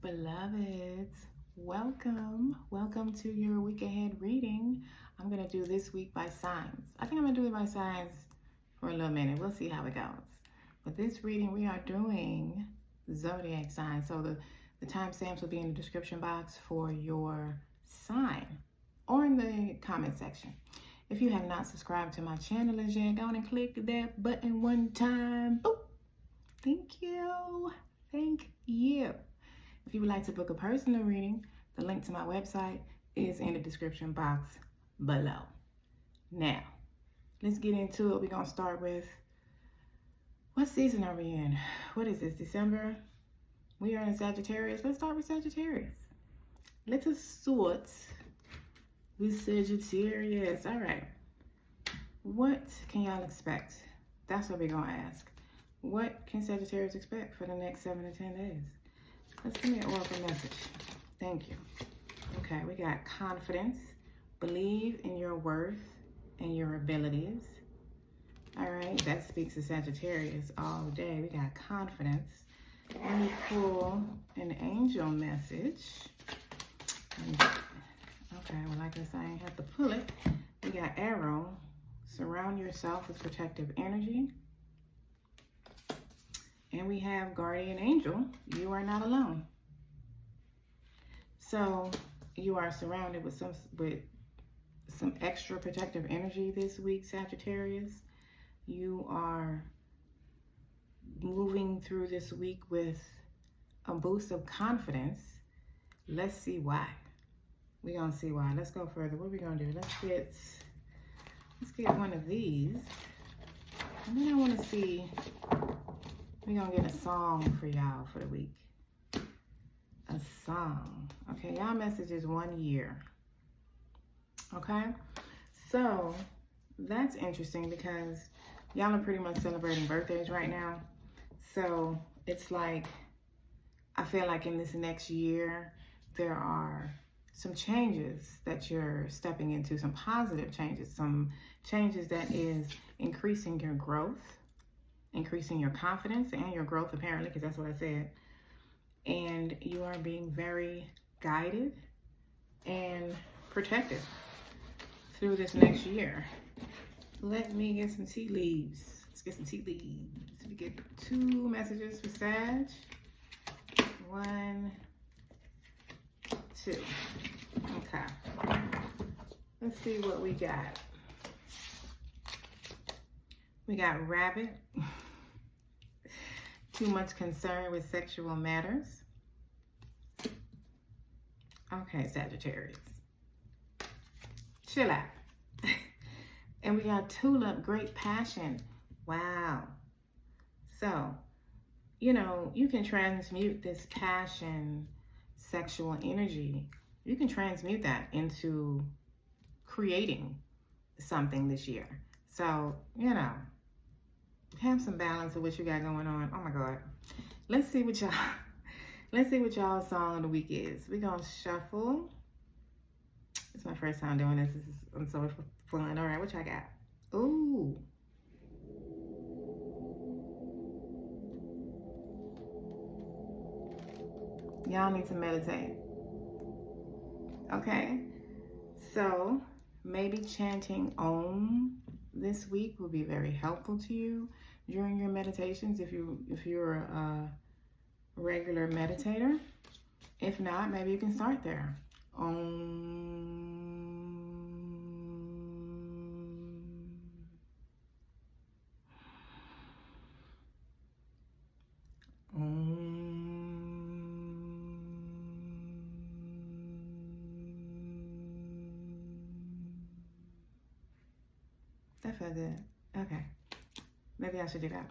Beloveds, welcome to your week ahead reading. I'm going to do this week by signs. I think I'm going to do it by signs for a little minute. We'll see how it goes. But this reading, we are doing zodiac signs. So the timestamps will be in the description box for your sign or in the comment section. If you have not subscribed to my channel as yet, go on and click that button one time. Boop. Thank you. Thank you. If you would like to book a personal reading, the link to my website is in the description box below. Now, let's get into it. We're going to start with, what season are we in? What is this, December? We are in Sagittarius. Let's start with Sagittarius. Let us sort with Sagittarius. All right. What can y'all expect? That's what we're going to ask. What can Sagittarius expect for the next 7 to 10 days? Let's give me an oracle message. Thank you. Okay, we got confidence. Believe in your worth and your abilities. All right, that speaks to Sagittarius all day. We got confidence. Let me pull an angel message. Okay, well, like I said, I ain't have to pull it. We got arrow. Surround yourself with protective energy. And we have guardian angel. You are not alone. So you are surrounded with some extra protective energy this week, Sagittarius. You are moving through this week with a boost of confidence. Let's see why. We're gonna see why. Let's go further. What are we gonna do? Let's get one of these. And then I want to see. We're going to get a song for y'all for the week. A song. Okay, y'all message is 1 year. Okay? So, that's interesting because y'all are pretty much celebrating birthdays right now. So, it's like, I feel like in this next year, there are some changes that you're stepping into, some positive changes, some changes that is increasing your growth, increasing your confidence and your growth, apparently, because that's what I said. And you are being very guided and protected through this next year. Let me get some tea leaves. Let's get some tea leaves. We get 2 messages for Sag. 1, 2. Okay. Let's see what we got. We got rabbit. Too much concern with sexual matters. Okay, Sagittarius. Chill out. And we got tulip, great passion. Wow. So, you know, you can transmute this passion, sexual energy. You can transmute that into creating something this year. So, you know, have some balance of what you got going on. Oh my God. Let's see what y'all's song of the week is. We're gonna shuffle. It's my first time doing this. I'm so fun. All right, what y'all got? Ooh. Y'all need to meditate. Okay. So maybe chanting Om this week will be very helpful to you during your meditations if you're a regular meditator. If not, maybe you can start there. Om. That felt good. Okay. Maybe I should do that.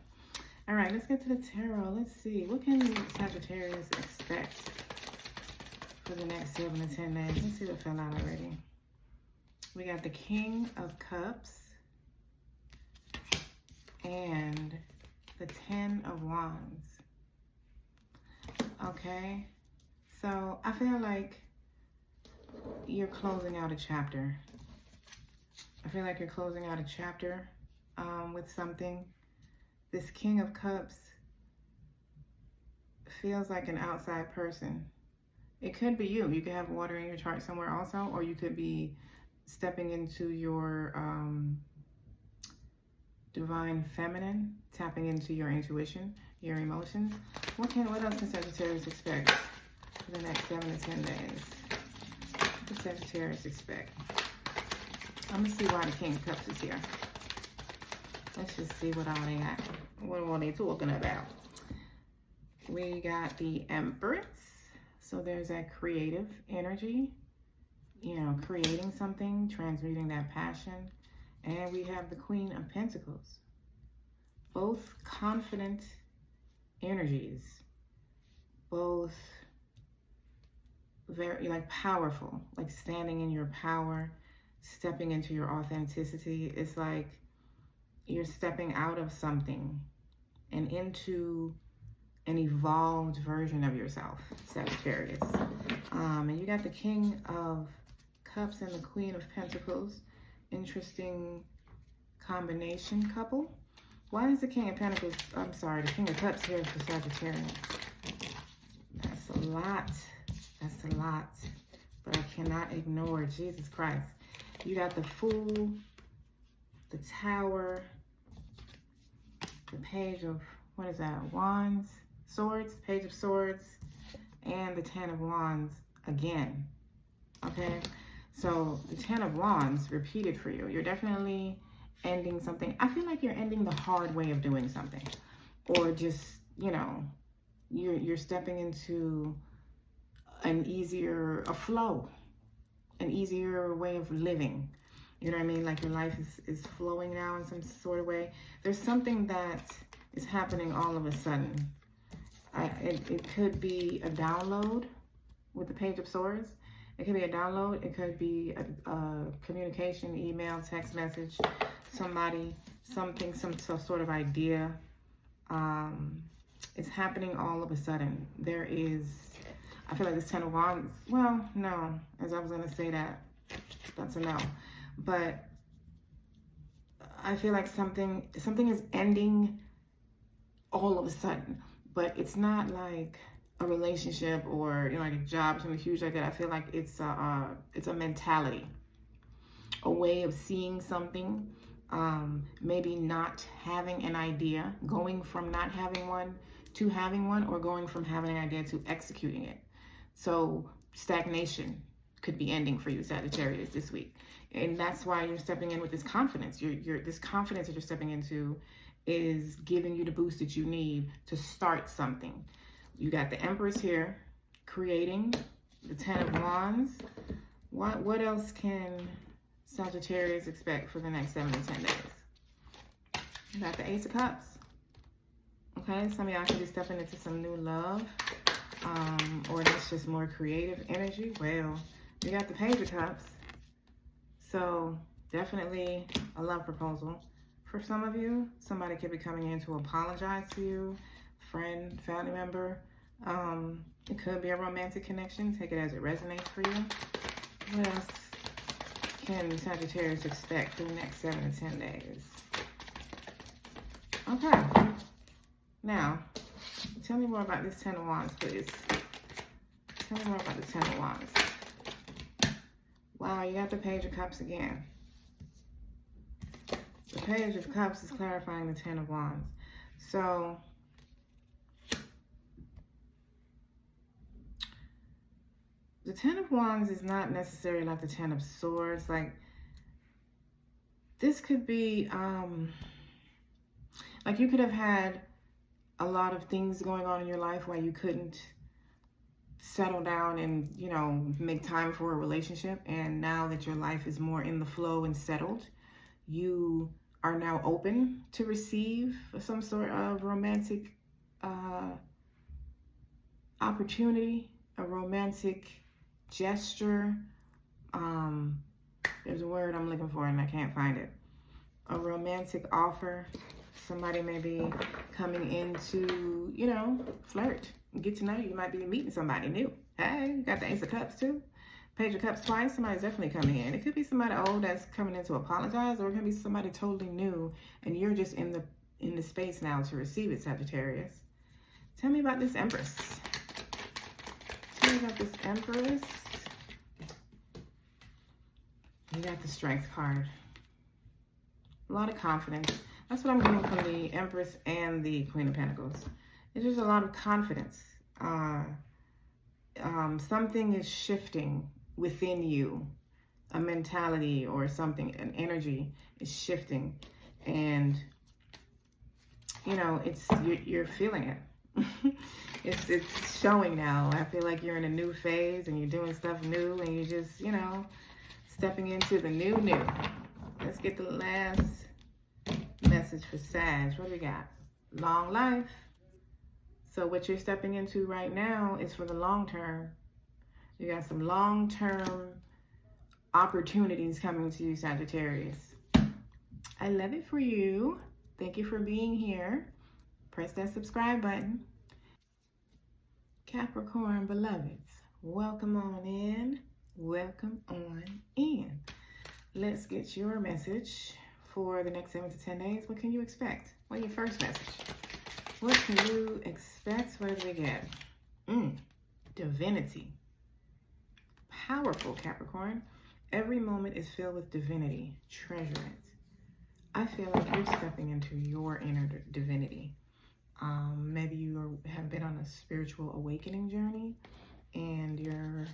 All right, let's get to the tarot. Let's see. What can Sagittarius expect for the next 7 to 10 days? Let's see what fell out already. We got the King of Cups and the 10 of Wands. Okay. So I feel like you're closing out a chapter. I feel like you're closing out a chapter with something. This King of Cups feels like an outside person It could be you. You could have water in your chart somewhere also, or you could be stepping into your divine feminine, tapping into your intuition, your emotions. What else can Sagittarius expect for the next 7 to 10 days? What does Sagittarius expect? I'm gonna see why the King of Cups is here. Let's just see what all they got. What are they talking about? We got the Empress. So there's that creative energy, you know, creating something, transmuting that passion. And we have the Queen of Pentacles. Both confident energies. Both very, like, powerful. Like standing in your power, stepping into your authenticity. It's like you're stepping out of something and into an evolved version of yourself, Sagittarius. And you got the King of Cups and the Queen of Pentacles. Interesting combination couple. Why is the King of Pentacles, I'm sorry, the King of Cups here for Sagittarius? That's a lot. That's a lot. But I cannot ignore Jesus Christ. You got the Fool, the Tower, the Page of, what is that, Wands? Swords, Page of Swords, and the 10 of Wands again. Okay, so the 10 of Wands repeated for you. You're definitely ending something. I feel like you're ending the hard way of doing something, or just, you know, you're stepping into an easier, a flow, an easier way of living. You know what I mean? Like your life is flowing now in some sort of way. There's something that is happening all of a sudden. It could be a download with the Page of Swords. It could be a download. It could be a communication, email, text message, somebody, something, some sort of idea. It's happening all of a sudden. There is, I feel like this 10 of Wands, well, no, as I was going to say that, that's a no. But I feel like something is ending all of a sudden. But it's not like a relationship or, you know, like a job, something huge like that. I feel like it's a mentality, a way of seeing something. Maybe not having an idea, going from not having one to having one, or going from having an idea to executing it. So stagnation could be ending for you, Sagittarius, this week. And that's why you're stepping in with this confidence. This confidence that you're stepping into is giving you the boost that you need to start something. You got the Empress here, creating, the 10 of Wands. What else can Sagittarius expect for the next 7 to 10 days? You got the Ace of Cups. Okay, some of y'all could be stepping into some new love, or that's just more creative energy. Well, you got the Page of Cups. So definitely a love proposal. For some of you, somebody could be coming in to apologize to you, friend, family member. It could be a romantic connection. Take it as it resonates for you. What else can Sagittarius expect for the next 7 to 10 days? Okay. Now, tell me more about this 10 of Wands, please. Tell me more about the 10 of Wands. Wow, you got the Page of Cups again. The Page of Cups is clarifying the 10 of Wands. So, the 10 of Wands is not necessarily like the 10 of Swords. Like, this could be, like you could have had a lot of things going on in your life why you couldn't settle down and, you know, make time for a relationship. And now that your life is more in the flow and settled, you are now open to receive some sort of romantic opportunity, a romantic gesture. There's a word I'm looking for and I can't find it. A romantic offer. Somebody may be coming in to, you know, flirt, get to know you. You might be meeting somebody new. Hey, you got the Ace of Cups too. Page of Cups twice. Somebody's definitely coming in. It could be somebody old that's coming in to apologize, or it could be somebody totally new and you're just in the space now to receive it, Sagittarius. Tell me about this Empress. Okay, you got this Empress. You got the Strength card. A lot of confidence. That's what I'm getting from the Empress and the Queen of Pentacles. It's just a lot of confidence. Something is shifting within you. A mentality or something, an energy is shifting. And, you know, you're feeling it. it's showing now. I feel like you're in a new phase and you're doing stuff new and you're just, you know, stepping into the new. Let's get the last message for Sag. What do we got? Long life. So what you're stepping into right now is for the long term. You got some long-term opportunities coming to you, Sagittarius. I love it for you. Thank you for being here. Press that subscribe button. Capricorn beloveds, welcome on in. Welcome on in. Let's get your message for the next 7 to 10 days. What can you expect? Well, your first message. What can you expect? What do we get? Divinity. Powerful, Capricorn. Every moment is filled with divinity. Treasure it. I feel like you're stepping into your inner divinity. Maybe you have been on a spiritual awakening journey and you're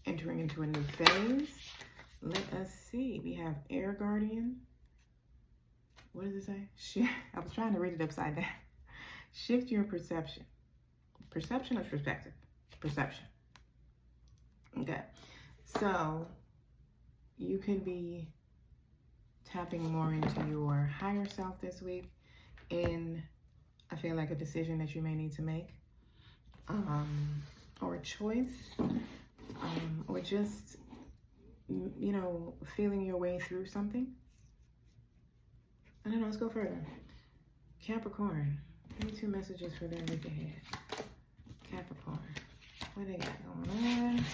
entering into a new phase. Let us see. We have Air Guardian. What does it say? I was trying to read it upside down. Shift your perception. Perception or perspective? Perception. Okay. So you could be tapping more into your higher self this week in, I feel like, a decision that you may need to make, or a choice, or just, you know, feeling your way through something. I don't know, let's go further. Capricorn, give me 2 messages for their week ahead. Capricorn, what they got going on?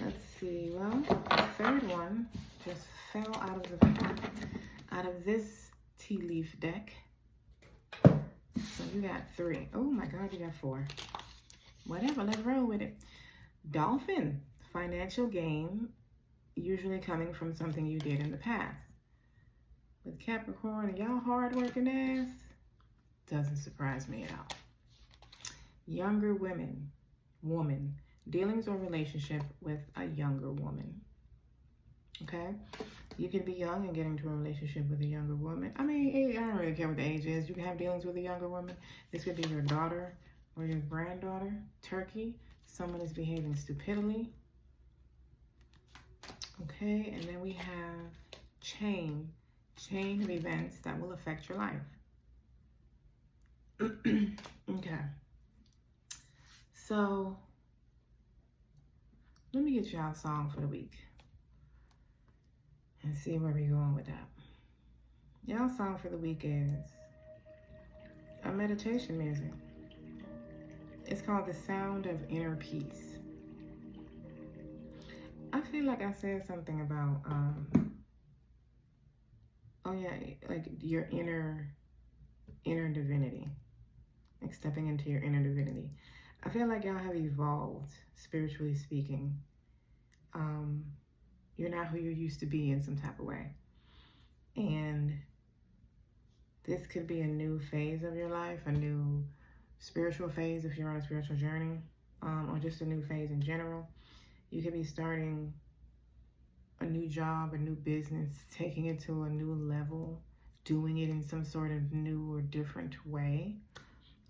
Let's see. Well, the third one just fell out of this tea leaf deck. So you got 3. Oh my God, you got 4. Whatever, let's roll with it. Dolphin, financial gain, usually coming from something you did in the past. With Capricorn and y'all hard-working ass, doesn't surprise me at all. Younger woman, dealings or relationship with a younger woman. Okay? You can be young and get into a relationship with a younger woman. I mean, I don't really care what the age is. You can have dealings with a younger woman. This could be your daughter or your granddaughter. Turkey, someone is behaving stupidly. Okay, and then we have chain of events that will affect your life. Okay. So, let me get y'all a song for the week and see where we're going with that. Y'all song for the week is a meditation music. It's called The Sound of Inner Peace. I feel like I said something about, oh yeah, like your inner divinity, like stepping into your inner divinity. I feel like y'all have evolved, spiritually speaking. You're not who you used to be in some type of way. And this could be a new phase of your life, a new spiritual phase if you're on a spiritual journey, or just a new phase in general. You could be starting a new job, a new business, taking it to a new level, doing it in some sort of new or different way.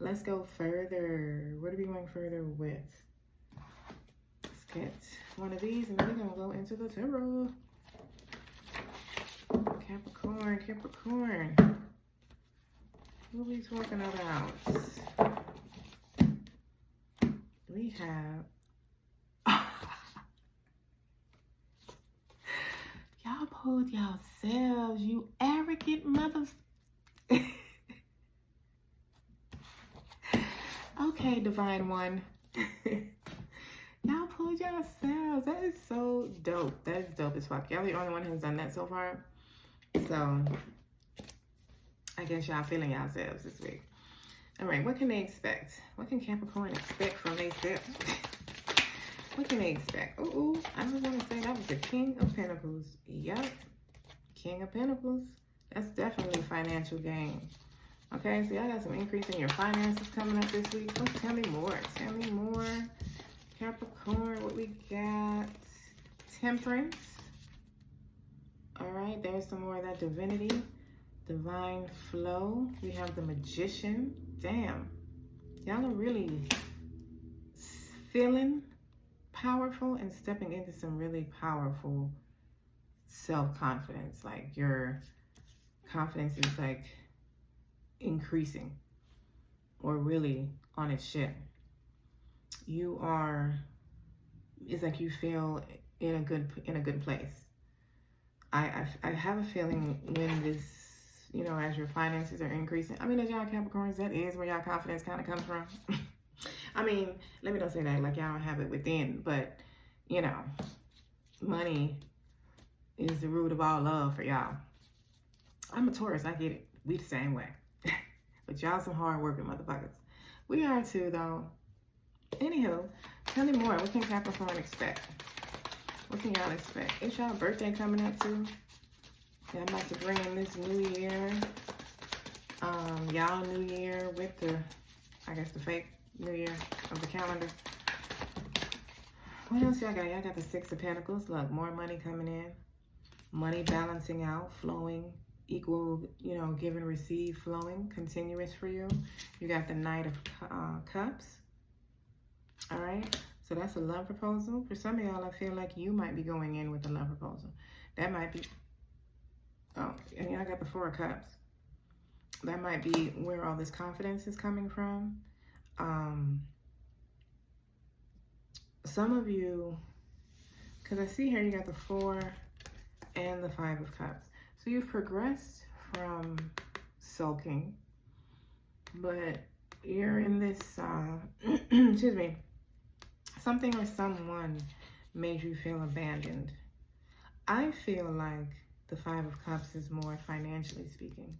Let's go further. What are we going further with? Let's get one of these and then we're going to go into the tarot. Capricorn. What are we talking about? We have... Y'all pulled yourselves, you arrogant mothers. Okay, Divine One. Y'all pulled yourselves. That is so dope. That is dope as fuck. Y'all the only one who's done that so far. So, I guess y'all feeling yourselves this week. All right, what can they expect? What can Capricorn expect from themselves? What can they expect? Ooh, I was going to say that was the King of Pentacles. Yep. King of Pentacles. That's definitely financial gain. Okay, so y'all got some increase in your finances coming up this week. Tell me more. Tell me more. Capricorn, what we got? Temperance. All right, there's some more of that divinity. Divine flow. We have the Magician. Damn. Y'all are really feeling powerful and stepping into some really powerful self-confidence. Like your confidence is like increasing or really on its ship. You are, it's like you feel in a good place. I have a feeling when this, you know, as your finances are increasing, I mean, as y'all Capricorns, that is where y'all confidence kind of comes from. I mean, let me not say that like y'all don't have it within, but you know, money is the root of all love for y'all. I'm a Taurus, I get it. We the same way. But y'all some hard working motherfuckers. We are too, though. Anywho, tell me more. What can Capricorn expect? What can y'all expect? It's y'all birthday coming up too. Yeah, I'm about to bring in this new year. Y'all new year with the, I guess the fake new year of the calendar. What else y'all got? Y'all got the Six of Pentacles. Look, more money coming in. Money balancing out, flowing, equal, you know, give and receive, flowing, continuous for you. You got the Knight of Cups. All right. So that's a love proposal. For some of y'all, I feel like you might be going in with a love proposal. That might be, oh, and y'all got the Four of Cups. That might be where all this confidence is coming from. Some of you, because I see here you got the Four and the Five of Cups. So you've progressed from sulking, but you're in this, excuse me, something or someone made you feel abandoned. I feel like the Five of Cups is more financially speaking.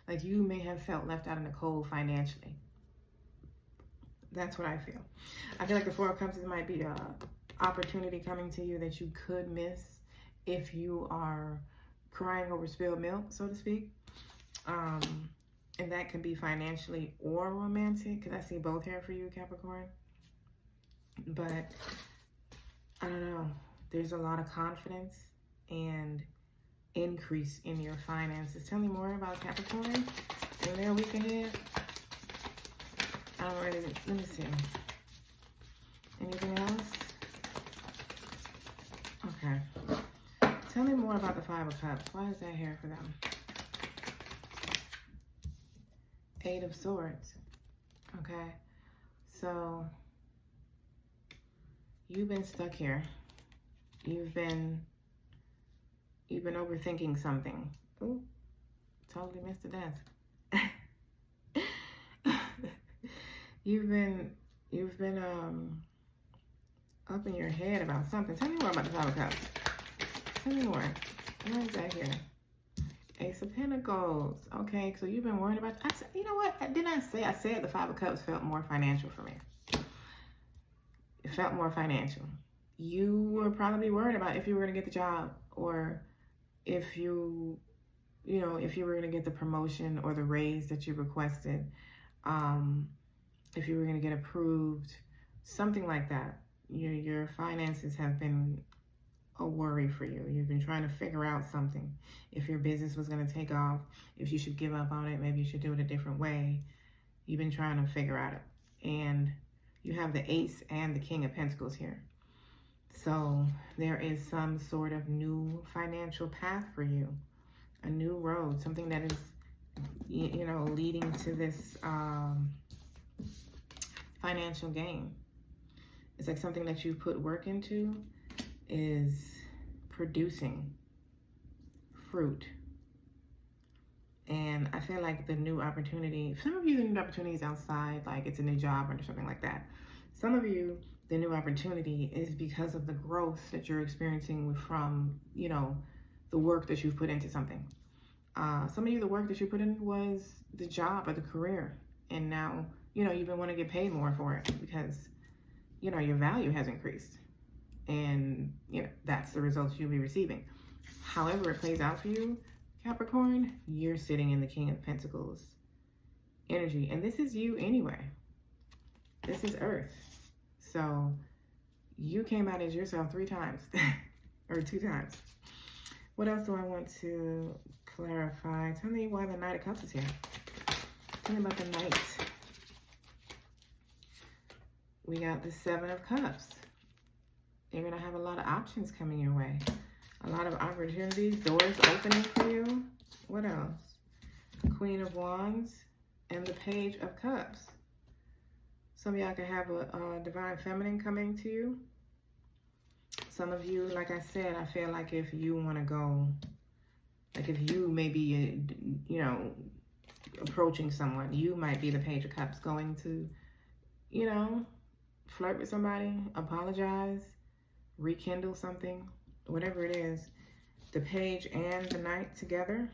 Like you may have felt left out in the cold financially. That's what I feel. I feel like the Four of Cups might be an opportunity coming to you that you could miss if you are crying over spilled milk, so to speak. And that could be financially or romantic, because I see both here for you, Capricorn. But I don't know. There's a lot of confidence and increase in your finances. Tell me more about Capricorn and their week ahead. I'm ready. Let me see. Anything else? Okay. Tell me more about the Five of Cups. Why is that here for them? Eight of Swords. Okay. So you've been stuck here. You've been overthinking something. Ooh, totally missed the desk. You've been up in your head about something. Tell me more about the Five of Cups. Tell me more. Where is that here? Ace of Pentacles. Okay, so you've been worried about. You know what? Didn't I say? I said the Five of Cups felt more financial for me. It felt more financial. You were probably worried about if you were going to get the job, or if you know, if you were going to get the promotion or the raise that you requested. If you were going to get approved, something like that. Your finances have been a worry for you. You've been trying to figure out something. If your business was going to take off, if you should give up on it, maybe you should do it a different way. You've been trying to figure out it. And you have the Ace and the King of Pentacles here. So there is some sort of new financial path for you. A new road. Something that is, you know, leading to this financial gain. It's like something that you put work into is producing fruit. And I feel like the new opportunity, some of you, the new opportunity is outside, like it's a new job or something like that. Some of you, the new opportunity is because of the growth that you're experiencing from, you know, the work that you've put into something. Some of you, the work that you put in was the job or the career. And now, you know, you've been wanting to get paid more for it because, you know, your value has increased. and that's the results you'll be receiving. However it plays out for you, Capricorn, you're sitting in the King of Pentacles energy, and this is you anyway. This is Earth. So you came out as yourself 3 times or 2 times. What else do I want to clarify? Tell me why the Knight of Cups is here. Tell me about the Knight. We got the 7 of Cups. You're going to have a lot of options coming your way. A lot of opportunities, doors opening for you. What else? Queen of Wands and the Page of Cups. Some of y'all can have a divine feminine coming to you. Some of you, like I said, I feel like if you want to go, like if you may be, approaching someone, you might be the Page of Cups going to, flirt with somebody, apologize, rekindle something, whatever it is. The Page and the Knight together,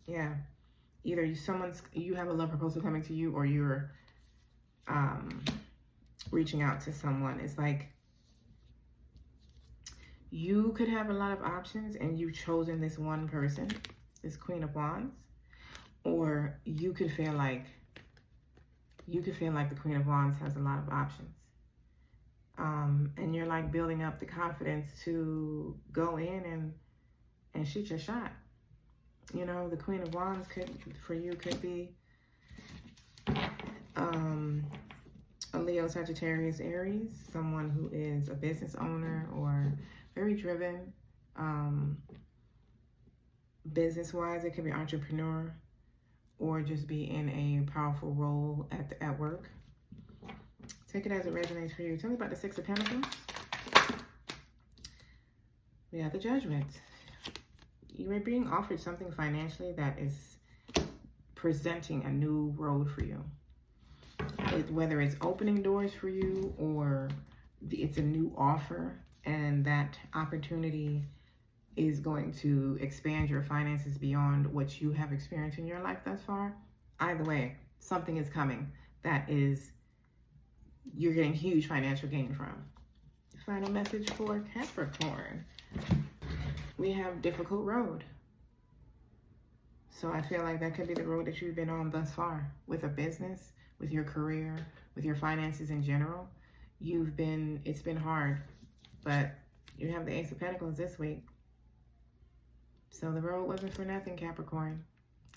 yeah. Either you have a love proposal coming to you, or you're reaching out to someone. It's like you could have a lot of options and you've chosen this one person, this Queen of Wands, or you could feel like the Queen of Wands has a lot of options. And you're like building up the confidence to go in and shoot your shot. The Queen of Wands could be a Leo, Sagittarius, Aries, someone who is a business owner or very driven. Business-wise, it could be entrepreneur or just be in a powerful role at work. Take it as it resonates for you. Tell me about the 6 of Pentacles. We have the Judgment. You are being offered something financially that is presenting a new road for you. Whether it's opening doors for you or it's a new offer, and that opportunity is going to expand your finances beyond what you have experienced in your life thus far. Either way, something is coming that you're getting huge financial gain from. Final message for Capricorn. We have difficult road. So I feel like that could be the road that you've been on thus far with a business, with your career, with your finances in general. It's been hard, but you have the Ace of Pentacles this week. So the road wasn't for nothing, Capricorn.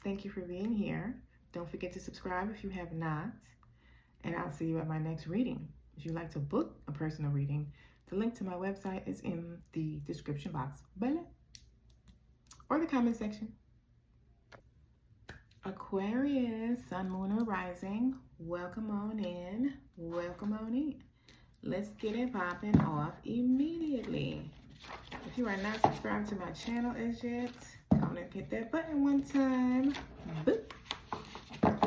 Thank you for being here. Don't forget to subscribe if you have not. And I'll see you at my next reading. If you'd like to book a personal reading, the link to my website is in the description box below or the comment section. Aquarius, Sun, Moon, or Rising, welcome on in. Welcome on in. Let's get it popping off immediately. If you are not subscribed to my channel as yet, go on and hit that button one time. Boop.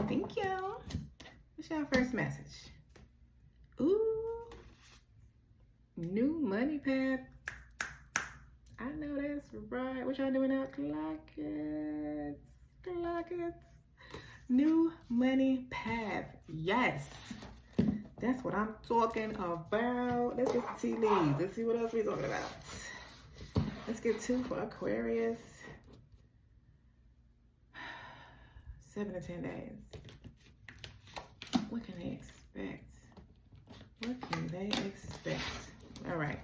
Thank you. What's your first message? Ooh, new money path. I know that's right. What y'all doing out? Clock it. Clock it. New money path. Yes. That's what I'm talking about. Let's get the tea leaves. Let's see what else we're talking about. Let's get 2 for Aquarius. 7 to 10 days. What can they expect? What can they expect? All right.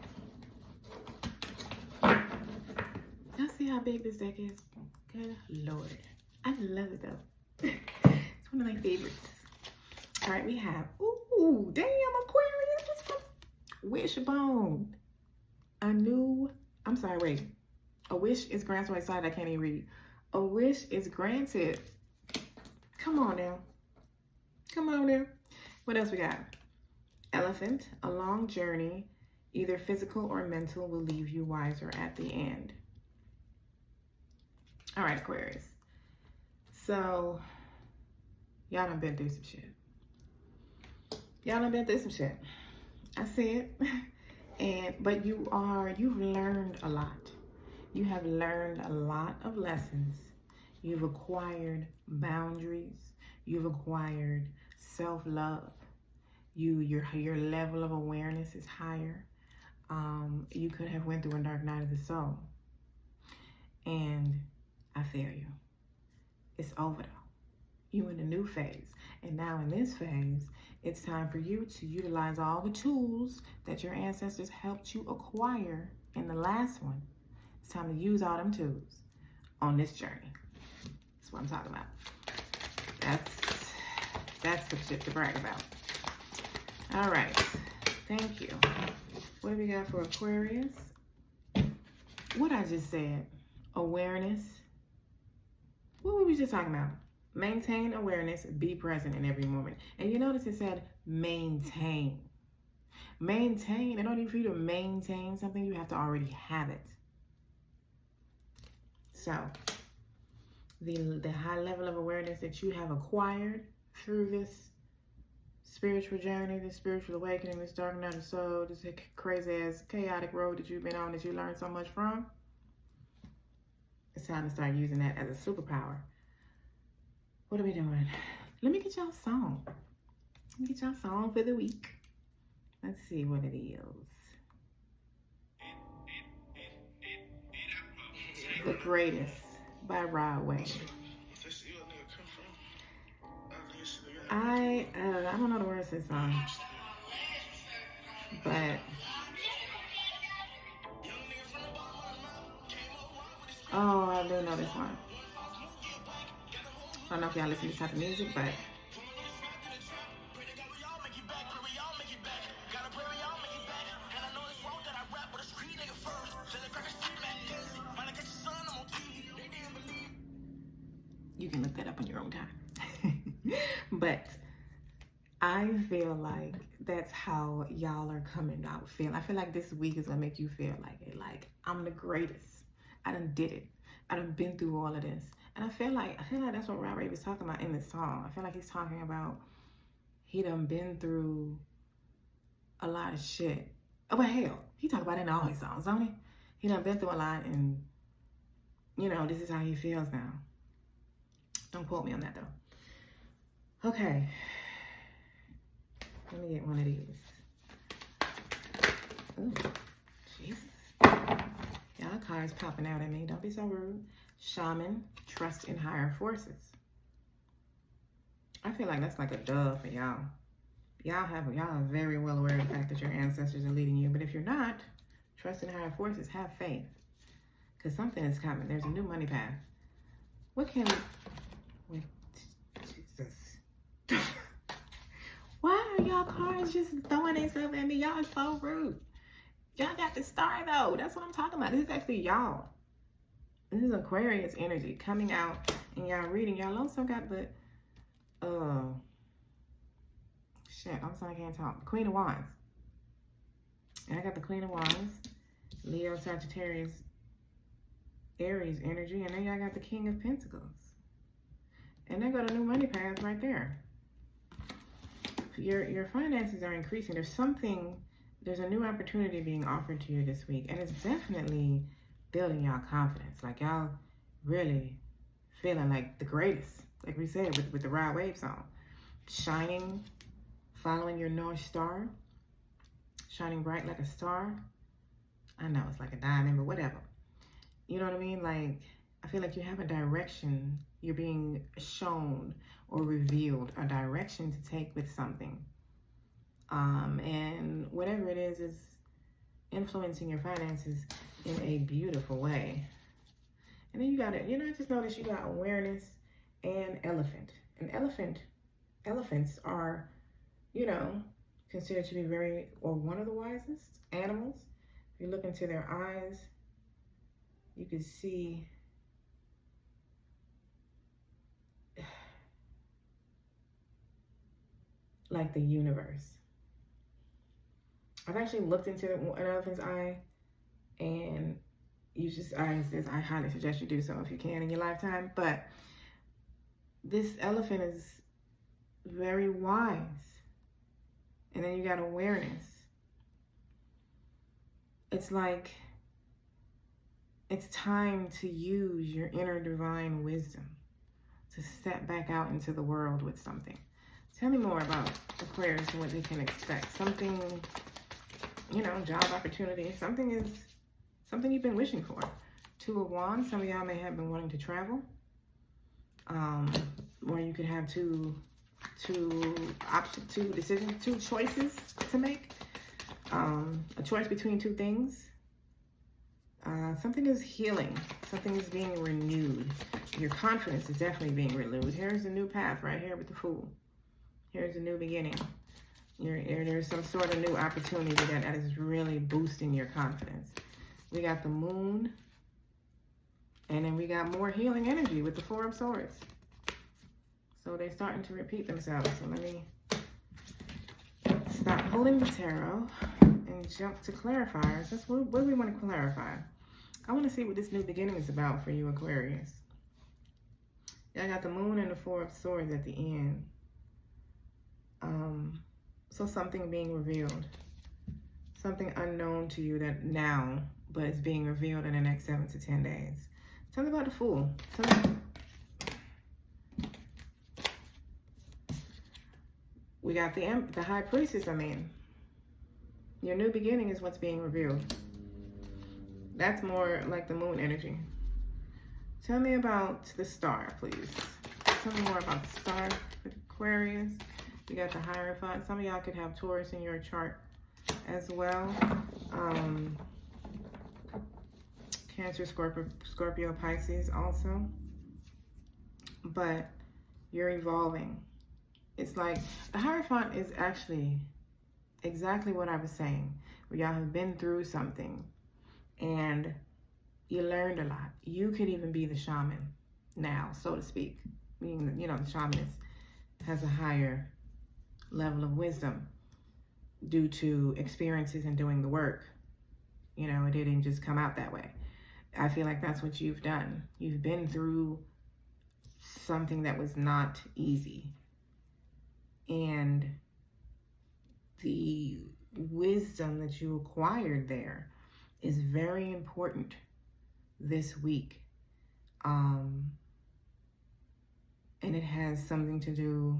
Y'all see how big this deck is? Good Lord. I love it though. It's one of my favorites. All right, we have, ooh, damn, Aquarius. This from Wishbone. A wish is granted. So excited I can't even read. A wish is granted. Come on now. Come on now. What else we got? Elephant, a long journey, either physical or mental, will leave you wiser at the end. All right, Aquarius. So, y'all done been through some shit. I see it. But you've learned a lot. You have learned a lot of lessons. You've acquired boundaries. You've acquired self-love. Your level of awareness is higher. you could have went through a dark night of the soul. And I feel you. It's over though. You in a new phase. And now in this phase, it's time for you to utilize all the tools that your ancestors helped you acquire in the last one. It's time to use all them tools on this journey. That's what I'm talking about. That's the shit to brag about. All right. Thank you. What do we got for Aquarius? What I just said. Awareness. What were we just talking about? Maintain awareness, be present in every moment. And you notice it said maintain. Maintain. In order for you to maintain something, you have to already have it. So, the high level of awareness that you have acquired through this spiritual journey, this spiritual awakening, this dark night of soul, this crazy ass chaotic road that you've been on that you learned so much from, it's time to start using that as a superpower. What are we doing? Let me get y'all a song. Let me get y'all a song for the week. Let's see what it is. The Greatest by Rod Wave. I don't know the words to this song, but oh, I do know this one. I don't know if y'all listen to this type of music, but you can look that up on your own time. But I feel like that's how y'all are coming out feeling. I feel like this week is gonna make you feel like it. Like, I'm the greatest. I done did it. I done been through all of this. And I feel like that's what Robert was talking about in this song. I feel like he's talking about he done been through a lot of shit. Oh, but hell, he talk about it in all his songs, don't he? He done been through a lot, and you know, this is how he feels now. Don't quote me on that though. Okay. Let me get one of these. Ooh, Jesus. Y'all cards popping out at me. Don't be so rude. Shaman, trust in higher forces. I feel like that's like a dove for y'all. Y'all are very well aware of the fact that your ancestors are leading you. But if you're not, trust in higher forces. Have faith. Because something is coming. There's a new money path. What can... Wait, Jesus. Why are y'all cards just throwing themselves at me? Y'all are so rude. Y'all got the star though. That's what I'm talking about. This is actually y'all. This is Aquarius energy coming out in y'all reading. Y'all also got the shit, I'm sorry I can't talk. Queen of Wands. And I got the Queen of Wands, Leo, Sagittarius, Aries energy, and then y'all got the King of Pentacles. And they got a new money path right there. Your finances are increasing. There's a new opportunity being offered to you this week, and it's definitely building y'all confidence. Like y'all really feeling like the greatest, like we said with the Rod Wave song. Shining, following your North Star, shining bright like a star. I know it's like a diamond, but whatever. You know what I mean? Like, I feel like you have a direction. You're being shown or revealed a direction to take with something. And whatever it is influencing your finances in a beautiful way. And then you got it. You know, I just noticed you got awareness and elephant. And elephants are, you know, considered to be one of the wisest animals. If you look into their eyes, you can see like the universe. I've actually looked into an elephant's eye, and I highly suggest you do so if you can in your lifetime. But this elephant is very wise. And then you got awareness. It's like it's time to use your inner divine wisdom to step back out into the world with something. Tell me more about Aquarius and what they can expect. Something you know, job opportunity. Something you've been wishing for. Two of Wands. Some of y'all may have been wanting to travel. Or you could have two decisions, two choices to make. A choice between two things. Something is healing. Something is being renewed. Your confidence is definitely being renewed. Here's a new path right here with the Fool. Here's a new beginning. There's some sort of new opportunity that is really boosting your confidence. We got the Moon. And then we got more healing energy with the Four of Swords. So they're starting to repeat themselves. So let me stop pulling the tarot and jump to clarifiers. That's what do we want to clarify? I want to see what this new beginning is about for you, Aquarius. I got the Moon and the Four of Swords at the end. So something being revealed. Something unknown to you that now, but it's being revealed in the next 7 to 10 days. Tell me about the Fool. We got the High Priestess, Your new beginning is what's being revealed. That's more like the Moon energy. Tell me about the Star, please. Tell me more about the Star with Aquarius. You got the Hierophant. Some of y'all could have Taurus in your chart as well. Cancer, Scorpio, Pisces also. But you're evolving. It's like the Hierophant is actually exactly what I was saying. Where y'all have been through something and you learned a lot. You could even be the shaman now, so to speak. Meaning, you know, the shaman has a higher level of wisdom due to experiences and doing the work. You know, it didn't just come out that way. I feel like that's what you've done. You've been through something that was not easy. And the wisdom that you acquired there is very important this week. And it has something to do,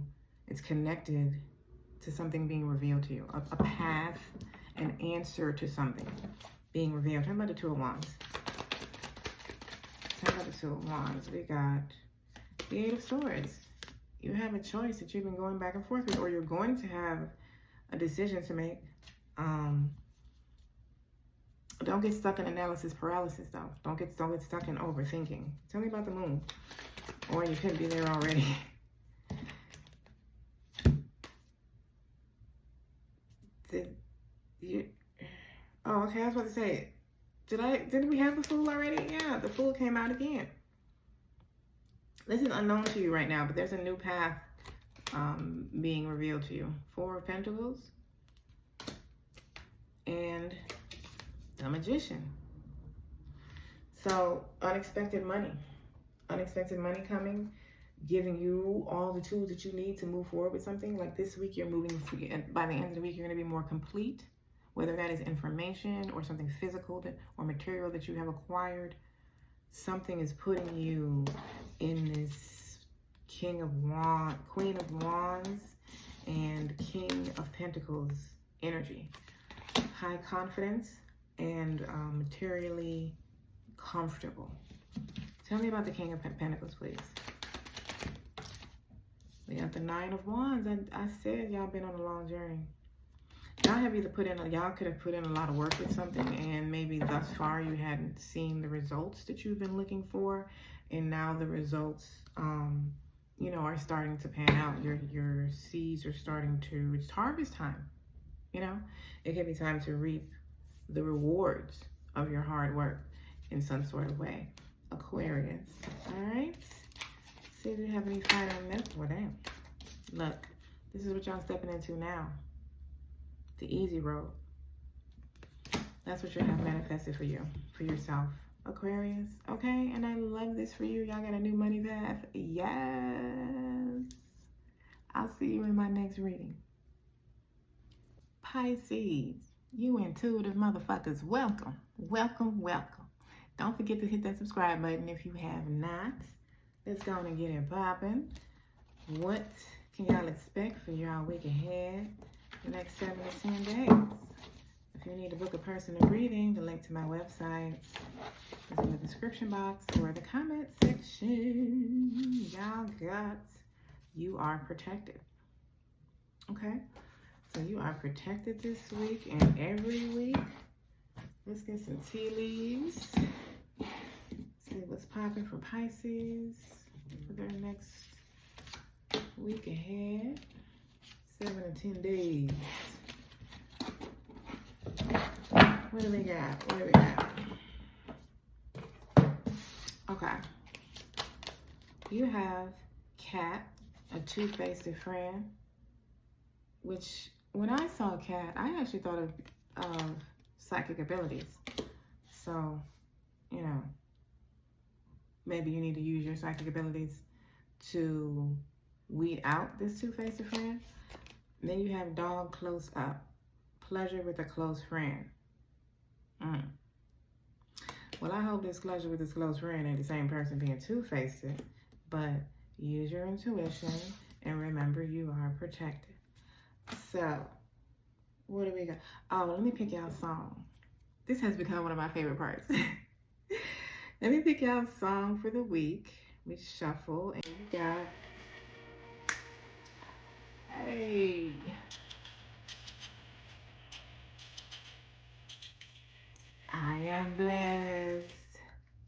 it's connected to something being revealed to you. A path, an answer to something being revealed. How about the Two of Wands? How about the Two of Wands? We got the Eight of Swords. You have a choice that you've been going back and forth with, or you're going to have a decision to make. Don't get stuck in analysis paralysis, though. Don't get stuck in overthinking. Tell me about the Moon. Or you could be there already. Oh, okay, I was about to say, didn't we have the Fool already? Yeah, the Fool came out again. This is unknown to you right now, but there's a new path being revealed to you. Four of Pentacles and the Magician. So unexpected money coming, giving you all the tools that you need to move forward with something. Like this week, you're moving, by the end of the week, you're going to be more complete, whether that is information or something physical or material that you have acquired. Something is putting you in this Queen of Wands and King of Pentacles energy. High confidence and materially comfortable. Tell me about the King of Pentacles, please. We got the Nine of Wands. I said y'all been on a long journey. Y'all have either y'all could have put in a lot of work with something, and maybe thus far you hadn't seen the results that you've been looking for, and now the results, you know, are starting to pan out. Your seeds are starting to, it's harvest time, you know? It can be time to reap the rewards of your hard work in some sort of way. Aquarius, all right? See if you have any final message. Well, damn. Look, this is what y'all stepping into now. The easy road. That's what you have manifested for you, for yourself. Aquarius, okay? And I love this for you. Y'all got a new money path. Yes. I'll see you in my next reading. Pisces, you intuitive motherfuckers, welcome. Welcome, welcome. Don't forget to hit that subscribe button if you have not. Let's go on and get it popping. What can y'all expect for y'all week ahead? The next 7 to 10 days. The If you need to book a personal reading, the link to my website is in the description box or the comment section. Y'all got, you are protected. Okay? So you are protected this week and every week. Let's get some tea leaves. See what's popping for Pisces for their next week ahead. 7 to 10 days. What do we got? What do we got? Okay. You have Cat, a two-faced friend, which when I saw Cat, I actually thought of psychic abilities. So, you know, maybe you need to use your psychic abilities to weed out this two-faced friend. And then you have Dog close up, pleasure with a close friend. Well, I hope this pleasure with this close friend ain't the same person being two-faced, but use your intuition and remember you are protected. So, what do we got? Oh, let me pick y'all a song. This has become one of my favorite parts. Let me pick y'all a song for the week. We shuffle and you got, hey. I am blessed.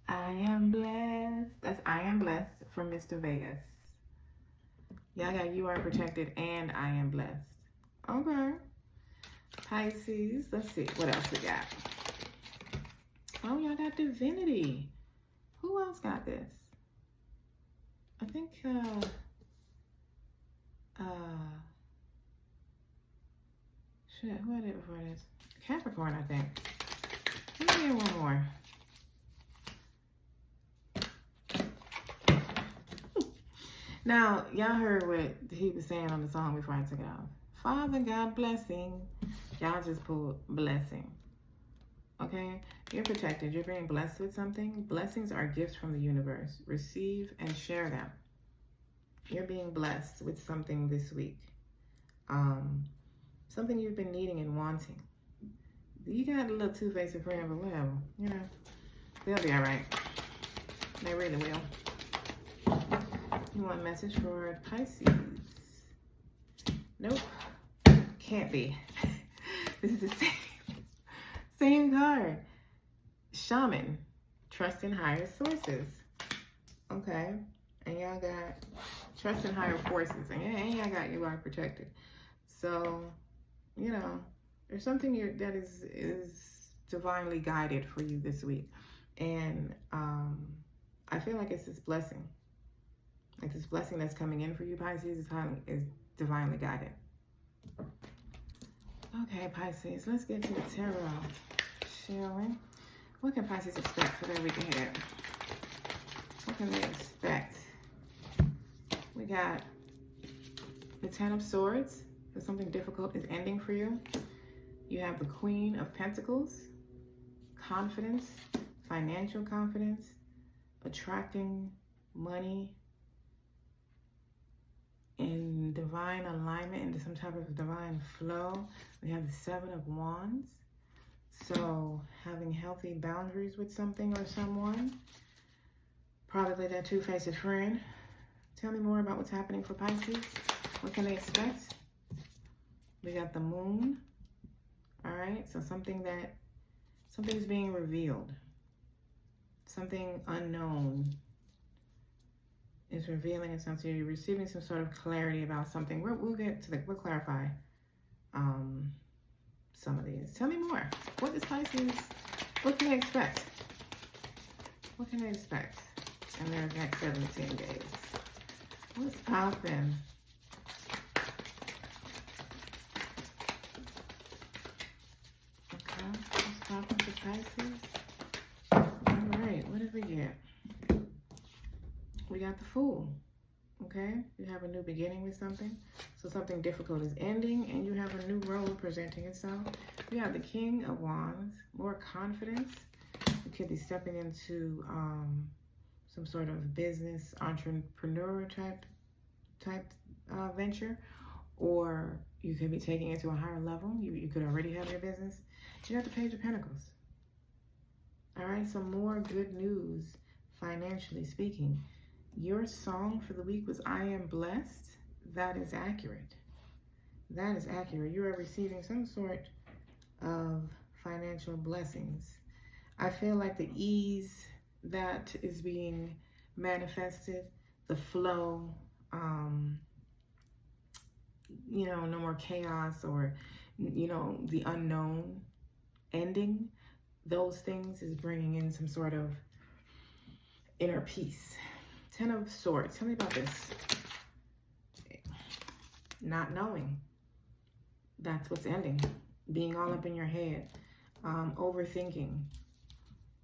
I am blessed. That's I am blessed from Mr. Vegas. Y'all got you are protected and I am blessed. Okay. Pisces. Let's see what else we got. Oh, y'all got divinity. Who else got this? I think shit, who had it before this? Capricorn, I think. Let me get one more. Now, y'all heard what he was saying on the song before I took it off. Father God blessing. Y'all just pulled blessing. Okay? You're protected. You're being blessed with something. Blessings are gifts from the universe. Receive and share them. You're being blessed with something this week. Something you've been needing and wanting. You got a little two-faced friend, but whatever. You know, they'll be all right. They really will. You want a message for Pisces? Nope. Can't be. This is the same card. Shaman. Trust in higher sources. Okay. And y'all got trust in higher forces. And y'all got you are protected. So, you know, there's something that is divinely guided for you this week. And I feel like it's this blessing. Like this blessing that's coming in for you, Pisces, is divinely guided. Okay, Pisces, let's get to the tarot, shall we? What can Pisces expect for their week ahead? What can they expect? We got the Ten of Swords. If something difficult is ending for you. You have the Queen of Pentacles, confidence, financial confidence, attracting money in divine alignment, into some type of divine flow. We have the Seven of Wands. So having healthy boundaries with something or someone. Probably that two-faced friend. Tell me more about what's happening for Pisces. What can they expect? We got the Moon. All right, so something's being revealed. Something unknown is revealing itself to you. You're receiving some sort of clarity about something. We'll get to we'll clarify some of these. Tell me more. What is Pisces? What can they expect? What can they expect in their next 17 days? What's popping? Okay, what's popping for Pisces? All right, what did we get? We got the Fool. Okay, you have a new beginning with something. So something difficult is ending and you have a new road presenting itself. We have the King of Wands, more confidence. You could be stepping into some sort of business, entrepreneur type venture, or you could be taking it to a higher level. You could already have your business. You got the Page of Pentacles. All right, some more good news, financially speaking. Your song for the week was I Am Blessed. That is accurate. That is accurate. You are receiving some sort of financial blessings. I feel like the ease that is being manifested, the flow, you know, no more chaos or, you know, the unknown ending. Those things is bringing in some sort of inner peace. 10 of Swords. Tell me about this. Not knowing. That's what's ending. Being all up in your head. Overthinking.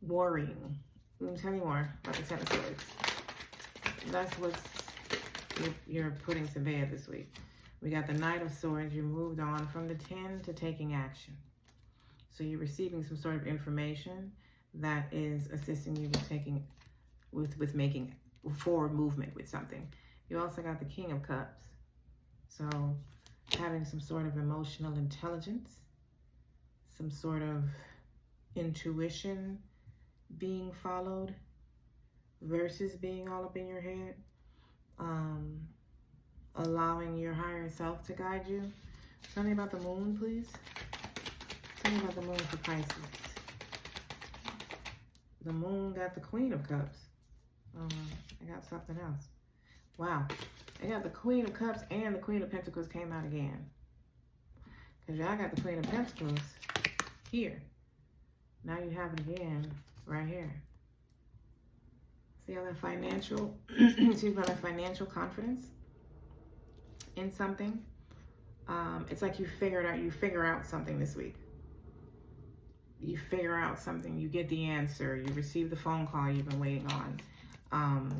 Worrying. Tell me more about the 10 of Swords. That's what you're putting to bed this week. We got the Knight of Swords. You moved on from the 10 to taking action. So you're receiving some sort of information that is assisting you with making forward movement with something. You also got the King of Cups. So having some sort of emotional intelligence, some sort of intuition being followed versus being all up in your head. Allowing your higher self to guide you. Tell me about the moon, please. Tell me about the moon for Pisces. The moon got the Queen of Cups. I got something else. Wow. I got the Queen of Cups and the Queen of Pentacles came out again. Because y'all got the Queen of Pentacles here. Now you have it again right here. See all that financial, excuse me, that financial confidence in something. It's like you figure out something this week. You figure out something, you get the answer, you receive the phone call you've been waiting on.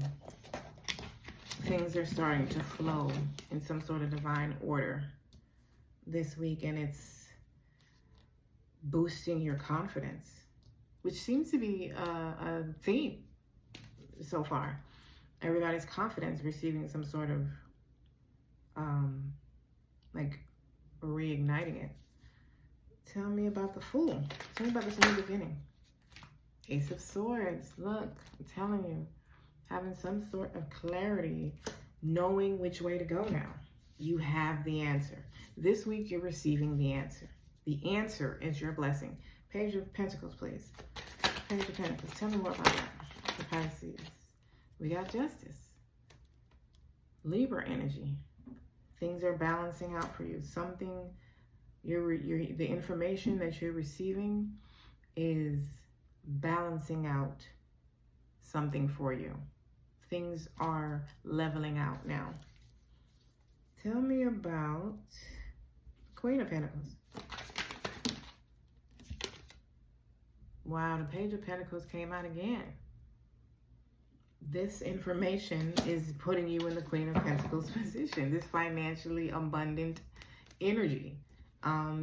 Things are starting to flow in some sort of divine order this week, and it's boosting your confidence, which seems to be a theme so far. Everybody's confidence receiving some sort of like reigniting it. Tell me about the Fool. Tell me about this new beginning. Ace of Swords. Look, I'm telling you, having some sort of clarity, knowing which way to go now. You have the answer. This week, you're receiving the answer. The answer is your blessing. Page of Pentacles, please. Page of Pentacles. Tell me more about that for Pisces. We got Justice. Libra energy. Things are balancing out for you. Something, the information that you're receiving is balancing out something for you. Things are leveling out now. Tell me about Queen of Pentacles. Wow, the Page of Pentacles came out again. This information is putting you in the Queen of Pentacles position. This financially abundant energy.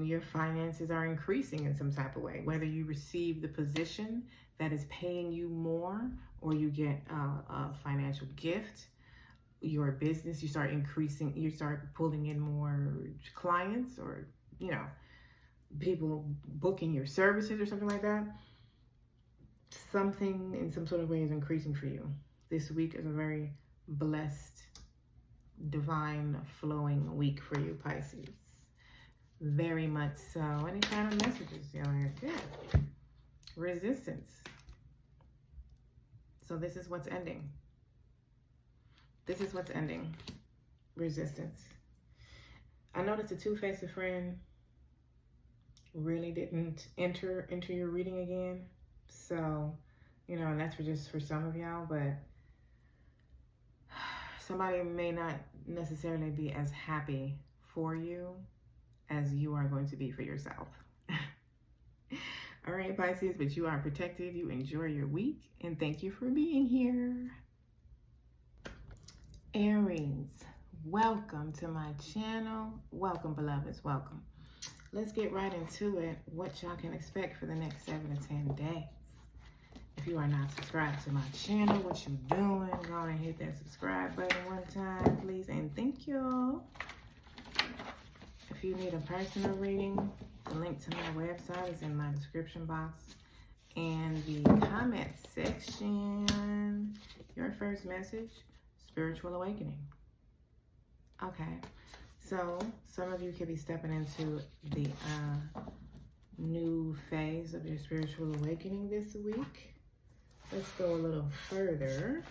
Your finances are increasing in some type of way. Whether you receive the position that is paying you more, or you get a financial gift, your business, you start increasing, you start pulling in more clients, or, you know, people booking your services or something like that. Something in some sort of way is increasing for you. This week is a very blessed, divine, flowing week for you, Pisces. Very much so. Any kind of messages? You know, yeah. Resistance. So this is what's ending. This is what's ending. Resistance. I noticed the two-faced friend really didn't enter into your reading again. So, you know, and that's just for some of y'all, but somebody may not necessarily be as happy for you as you are going to be for yourself. All right, Pisces, but you are protected. You enjoy your week, and thank you for being here. Aries, welcome to my channel. Welcome, beloveds, welcome. Let's get right into it. What y'all can expect for the next 7 to 10 days. If you are not subscribed to my channel, what you doing? Go on and hit that subscribe button one time, please, and thank you. If you need a personal reading, The link to my website is in my description box and the comment section. Your first message, spiritual awakening. Okay, so some of you could be stepping into the new phase of your spiritual awakening this week. Let's go a little further.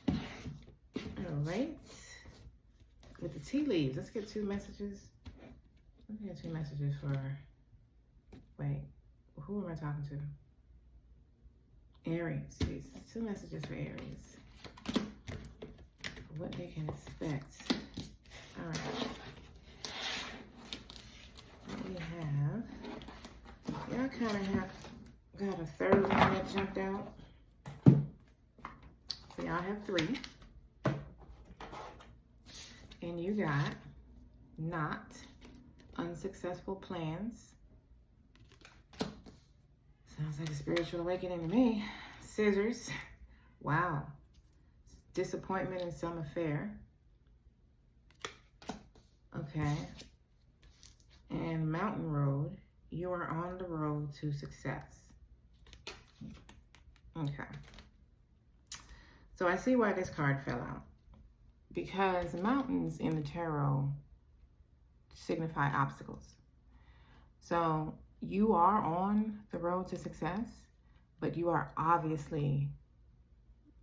All right. With the tea leaves, let's get 2 messages. Let's get 2 messages for, wait, who am I talking to? Aries, please. 2 messages for Aries. What they can expect. All right. What we have, y'all kind of have got a 3rd one that jumped out. So y'all have 3. And you got not unsuccessful plans. Sounds like a spiritual awakening to me. Scissors. Wow. Disappointment in some affair. Okay. And Mountain Road. You are on the road to success. Okay. So I see why this card fell out. Because mountains in the tarot signify obstacles. So you are on the road to success, but you are obviously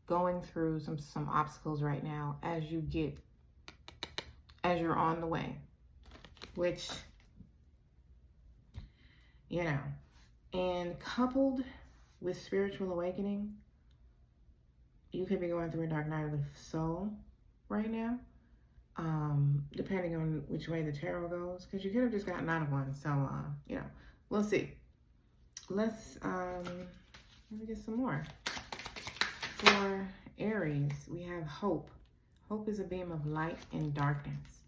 going through some obstacles right now as you're on the way, which, you know, and coupled with spiritual awakening, you could be going through a dark night of the soul right now, depending on which way the tarot goes, because you could have just gotten out of one. So, you know, we'll see. Let's, let me get some more. For Aries, we have hope. Hope is a beam of light in darkness.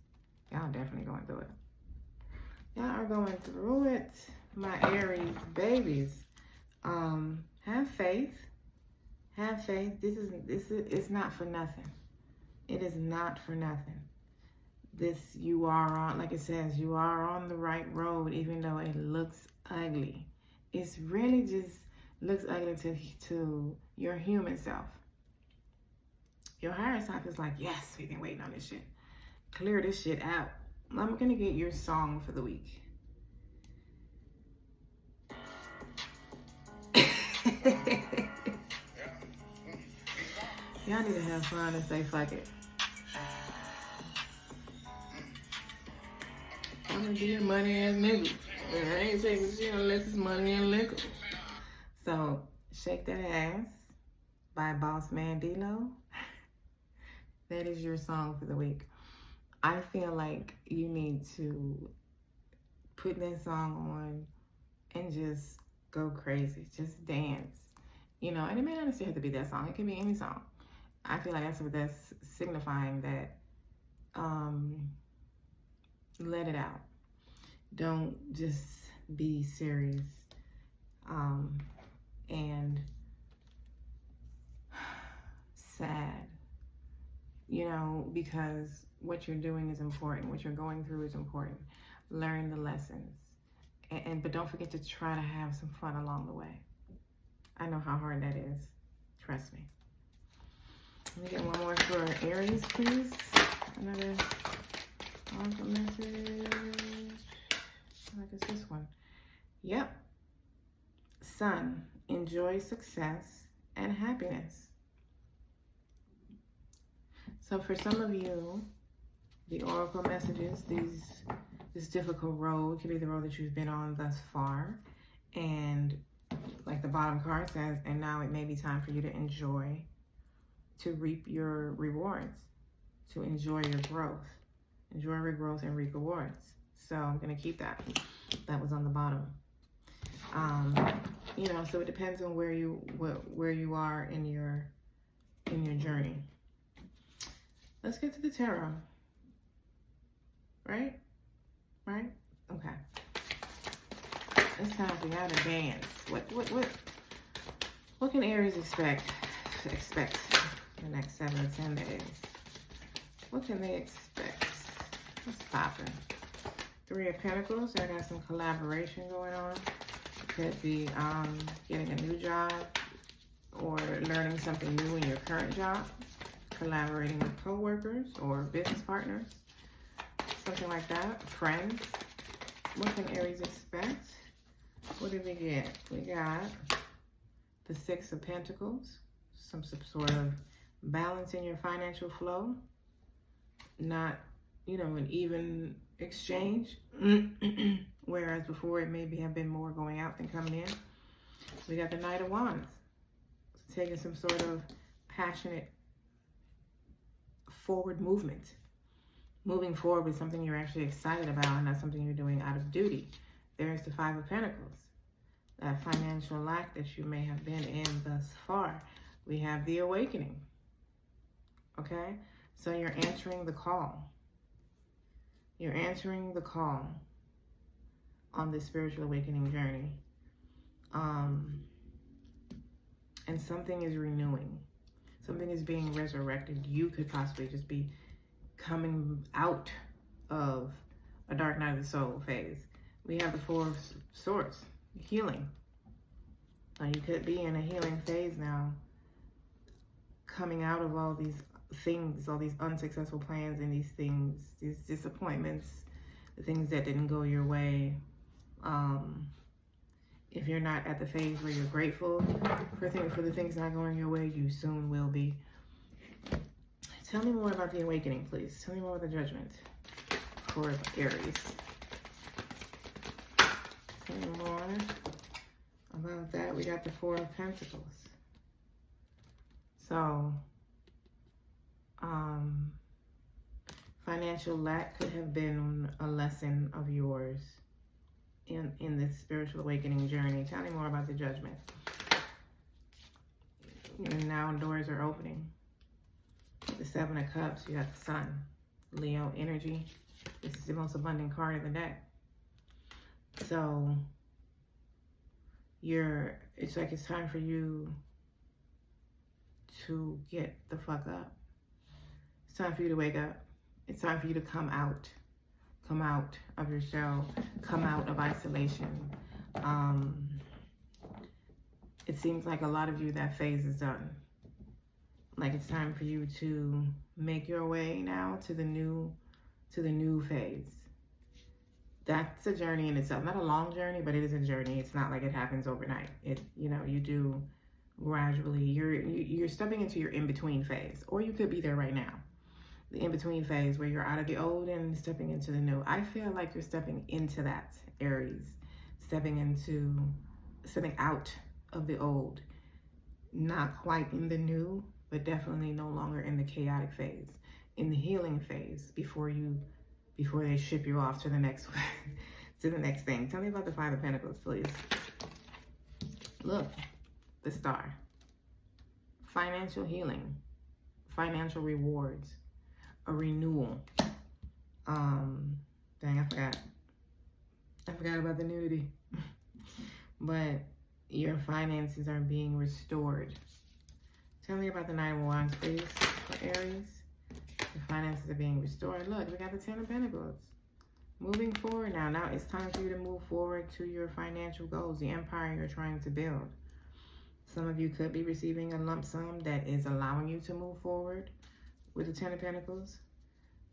Y'all definitely going through it. Y'all are going through it, my Aries babies. Have faith. Have faith. It's not for nothing. It is not for nothing. You are on, like it says, you are on the right road, even though it looks ugly. It's really just looks ugly to your human self. Your higher self is like, yes, we've been waiting on this shit. Clear this shit out. I'm gonna get your song for the week. Y'all need to have fun and say fuck it. I'm gonna be a money ass nigga. I ain't taking shit unless it's money and liquor. So, Shake That Ass by Boss Man D-Lo. That is your song for the week. I feel like you need to put that song on and just go crazy. Just dance. You know, and it may not necessarily have to be that song. It can be any song. I feel like that's signifying that let it out. Don't just be serious and sad, you know, because what you're doing is important. What you're going through is important. Learn the lessons. But don't forget to try to have some fun along the way. I know how hard that is. Trust me. Let me get one more for Aries, please. Another oracle message. I like it's this one. Yep. Sun, enjoy success and happiness. So for some of you, the oracle messages, this difficult road could be the road that you've been on thus far. And like the bottom card says, and now it may be time for you to enjoy, to reap your rewards, to enjoy your growth. Enjoy your growth and reap rewards. So I'm going to keep that. That was on the bottom. You know, so it depends on where you are in your journey. Let's get to the tarot. Right? Right? Okay. It's time for y'all to dance. What can Aries expect in the next 7 to 10 days? What can they expect? What's popping? 3 Three of Pentacles. I got some collaboration going on. Could be getting a new job or learning something new in your current job. Collaborating with co-workers or business partners. Something like that. Friends. What can Aries expect? What did we get? We got the Six of Pentacles. Some sort of balance in your financial flow. Not, you know, an even exchange. Whereas before it maybe have been more going out than coming in. We got the Knight of Wands. Taking some sort of passionate forward movement. Moving forward with something you're actually excited about and not something you're doing out of duty. There's the Five of Pentacles. That financial lack that you may have been in thus far. We have the awakening. Okay? So you're answering the call. You're answering the call on this spiritual awakening journey. And something is renewing. Something is being resurrected. You could possibly just be coming out of a dark night of the soul phase. We have the Four of Swords, healing. Now you could be in a healing phase now, coming out of all these things, all these unsuccessful plans and these things, these disappointments, the things that didn't go your way. If you're not at the phase where you're grateful for the things not going your way, you soon will be. Tell me more about the awakening, please. Tell me more about the judgment for Aries. Tell me more about that. We got the Four of Pentacles. So, financial lack could have been a lesson of yours in this spiritual awakening journey. Tell me more about the judgment. And now doors are opening. The Seven of Cups, you got the Sun. Leo energy. This is the most abundant card of the deck. So, it's like it's time for you to get the fuck up. It's time for you to wake up. It's time for you to come out. Come out of your shell. Come out of isolation. It seems like a lot of you, that phase is done. Like it's time for you to make your way now to the new phase. That's a journey in itself. Not a long journey, but it is a journey. It's not like it happens overnight. You do gradually. You're stepping into your in-between phase, or you could be there right now. The in-between phase where you're out of the old and stepping into the new. I feel like you're stepping into that, Aries. Stepping out of the old. Not quite in the new, but definitely no longer in the chaotic phase. In the healing phase before they ship you off to the next to the next thing. Tell me about the Five of Pentacles, please. Look, the Star. Financial healing. Financial rewards. A renewal. Dang, I forgot. I forgot about the nudity. But your finances are being restored. Tell me about the Nine of Wands, please, for Aries. The finances are being restored. Look, we got the Ten of Pentacles. Moving forward now. Now it's time for you to move forward to your financial goals, the empire you're trying to build. Some of you could be receiving a lump sum that is allowing you to move forward with the Ten of Pentacles.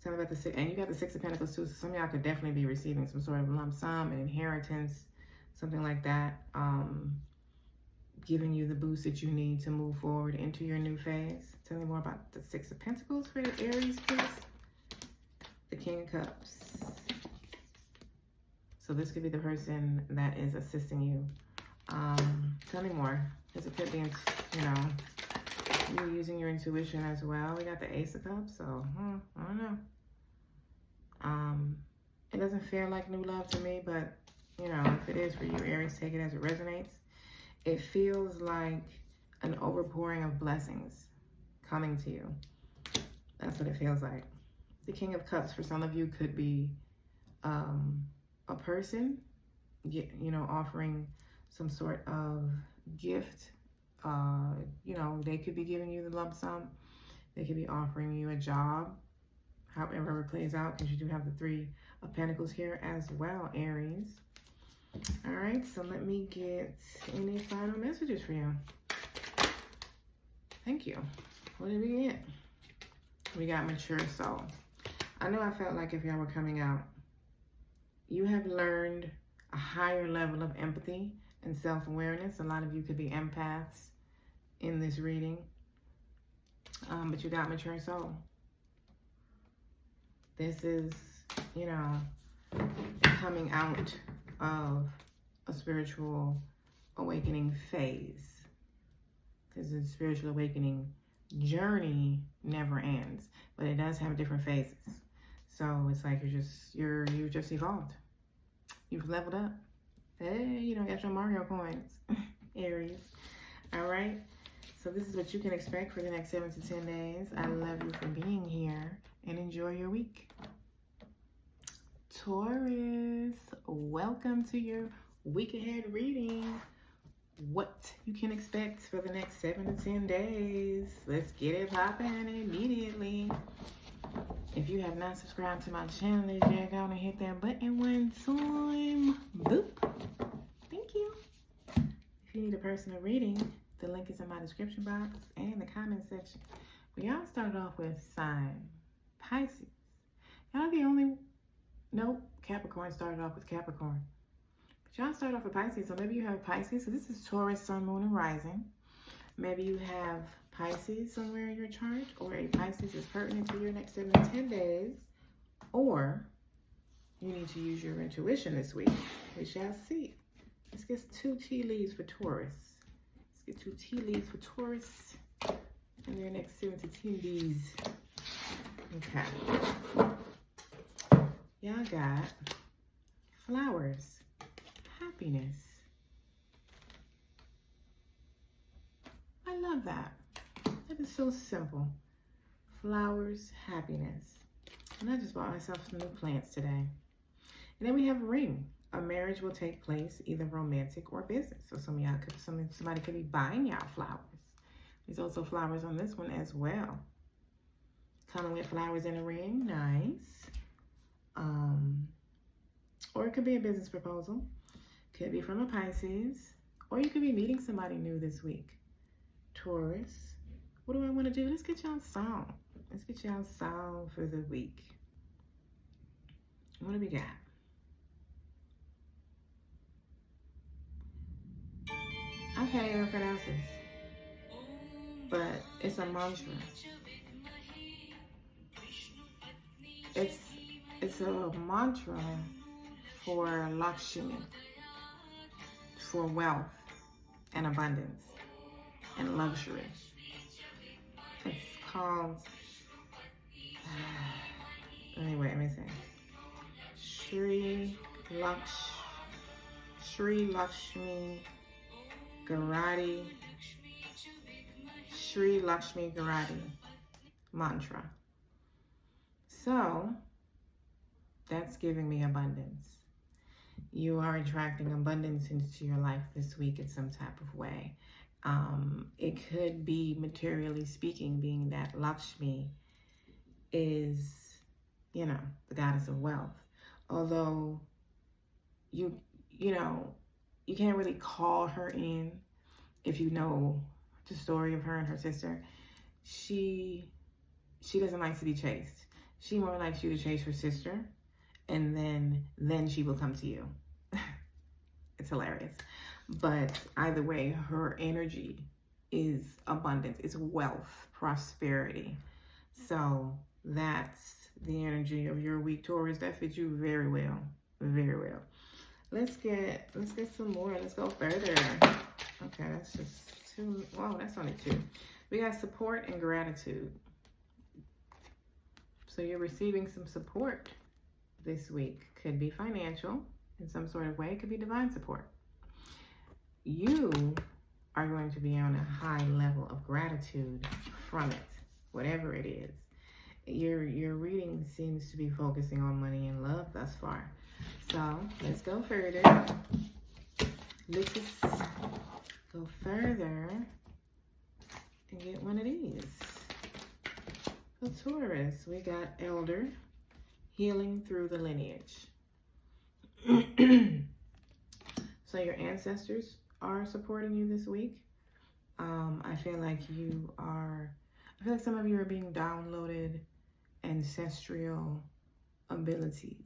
Tell me about the Six, and you got the Six of Pentacles too, so some of y'all could definitely be receiving some sort of lump sum, an inheritance, something like that, giving you the boost that you need to move forward into your new phase. Tell me more about the Six of Pentacles for the Aries, please. The King of Cups. So this could be the person that is assisting you. Tell me more, because it could be, you using your intuition as well. We got the Ace of Cups, so I don't know. It doesn't feel like new love to me, but if it is for you, Aries, take it as it resonates. It feels like an overpouring of blessings coming to you. That's what it feels like. The King of Cups for some of you could be a person, offering some sort of gift. They could be giving you the lump sum. They could be offering you a job. however it plays out, because you do have the Three of Pentacles here as well, Aries. All right, so let me get any final messages for you. Thank you. What did we get? We got mature soul. I know I felt like if y'all were coming out, you have learned a higher level of empathy and self-awareness. A lot of you could be empaths in this reading. But you got mature soul. This is, you know, coming out of a spiritual awakening phase. Because the spiritual awakening journey never ends, but it does have different phases. So it's like you've just evolved. You've leveled up. Hey, you don't got your Mario coins, Aries. All right. So this is what you can expect for the next 7 to 10 days. I love you for being here and enjoy your week. Taurus, welcome to your week ahead reading. What you can expect for the next 7 to 10 days. Let's get it popping immediately. If you have not subscribed to my channel, let's check out and hit that button one time. Boop. Thank you. If you need a personal reading, the link is in my description box and the comment section. We all started off with sign Pisces. Y'all the only, nope, Capricorn started off with Capricorn. But y'all started off with Pisces, so maybe you have Pisces. So this is Taurus, Sun, Moon, and Rising. Maybe you have Pisces somewhere in your chart, or a Pisces is pertinent to your next 7 to 10 days, or you need to use your intuition this week. We shall see. Let's get 2 tea leaves for Taurus. Let's get 2 tea leaves for Taurus in their next 7 to 10 days. Okay. Y'all got flowers, happiness. I love that. That is so simple. Flowers, happiness. And I just bought myself some new plants today. And then we have ring. A marriage will take place, either romantic or business. So somebody could be buying y'all flowers. There's also flowers on this one as well. Coming with flowers in a ring, nice. Or it could be a business proposal. Could be from a Pisces. Or you could be meeting somebody new this week. Taurus. What do I want to do? Let's get y'all song. Let's get y'all song for the week. What do we got? I can't even pronounce this, but it's a mantra. It's a mantra for Lakshmi, for wealth and abundance and luxury. It's called, anyway, let me see. Sri Lakshmi Garati, Sri Lakshmi Garati mantra. So that's giving me abundance. You are attracting abundance into your life this week in some type of way. It could be materially speaking, being that Lakshmi is, you know, the goddess of wealth. Although you can't really call her in if you know the story of her and her sister. She doesn't like to be chased. She more likes you to chase her sister, and then she will come to you. It's hilarious. But either way, her energy is abundance. It's wealth, prosperity. So that's the energy of your week, Taurus. That fits you very well. Very well. Let's get some more. Let's go further. Okay, that's just 2. Wow, that's only 2. We got support and gratitude. So you're receiving some support this week. Could be financial in some sort of way. It could be divine support. You are going to be on a high level of gratitude from it, whatever it is. Your reading seems to be focusing on money and love thus far. So let's go further. Let's go further and get one of these For Taurus, we got elder, healing through the lineage. So your ancestors are supporting you this week. I feel like some of you are being downloaded ancestral abilities.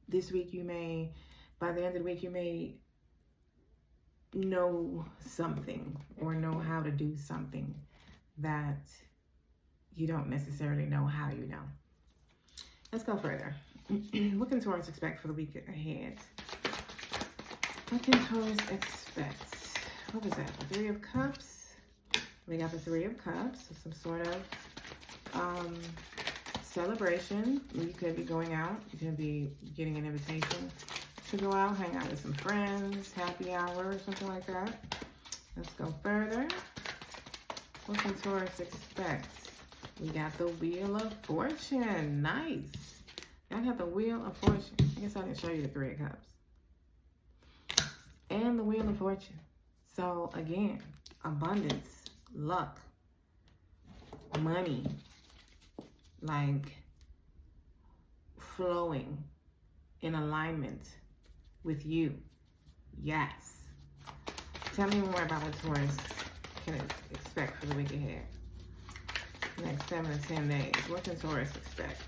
This week by the end of the week, you may know something or know how to do something that you don't necessarily know how you know. Let's go further. What can Taurus expect for the week ahead? What can Taurus expect? What was that? The Three of Cups. We got the Three of Cups. So some sort of celebration. You could be going out. You could be getting an invitation to go out, hang out with some friends, happy hour or something like that. Let's go further. What can Taurus expect? We got the Wheel of Fortune. Nice. I got the Wheel of Fortune. I guess I didn't show you the Three of Cups. And the Wheel of Fortune. So again, abundance, luck, money, like flowing in alignment with you. Yes. Tell me more about what Taurus can expect for the week ahead. Next 7 to 10 days. What can Taurus expect?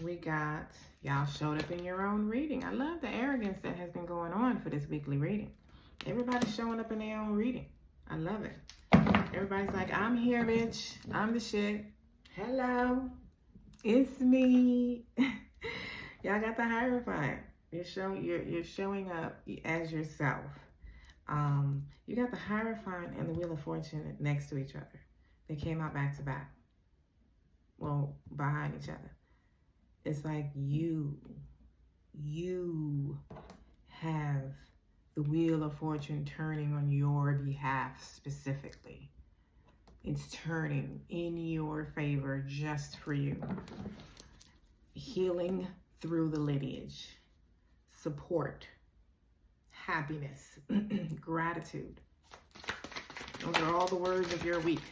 We got, y'all showed up in your own reading. I love the arrogance that has been going on for this weekly reading. Everybody's showing up in their own reading. I love it. Everybody's like, I'm here, bitch. I'm the shit. Hello. It's me. Y'all got the Hierophant. You're showing up as yourself. You got the Hierophant and the Wheel of Fortune next to each other. They came out back to back. Well, behind each other. It's like you have the Wheel of Fortune turning on your behalf specifically. It's turning in your favor just for you. Healing through the lineage. Support. Happiness. Gratitude. Those are all the words of your week.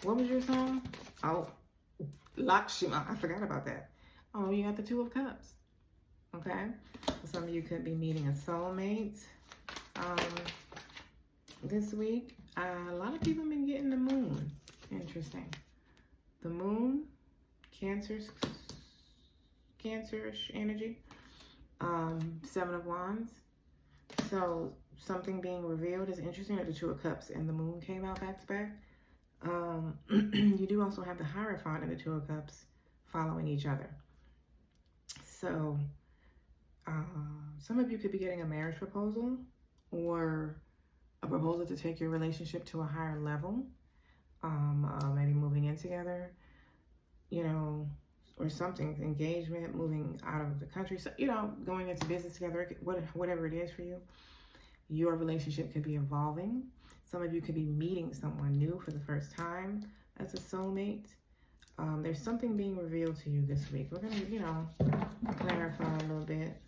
What was your song? Oh, Lakshma. I forgot about that. Oh, you got the Two of Cups. Okay. Some of you could be meeting a soulmate this week. A lot of people have been getting the moon. Interesting. The moon, Cancerish energy. 7 of Wands. So something being revealed is interesting that the Two of Cups and the moon came out back to back. You do also have the Hierophant and the Two of Cups following each other. So some of you could be getting a marriage proposal or a proposal to take your relationship to a higher level. Maybe moving in together, you know, or something, engagement, moving out of the country. So, you know, going into business together, whatever it is for you, your relationship could be evolving. Some of you could be meeting someone new for the first time as a soulmate. There's something being revealed to you this week. We're going to, you know, clarify a little bit.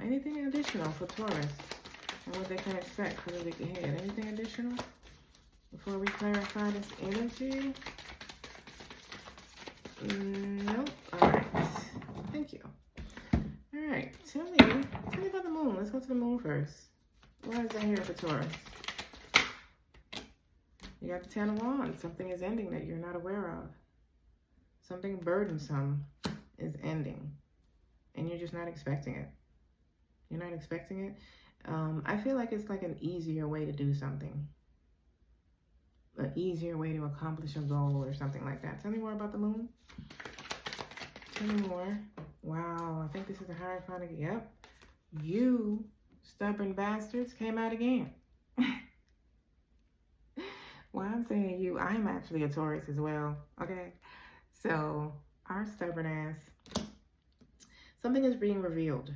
Anything additional for Taurus and what they can expect for the week ahead? Anything additional before we clarify this energy? Nope. All right. Thank you. All right. Tell me about the moon. Let's go to the moon first. Why is that here for Taurus? You got the 10 of Wands. Something is ending that you're not aware of. Something burdensome is ending. And you're just not expecting it. You're not expecting it. I feel like it's like an easier way to do something. An easier way to accomplish a goal or something like that. Tell me more about the moon. Tell me more. Wow, I think this is a Hierophant. Yep. You stubborn bastards came out again. Well, I'm saying you, I'm actually a Taurus as well. Okay. So our stubborn ass, something is being revealed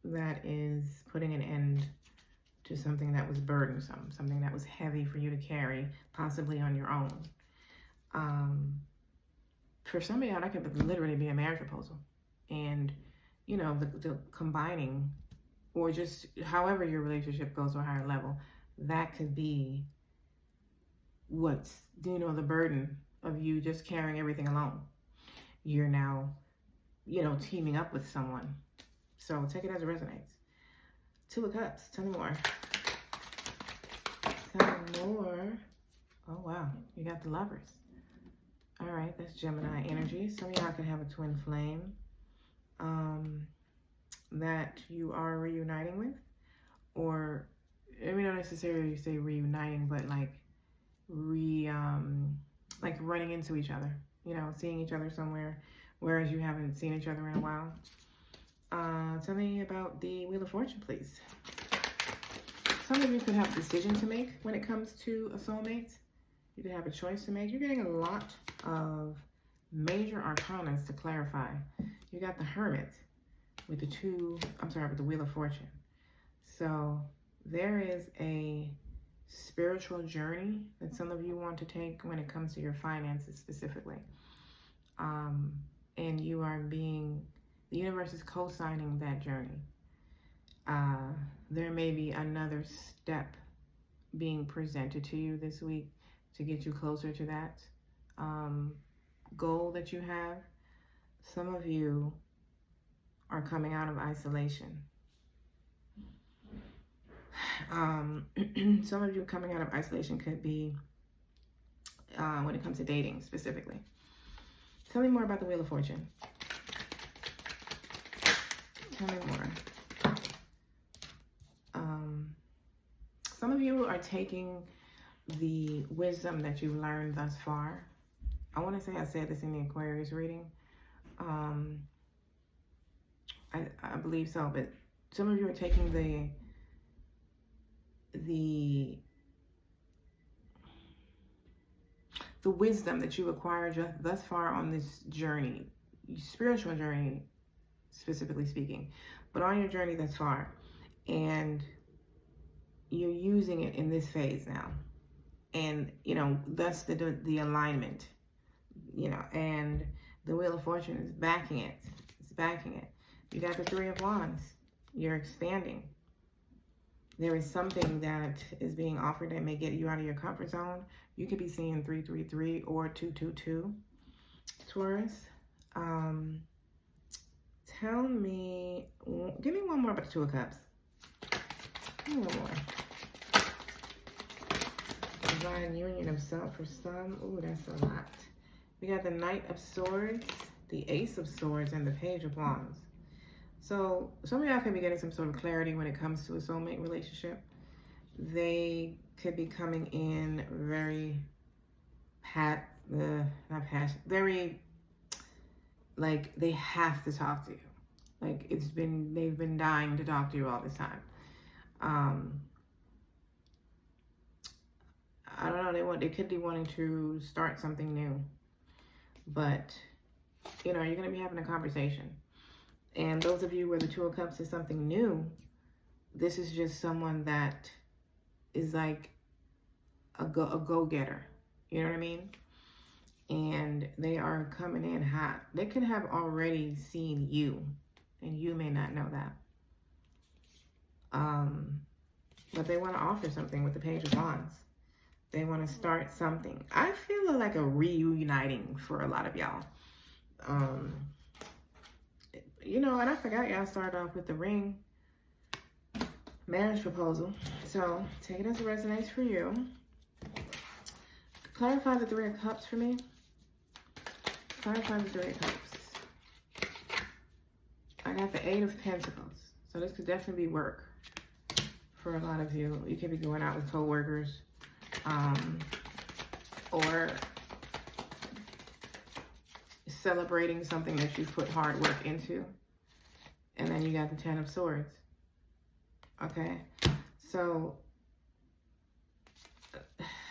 that is putting an end to something that was burdensome, something that was heavy for you to carry, possibly on your own. For some of y'all, that could literally be a marriage proposal. And, you know, the combining or just however your relationship goes to a higher level, that could be what's, you know, the burden of you just carrying everything alone. You're now, you know, teaming up with someone. So take it as it resonates. Two of Cups. Tell me more. Tell me more. Oh, wow. You got the Lovers. All right. That's Gemini energy. Some of y'all could have a twin flame that you are reuniting with. Or, I mean, not necessarily say reuniting, but like like running into each other. You know, seeing each other somewhere, whereas you haven't seen each other in a while. Tell me about the Wheel of Fortune, please. Some of you could have a decision to make when it comes to a soulmate. You could have a choice to make. You're getting a lot of major arcanas to clarify. You got the Hermit with the with the Wheel of Fortune. So there is a spiritual journey that some of you want to take when it comes to your finances specifically. And you are the universe is co-signing that journey. There may be another step being presented to you this week to get you closer to that goal that you have. Some of you are coming out of isolation. Some of you coming out of isolation could be when it comes to dating specifically. Tell me more about the Wheel of Fortune. Tell me more. Some of you are taking the wisdom that you've learned thus far. I want to say I said this in the Aquarius reading. I believe so, but some of you are taking the wisdom that you acquired thus far on this journey, spiritual journey, specifically speaking, but on your journey thus far, and you're using it in this phase now, and you know, thus the alignment, you know, and the Wheel of Fortune is backing it. It's backing it. You got the Three of Wands. You're expanding. There is something that is being offered that may get you out of your comfort zone. You could be seeing 333 or 222. Taurus. Tell me, give me one more about the Two of Cups. Give me one more. Divine union of self for some. Ooh, that's a lot. We got the Knight of Swords, the Ace of Swords, and the Page of Wands. So some of y'all could be getting some sort of clarity when it comes to a soulmate relationship. They could be coming in very very like they have to talk to you. Like they've been dying to talk to you all this time. I don't know, they could be wanting to start something new. But, you know, you're going to be having a conversation. And those of you where the Two of Cups is something new, this is just someone that is like a go-getter. You know what I mean? And they are coming in hot. They could have already seen you, and you may not know that. But they want to offer something with the Page of Wands. They want to start something. I feel like a reuniting for a lot of y'all. You know, and I forgot y'all started off with the ring marriage proposal. So take it as it resonates for you. Clarify the Three of Cups for me. Clarify the Three of Cups. I got the Eight of Pentacles. So this could definitely be work for a lot of you. You could be going out with co-workers. Or celebrating something that you put hard work into. And then you got the Ten of Swords. Okay, so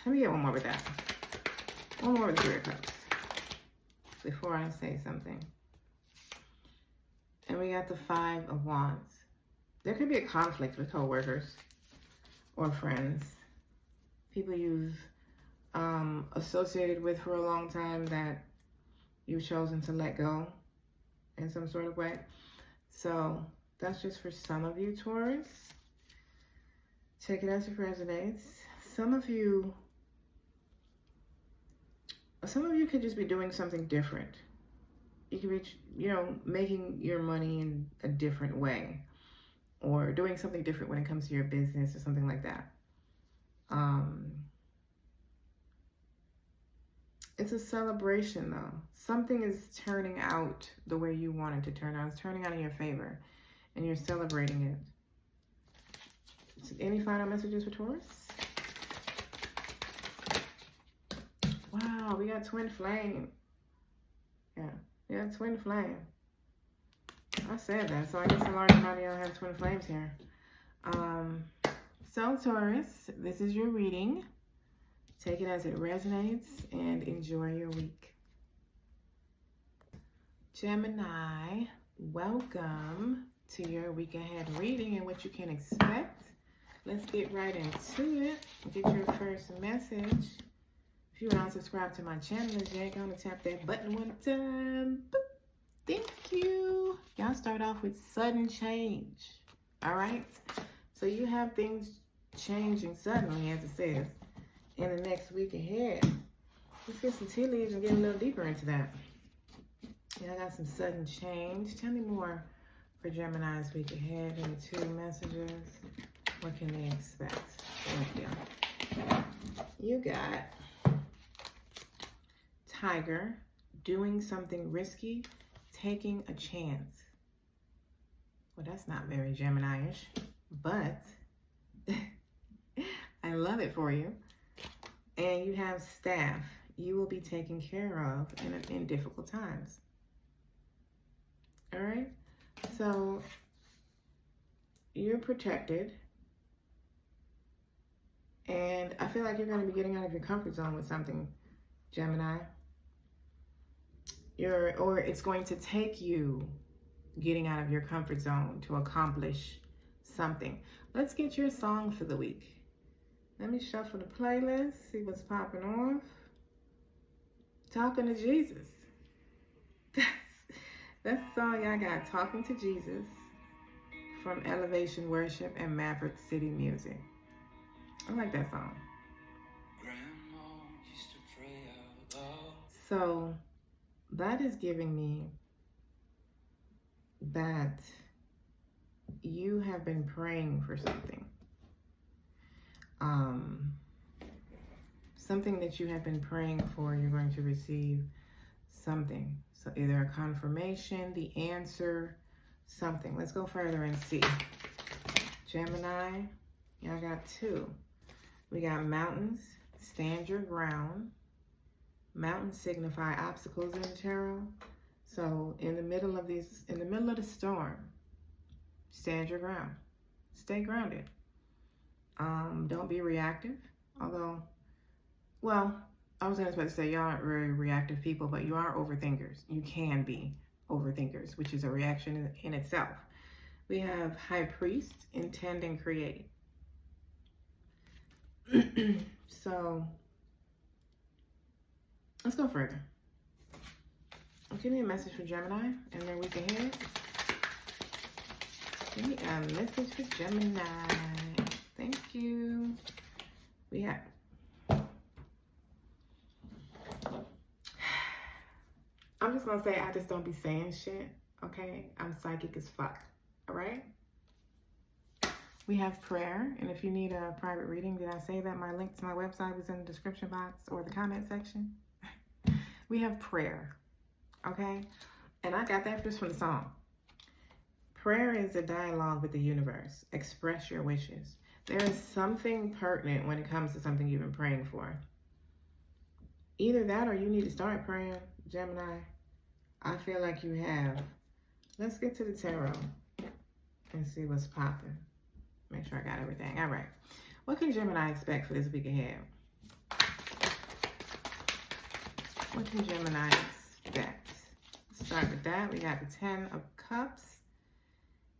let me get one more with that. One more with the Three of Cups before I say something. And we got the Five of Wands. There could be a conflict with co-workers or friends. People you've associated with for a long time that you've chosen to let go in some sort of way. So That's just for some of you, Taurus. Take it as it resonates. Some of you could just be doing something different. You could be, you know, making your money in a different way, or doing something different when it comes to your business or something like that. It's a celebration though. Something is turning out the way you want it to turn out. It's turning out in your favor and you're celebrating it. So any final messages for Taurus? Wow, we got twin flame. Yeah, we got twin flame. I said that, so I guess a large amount of y'all have twin flames here. So Taurus, this is your reading. Take it as it resonates and enjoy your week. Gemini, welcome to your week ahead reading and what you can expect. Let's get right into it. Get your first message. If you are not subscribed to my channel as yet, go to tap that button one time. Boop. Thank you. Y'all start off with sudden change. All right. So you have things changing suddenly, as it says, in the next week ahead. Let's get some tea leaves and get a little deeper into that. Yeah, I got some sudden change. Tell me more for Gemini's week ahead. Give me 2 messages. What can they expect? Thank you. You got Tiger, doing something risky, taking a chance. Well, that's not very Gemini-ish, but I love it for you. And you have staff. You will be taken care of in difficult times. All right? So you're protected. And I feel like you're going to be getting out of your comfort zone with something, Gemini. Or it's going to take you getting out of your comfort zone to accomplish something. Let's get your song for the week. Let me shuffle the playlist, see what's popping off. Talking to Jesus. That's the song y'all got, Talking to Jesus, from Elevation Worship and Maverick City Music. I like that song. So that is giving me that you have been praying for something. Something that you have been praying for, you're going to receive something. So either a confirmation, the answer, something. Let's go further and see. Gemini, y'all got 2. We got mountains, stand your ground. Mountains signify obstacles in the tarot. So in the middle of the storm, stand your ground. Stay grounded. Don't be reactive. Although, well, I was going to say y'all aren't very reactive people, but you are overthinkers. You can be overthinkers, which is a reaction in itself. We have High Priest, intend and create. So let's go further. Give me a message for Gemini and their week ahead. Give me a message for Gemini. Thank you. We have I'm just gonna say I just don't be saying shit, okay? I'm psychic as fuck, all right? We have prayer, and if you need a private reading, did I say that my link to my website was in the description box or the comment section? We have prayer, okay? And I got that just from the song. Prayer is a dialogue with the universe. Express your wishes. There is something pertinent when it comes to something you've been praying for. Either that or you need to start praying, Gemini. I feel like you have. Let's get to the tarot and see what's popping. Make sure I got everything. All right. What can Gemini expect for this week ahead? What can Gemini expect? Let's start with that. We got the 10 of Cups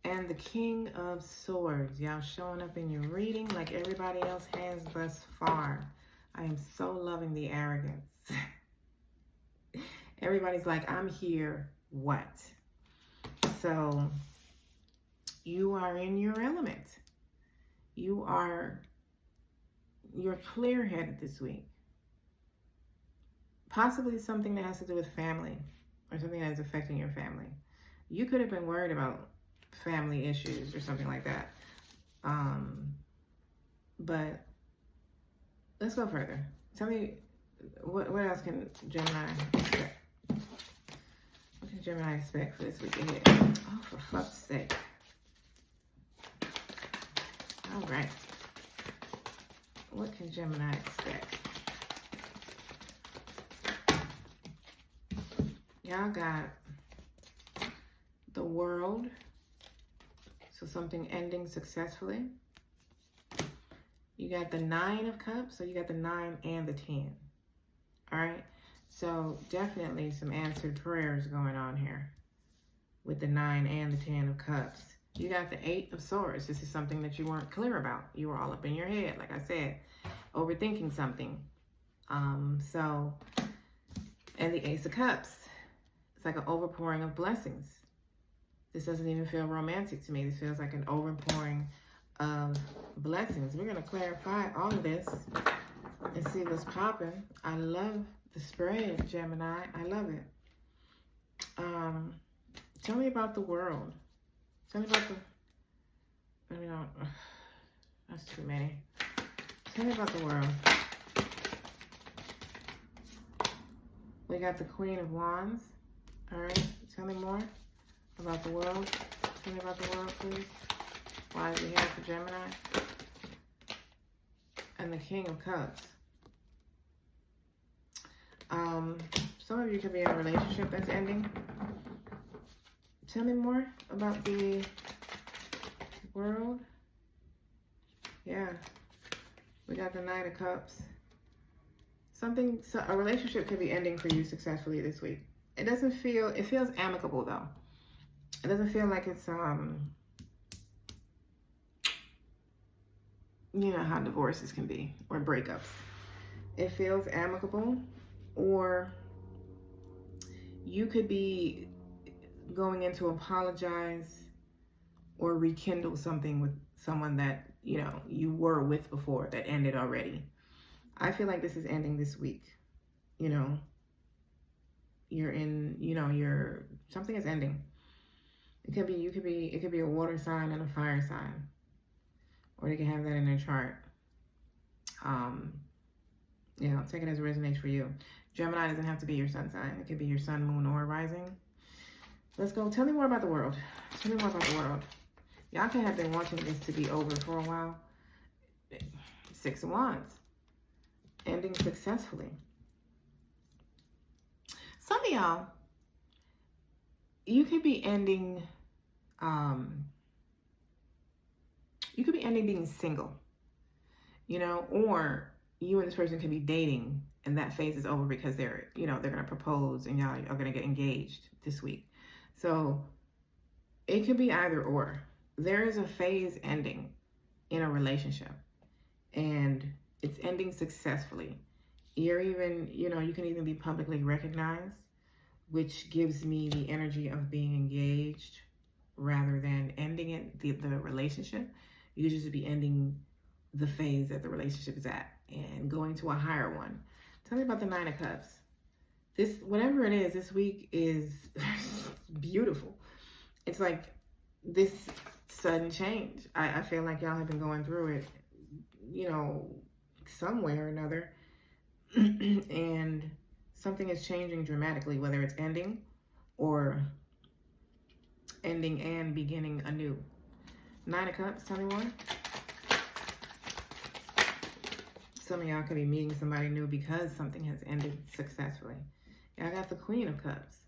and the King of Swords. Y'all showing up in your reading like everybody else has thus far. I am so loving the arrogance. Everybody's like, I'm here, what? So You are in your element. You're clear-headed this week. Possibly something that has to do with family or something that is affecting your family. You could have been worried about family issues or something like that. But let's go further. Tell me, what else can Gemini expect? What can Gemini expect for this week ahead? Oh, for fuck's sake. All right. What can Gemini expect? Y'all got the World. So something ending successfully. You got the 9 of Cups. So you got the 9 and the 10. All right. So definitely some answered prayers going on here with the 9 and the 10 of Cups. You got the 8 of Swords. This is something that you weren't clear about. You were all up in your head, like I said, overthinking something. And the Ace of Cups. It's like an overpouring of blessings. This doesn't even feel romantic to me. This feels like an overpouring of blessings. We're going to clarify all of this and see what's popping. I love the spread, Gemini. I love it. Tell me about the World. Tell me about that's too many. Tell me about the World. We got the Queen of Wands. All right. Tell me more about the World. Tell me about the World, please. Why is it here for Gemini? And the King of Cups. Some of you could be in a relationship that's ending. Tell me more about the World. Yeah. We got the Knight of Cups. A relationship could be ending for you successfully this week. It feels amicable though. It doesn't feel like it's, you know how divorces can be, or breakups. It feels amicable, or you could be going in to apologize or rekindle something with someone that, you know, you were with before that ended already. I feel like this is ending this week. You know, something is ending. It could be a water sign and a fire sign. Or they can have that in their chart. Take it as it resonates for you. Gemini doesn't have to be your sun sign. It could be your sun, moon, or rising. Let's go. Tell me more about the World. Tell me more about the World. Y'all can have been wanting this to be over for a while. 6 of Wands. Ending successfully. Some of y'all, you could be ending, being single, you know, or you and this person could be dating and that phase is over because they're going to propose and y'all are going to get engaged this week. So it could be either or. There is a phase ending in a relationship and it's ending successfully. You're even, you can even be publicly recognized, which gives me the energy of being engaged rather than ending it, the relationship. You just be ending the phase that the relationship is at and going to a higher one. Tell me about the 9 of Cups. This, whatever it is, this week is beautiful. It's like this sudden change. I feel like y'all have been going through it, some way or another. And something is changing dramatically, whether it's ending or ending and beginning anew. 9 of Cups, tell me more. Some of y'all could be meeting somebody new because something has ended successfully. Y'all got the Queen of Cups.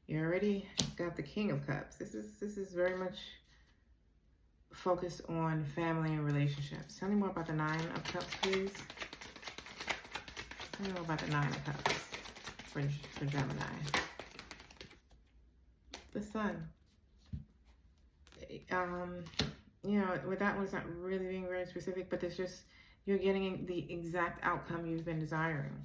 You already got the King of Cups. This is very much focused on family and relationships. Tell me more about the 9 of Cups, please. Tell me more about the 9 of Cups for Gemini. The Sun. With that one, it's not really being very specific, but it's just, you're getting the exact outcome you've been desiring.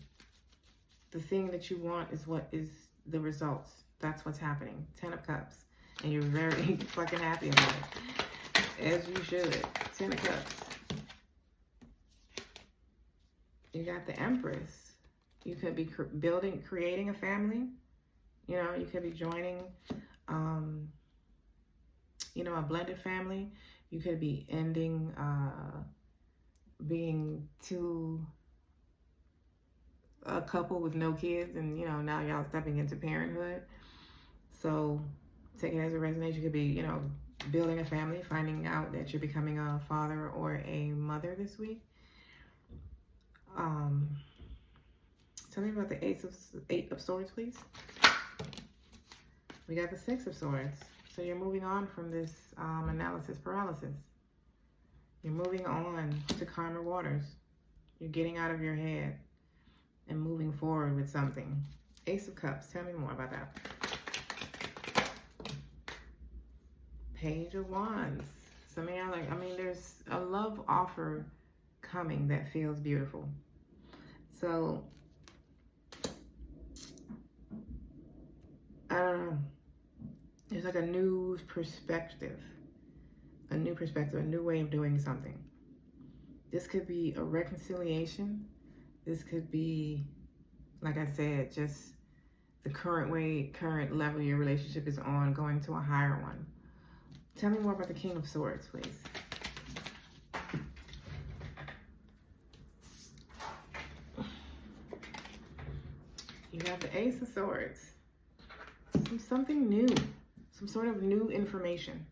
The thing that you want is what is the results. That's what's happening. 10 of Cups. And you're very fucking happy about it. As you should. 10 of Cups. You got the Empress. You could be creating a family. You know, you could be joining, you know, a blended family. You could be ending, being a couple with no kids, and, you know, now y'all stepping into parenthood. So take it as a resonance. You could be, you know, building a family, finding out that you're becoming a father or a mother this week. Tell me about the Eight of Swords, please. We got the Six of Swords. So you're moving on from this analysis paralysis. You're moving on to calmer waters. You're getting out of your head and moving forward with something. Ace of Cups. Tell me more about that. Page of Wands. Some of y'all, like, I mean, there's a love offer coming that feels beautiful. So, I don't know. There's like a new perspective. A new way of doing something. This could be a reconciliation. This could be, like I said, just the current level your relationship is on, going to a higher one. Tell me more about the King of Swords, please. You have the Ace of Swords. Something new. Some sort of new information.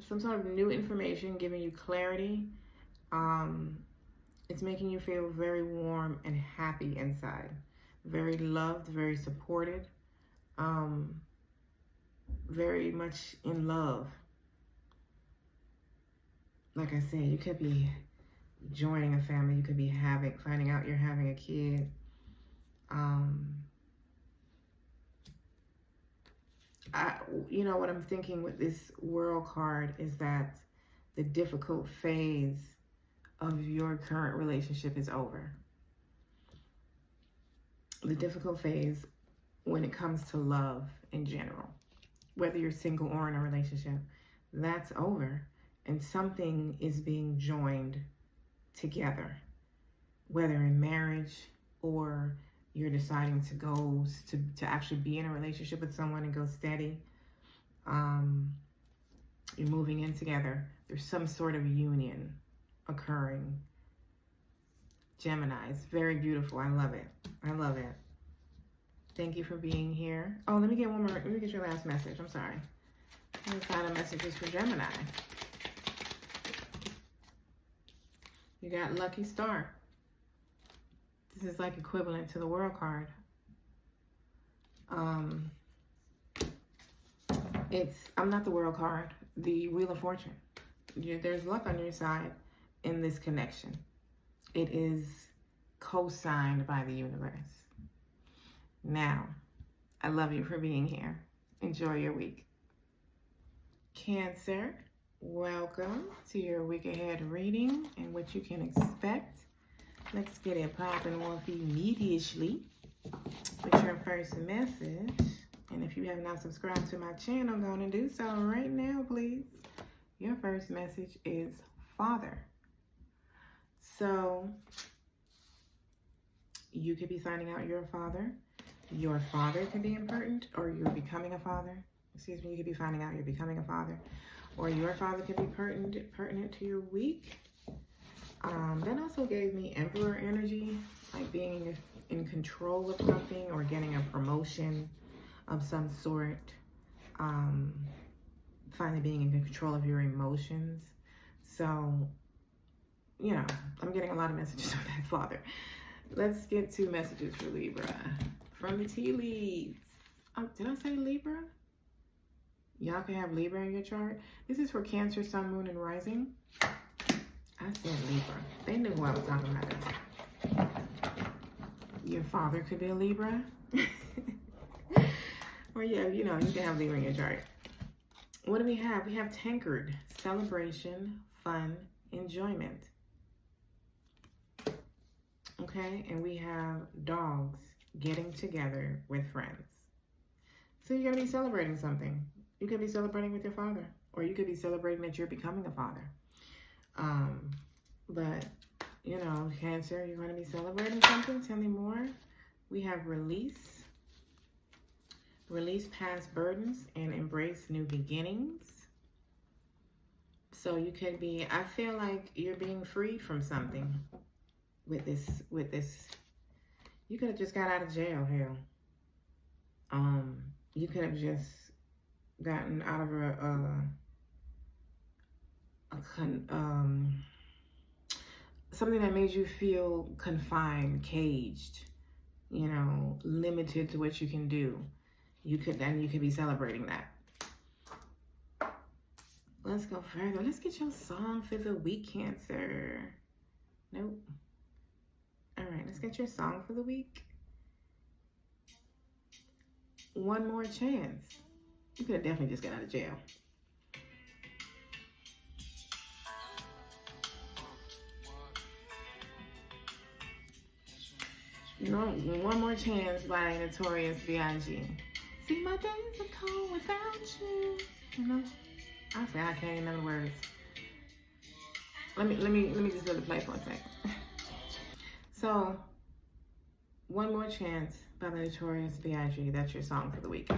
Some sort of new information giving you clarity. It's making you feel very warm and happy inside. Very loved, very supported. Very much in love. Like I said, you could be joining a family. You could be finding out you're having a kid. You know what I'm thinking with this World card is that the difficult phase of your current relationship is over. The difficult phase when it comes to love in general, whether you're single or in a relationship, that's over. And something is being joined together, whether in marriage or you're deciding to go to actually be in a relationship with someone and go steady. You're moving in together. There's some sort of union occurring. Gemini, it's very beautiful. I love it. I love it. Thank you for being here. Oh, let me get one more. Let me get your last message. I'm sorry. Let me find a message for Gemini. You got Lucky Star. This is like equivalent to the World card. I'm not the World card, the Wheel of Fortune. There's luck on your side in this connection. It is co-signed by the universe. Now, I love you for being here. Enjoy your week. Cancer, welcome to your week ahead reading and what you can expect. Let's get it popping off immediately with your first message. And if you have not subscribed to my channel, go and do so right now, please. Your first message is Father. So, you could be finding out you're a father. Your father could be important, or you're becoming a father. Excuse me, you could be finding out you're becoming a father. Or your father could be pertinent to your week. That also gave me Emperor energy, like being in control of something or getting a promotion of some sort. Finally being in control of your emotions. So, you know, I'm getting a lot of messages with that Father. Let's get to messages for Libra. From the tea leaves. Oh, did I say Libra? Y'all can have Libra in your chart. This is for Cancer, Sun, Moon, and Rising. I said Libra. They knew who I was talking about. Your father could be a Libra. Or yeah, you know, you can have Libra in your chart. What do we have? We have Tankard, celebration, fun, enjoyment. Okay, and we have dogs, getting together with friends. So you're going to be celebrating something. You could be celebrating with your father, or you could be celebrating that you're becoming a father. But, you know, Cancer, you're going to be celebrating something. Tell me more. We have release. Release past burdens and embrace new beginnings. So you could be, I feel like you're being freed from something with this. You could have just got out of jail, hell. You could have just gotten out of something that made you feel confined, caged, you know, limited to what you can do. You could be celebrating that. Let's go further. Let's get your song for the week, Cancer. Nope. All right, let's get your song for the week. One more chance. You could have definitely just got out of jail. No, One More Chance by Notorious B.I.G. See, my days are cold without you. You know, I can't remember the words. Let me just let it play for a second. So, One More Chance by the Notorious B.I.G. That's your song for the week.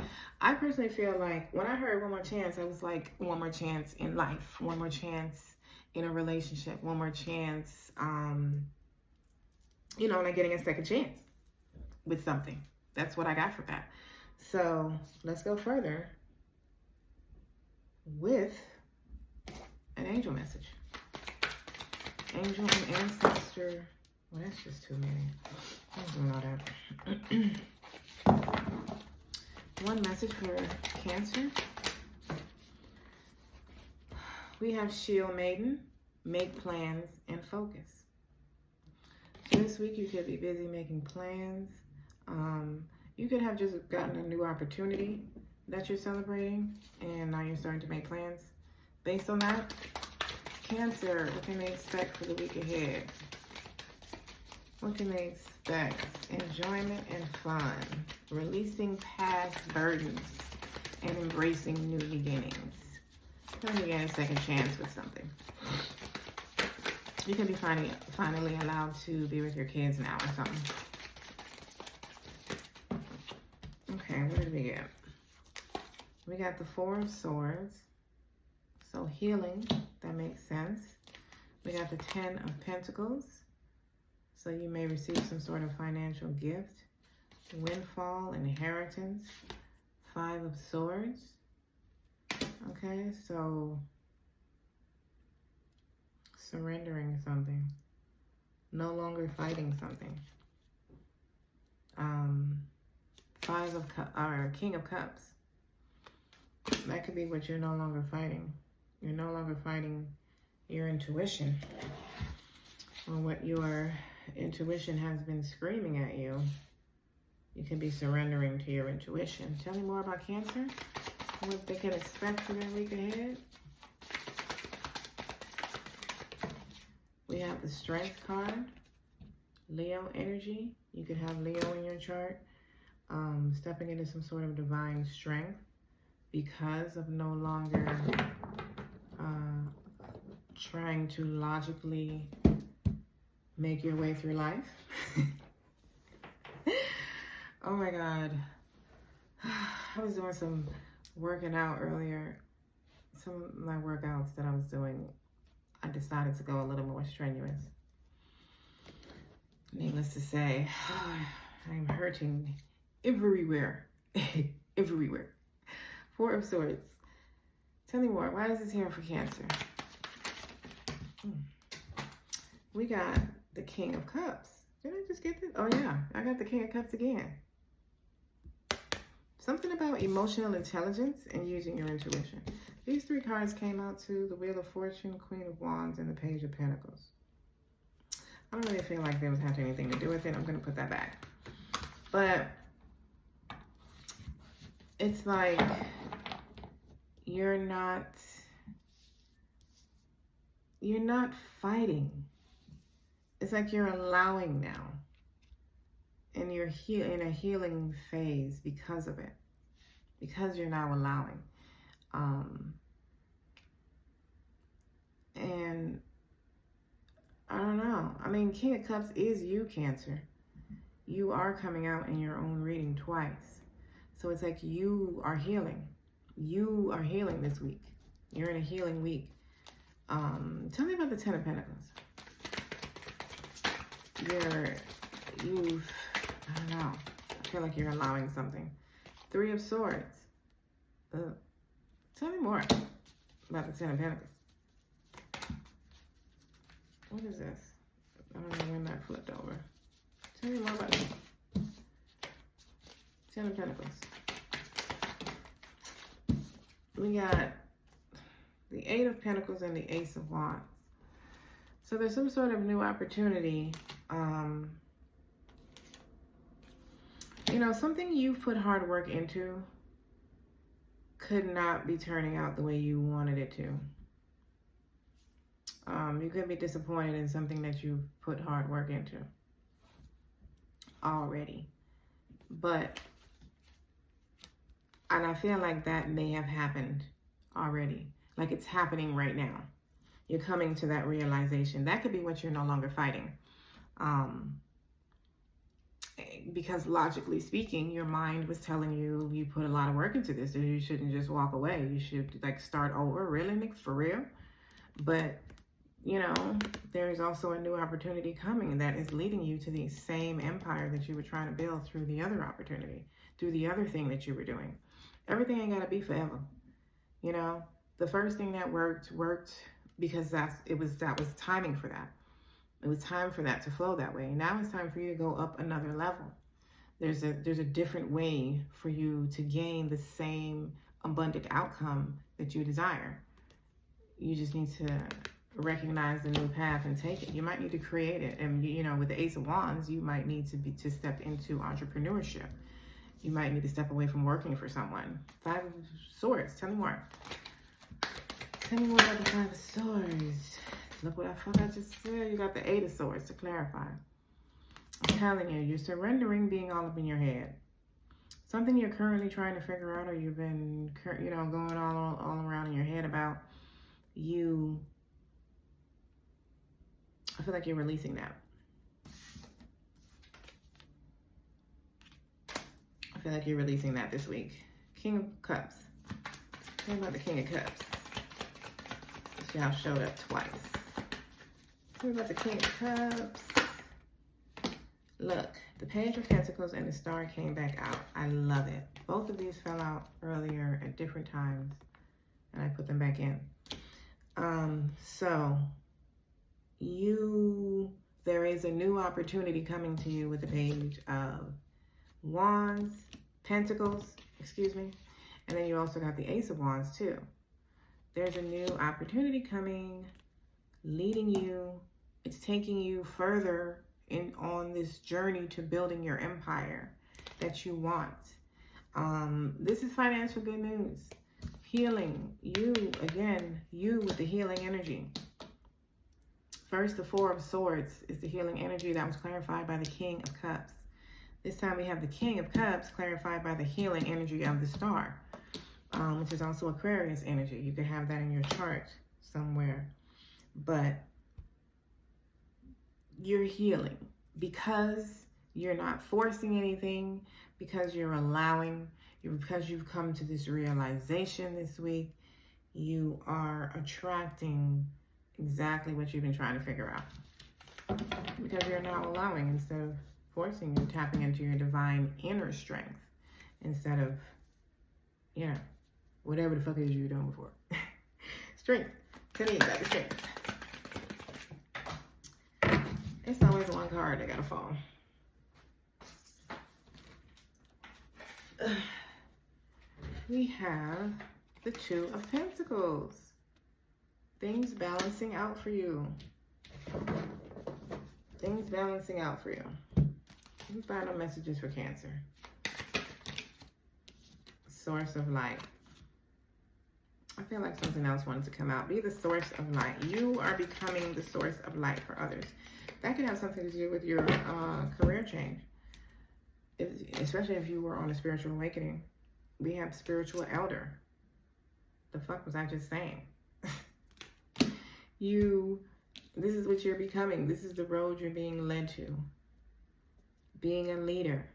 I personally feel like when I heard One More Chance, I was like, one more chance in life, one more chance in a relationship, one more chance, you know, like getting a second chance with something. That's what I got for that. So let's go further with an angel message. Angel and ancestor. Well, that's just too many. I don't know that. One message for Cancer. We have Shield Maiden, make plans and focus. So this week you could be busy making plans. You could have just gotten a new opportunity that you're celebrating, and now you're starting to make plans. Based on that, Cancer, what can they expect for the week ahead? What can they expect? Enjoyment and fun. Releasing past burdens and embracing new beginnings. Let me get a second chance with something. You can be finally allowed to be with your kids now or something. Okay, what did we get? We got the Four of Swords. So healing, that makes sense. We got the Ten of Pentacles. So you may receive some sort of financial gift. Windfall, inheritance. Five of Swords. Okay, so surrendering something. No longer fighting something. King of Cups. That could be what you're no longer fighting. You're no longer fighting your intuition, or what your intuition has been screaming at you. You can be surrendering to your intuition. Tell me more about Cancer. What they can expect for their week ahead. We have the Strength card. Leo energy. You could have Leo in your chart. Stepping into some sort of divine strength because of no longer trying to logically make your way through life. Oh my God. I was doing some working out earlier. Some of my workouts that I was doing, I decided to go a little more strenuous. Needless to say, I'm hurting everywhere. Everywhere. Four of Swords. Tell me more. Why is this here for Cancer? We got the King of Cups. Did I just get this? Oh yeah, I got the King of Cups again. Something about emotional intelligence and using your intuition. These three cards came out too: the Wheel of Fortune, Queen of Wands, and the Page of Pentacles. I don't really feel like they would have anything to do with it. I'm going to put that back. But it's like you're not fighting. It's like you're allowing now. And you're in a healing phase because of it. because you're now allowing. And I don't know. I mean, King of Cups is you, Cancer. You are coming out in your own reading twice. So it's like you are healing. You are healing this week. You're in a healing week. Tell me about the Ten of Pentacles. I don't know. I feel like you're allowing something. Three of Swords. Tell me more about the Ten of Pentacles. What is this? I don't know when that flipped over. Tell me more about it. Ten of Pentacles. We got the Eight of Pentacles and the Ace of Wands. So there's some sort of new opportunity. You know, something you've put hard work into could not be turning out the way you wanted it to. You could be disappointed in something that you've put hard work into already. And I feel like that may have happened already. Like it's happening right now. You're coming to that realization. That could be what you're no longer fighting. Because logically speaking, your mind was telling you, you put a lot of work into this, so you shouldn't just walk away. You should like start over. Really, Nick? For real? But, you know, there's also a new opportunity coming that is leading you to the same empire that you were trying to build through the other opportunity, through the other thing that you were doing. Everything ain't got to be forever. You know, the first thing that worked because that was timing for that. It was time for that to flow that way. Now it's time for you to go up another level. There's a different way for you to gain the same abundant outcome that you desire. You just need to recognize the new path and take it. You might need to create it. And, you know, with the Ace of Wands, you might need to step into entrepreneurship. You might need to step away from working for someone. Five of Swords. Tell me more. Tell me more about the Five of Swords. Look what I just said. You got the Eight of Swords to clarify. I'm telling you, you're surrendering being all up in your head. Something you're currently trying to figure out, or you've been, you know, going all around in your head about. I feel like you're releasing that. I feel like you're releasing that this week. King of Cups. Tell me about the King of Cups. This y'all showed up twice. Tell me about the King of Cups. Look, the Page of Pentacles and the Star came back out. I love it. Both of these fell out earlier at different times, and I put them back in. So there is a new opportunity coming to you with the Page of Pentacles, and then you also got the Ace of Wands too. There's a new opportunity coming, leading you. It's taking you further on this journey to building your empire that you want. This is financial good news. Healing. You with the healing energy. First, the Four of Swords is the healing energy that was clarified by the King of Cups. This time we have the King of Cups clarified by the healing energy of the Star, which is also Aquarius energy. You could have that in your chart somewhere. But you're healing because you're not forcing anything, because you're allowing, because you've come to this realization this week. You are attracting exactly what you've been trying to figure out, because you're now allowing instead of forcing. You're tapping into your divine inner strength instead of, you know, whatever the fuck is you were doing before. Strength. Tell me about the strength. It's always one card that gotta fall. We have the Two of Pentacles. Things balancing out for you. Things balancing out for you. Any final messages for Cancer? Source of light. I feel like something else wanted to come out. Be the source of light. You are becoming the source of light for others. That could have something to do with your career change. Especially if you were on a spiritual awakening. We have spiritual elder. The fuck was I just saying? This is what you're becoming. This is the road you're being led to. Being a leader,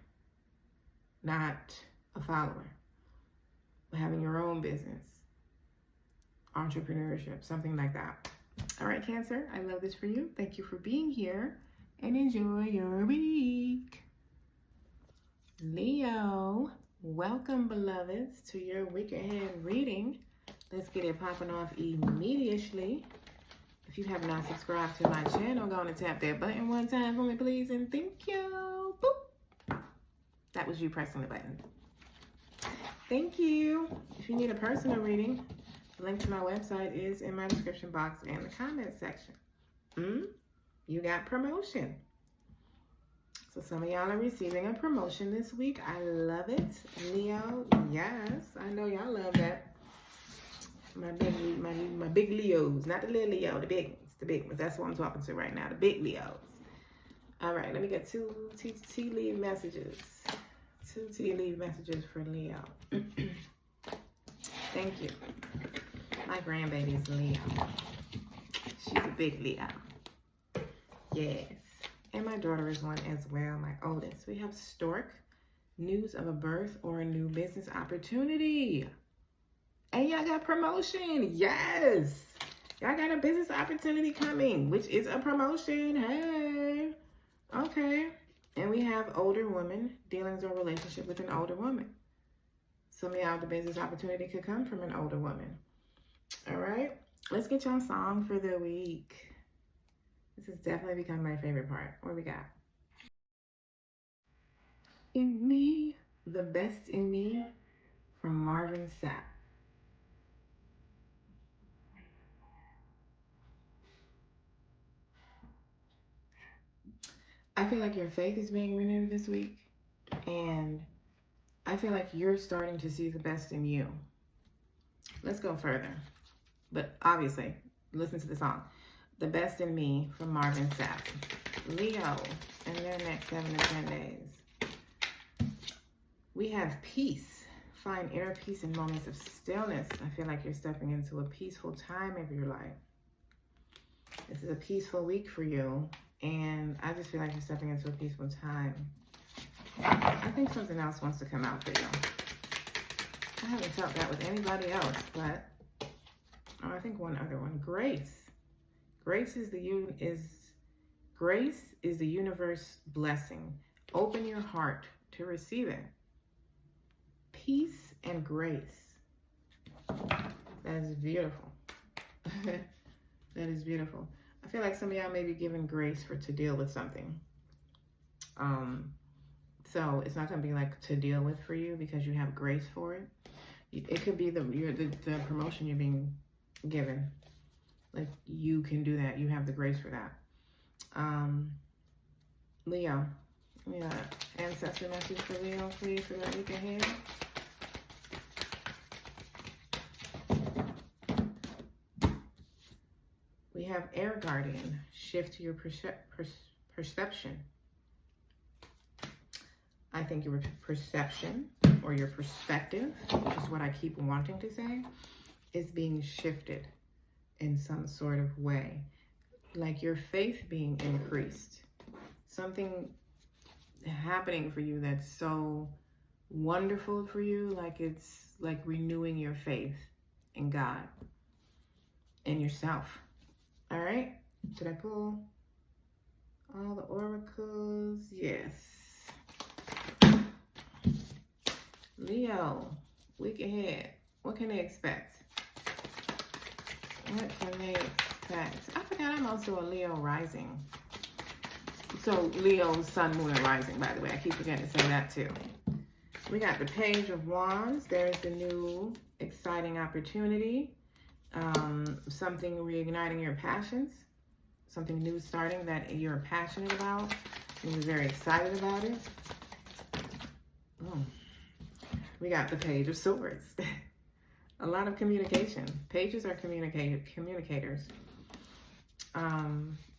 not a follower. Having your own business. Entrepreneurship, something like that. All right, Cancer, I love this for you. Thank you for being here and enjoy your week. Leo, welcome, beloveds, to your week ahead reading. Let's get it popping off immediately. If you have not subscribed to my channel, go on and tap that button one time for me, please, and thank you. Boop. That was you pressing the button. Thank you. If you need a personal reading, the link to my website is in my description box and the comment section. You got promotion. So some of y'all are receiving a promotion this week. I love it. Leo, yes. I know y'all love that. My big Leos. Not the little Leo, the big ones. The big ones. That's what I'm talking to right now. The big Leos. All right, let me get two tea leaf messages. 2 tea leaf messages for Leo. Thank you. My grandbaby is Leo. She's a big Leo. Yes. And my daughter is one as well, my oldest. We have Stork, news of a birth or a new business opportunity. And y'all got promotion. Yes. Y'all got a business opportunity coming, which is a promotion. Hey. Okay. And we have older woman, dealings or relationship with an older woman. Some of y'all, the business opportunity could come from an older woman. All right. Let's get y'all song for the week. This has definitely become my favorite part. What we got? In Me, the Best in Me from Marvin Sapp. I feel like your faith is being renewed this week, and I feel like you're starting to see the best in you. Let's go further. But obviously, listen to the song. The Best in Me from Marvin Sapp. Leo, in their next 7 to 10 days. We have peace. Find inner peace in moments of stillness. I feel like you're stepping into a peaceful time of your life. This is a peaceful week for you. And I just feel like you're stepping into a peaceful time. I think something else wants to come out for you. I haven't felt that with anybody else, but I think one other one. Grace. Grace is the universe blessing. Open your heart to receive it. Peace and grace. That is beautiful. That is beautiful. I feel like some of y'all may be given grace to deal with something. So it's not going to be like to deal with for you because you have grace for it. It could be the promotion you're being given. Like you can do that. You have the grace for that. Leo. Yeah. Ancestor message for Leo, please, for that week ahead. We have Air Guardian. Shift your perception. I think your perception or your perspective, which is what I keep wanting to say, is being shifted in some sort of way. Like your faith being increased. Something happening for you that's so wonderful for you, like it's like renewing your faith in God and yourself. All right, did I pull all the oracles? Yes. Leo, week ahead, what can they expect? What can they expect? I forgot I'm also a Leo rising. So Leo, sun, moon, and rising, by the way. I keep forgetting to say that too. We got the Page of Wands. There's the new exciting opportunity. Something reigniting your passions. Something new starting that you're passionate about. And you're very excited about it. We got the Page of Swords. A lot of communication. Pages are communicators.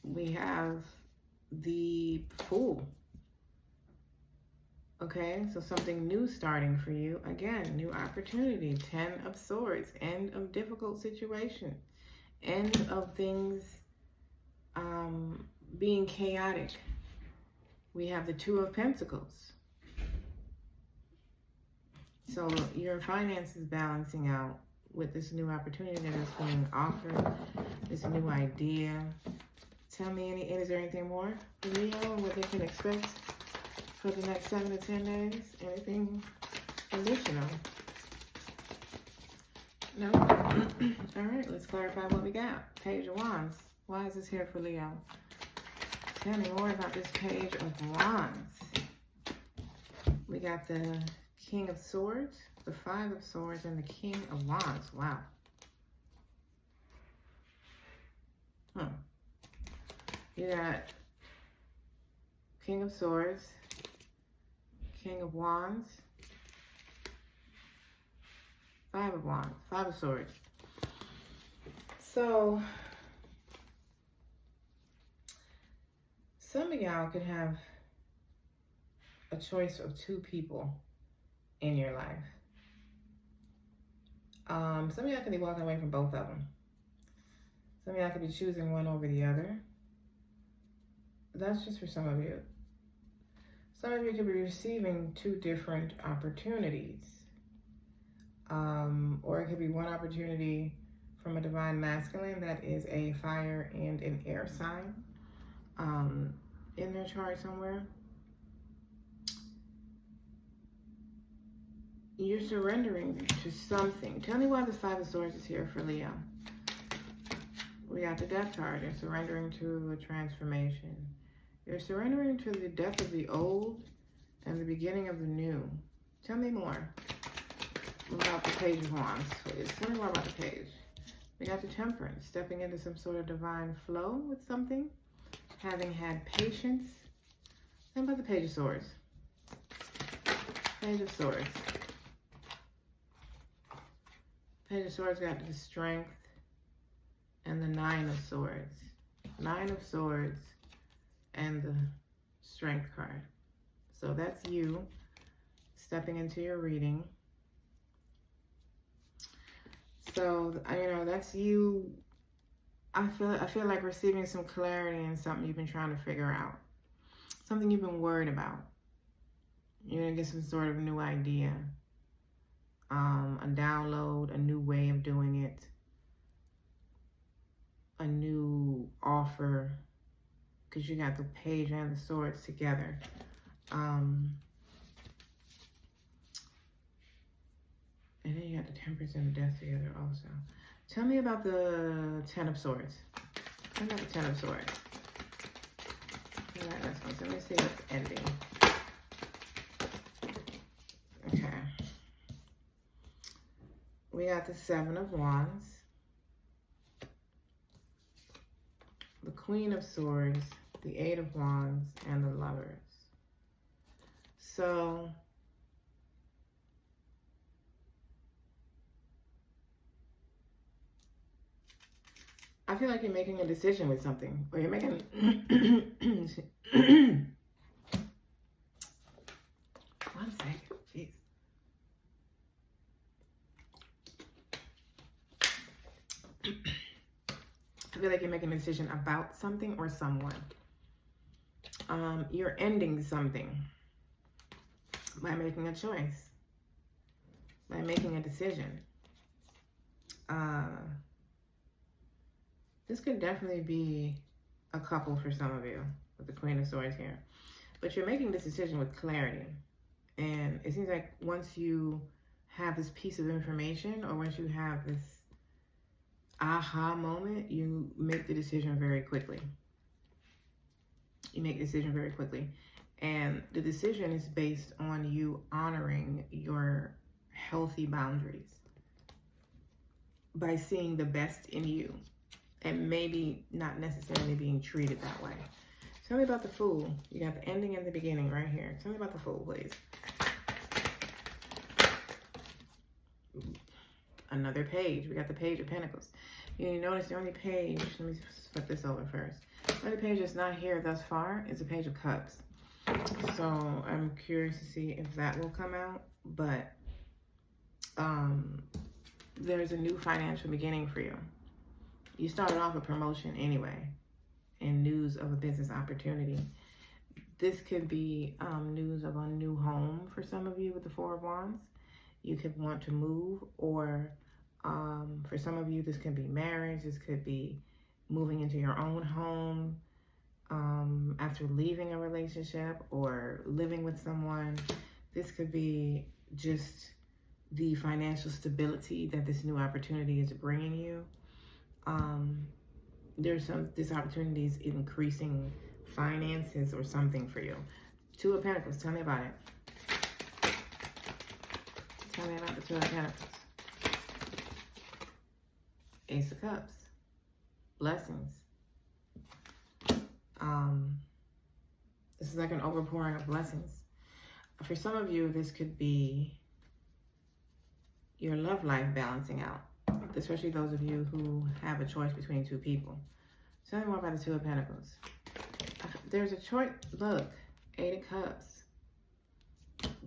We have the Fool. Okay, so something new starting for you. Again, new opportunity. 10 of Swords. End of difficult situation. End of things being chaotic. We have the Two of Pentacles. So your finances balancing out with this new opportunity that is being offered, this new idea. Tell me, is there anything more for Leo, what they can expect for the next 7 to 10 days? Anything additional? No? All right, let's clarify what we got. Page of Wands. Why is this here for Leo? Tell me more about this Page of Wands. We got the King of Swords, the Five of Swords, and the King of Wands. Wow. You got King of Swords, King of Wands, Five of Wands, Five of Swords. So, some of y'all could have a choice of 2 people in your life. Some of y'all could be walking away from both of them. Some of y'all could be choosing one over the other. That's just for some of you. Some of you could be receiving 2 different opportunities. Or it could be one opportunity from a divine masculine that is a fire and an air sign in their chart somewhere. You're surrendering to something. Tell me why the Five of Swords is here for Leo. We got the Death card. You're surrendering to a transformation. You're surrendering to the death of the old and the beginning of the new. Tell me more about the Page of Wands, please. Tell me more about the page. We got the Temperance, stepping into some sort of divine flow with something, having had patience. Tell me about the Page of Swords. Page of Swords. Page of Swords got the Strength and the Nine of Swords. Nine of Swords and the Strength card. So that's you stepping into your reading. So, that's you. I feel like receiving some clarity in something you've been trying to figure out. Something you've been worried about. You're going to get some sort of new idea. A download, a new way of doing it. A new offer. Because you got the Page and the Swords together. And then you got the Temperance and the Death together also. Tell me about the Ten of Swords. Tell me about the Ten of Swords. All right, that's one. So let me see what's ending. Okay. We got the Seven of Wands. The Queen of Swords. The Eight of Wands. And the Lovers. So I feel like you're making a decision with something, or you're making one second, jeez. I feel like you're making a decision about something or someone. You're ending something by making a choice, by making a decision. This could definitely be a couple for some of you with the Queen of Swords here. But you're making this decision with clarity. And it seems like once you have this piece of information, or once you have this aha moment, you make the decision very quickly. You make the decision very quickly. And the decision is based on you honoring your healthy boundaries by seeing the best in you. And maybe not necessarily being treated that way. Tell me about the Fool. You got the ending and the beginning right here. Tell me about the Fool, please. Another page. We got the Page of Pentacles. You notice the only page, let me flip this over first. The only page that's not here thus far is the Page of Cups. So I'm curious to see if that will come out. But there's a new financial beginning for you. You started off a promotion anyway, and news of a business opportunity. This could be news of a new home for some of you with the Four of Wands. You could want to move, or for some of you, this could be marriage. This could be moving into your own home after leaving a relationship or living with someone. This could be just the financial stability that this new opportunity is bringing you. This opportunity is increasing finances or something for you. Two of Pentacles, tell me about it. Tell me about the Two of Pentacles. Ace of Cups, blessings. This is like an overpouring of blessings. For some of you, this could be your love life balancing out, especially those of you who have a choice between two people. Tell me more about the Two of Pentacles. There's a choice. Look, Eight of Cups.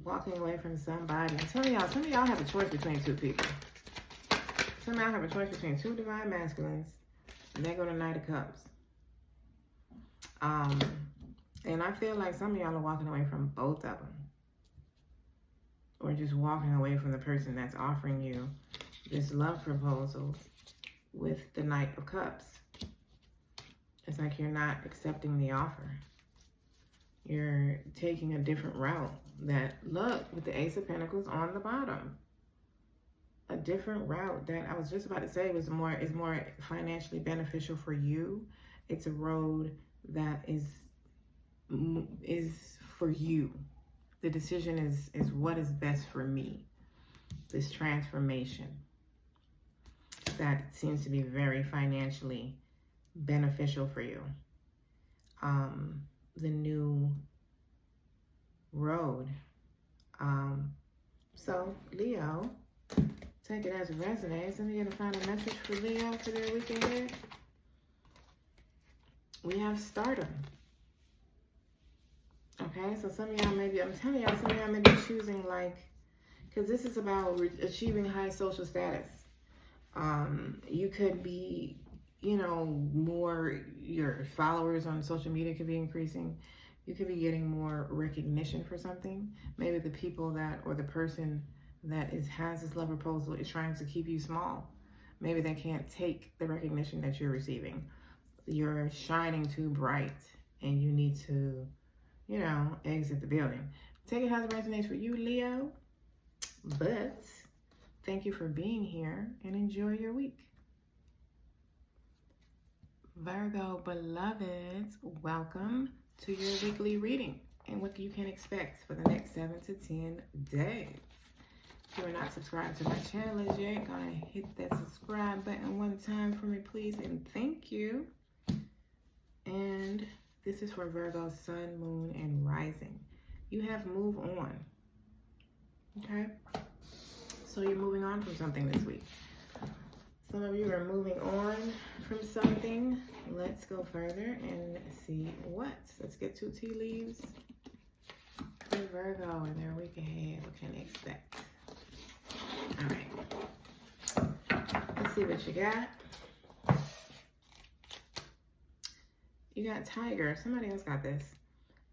Walking away from somebody. I'm telling y'all, some of y'all have a choice between two people. Some of y'all have a choice between two divine masculines. And they go to Knight of Cups. And I feel like some of y'all are walking away from both of them. Or just walking away from the person that's offering you this love proposal with the Knight of Cups. It's like you're not accepting the offer. You're taking a different route. That, look, with the Ace of Pentacles on the bottom. A different route that I was just about to say is more financially beneficial for you. It's a road that is for you. The decision is what is best for me. This transformation that seems to be very financially beneficial for you. The new road. So Leo, take it as it resonates. Let me get a final message for Leo for their week ahead. We have stardom. Okay, so some of y'all maybe, I'm telling y'all, some of y'all may be choosing, like, because this is about achieving high social status. You could be, you know, more, your followers on social media could be increasing. You could be getting more recognition for something. Maybe the people that, or the person that has this love proposal is trying to keep you small. Maybe they can't take the recognition that you're receiving. You're shining too bright and you need to, you know, exit the building. Take it how it resonates for you, Leo. But thank you for being here and enjoy your week. Virgo beloveds, welcome to your weekly reading and what you can expect for the next 7 to 10 days. If you are not subscribed to my channel as yet, go ahead and hit that subscribe button one time for me, please, and thank you. And this is for Virgo, Sun, Moon, and Rising. You have move on. Okay? So you're moving on from something this week. Some of you are moving on from something. Let's go further and see what. Let's get 2 tea leaves for Virgo and their week ahead. What can they expect? All right. Let's see what you got. You got Tiger. Somebody else got this.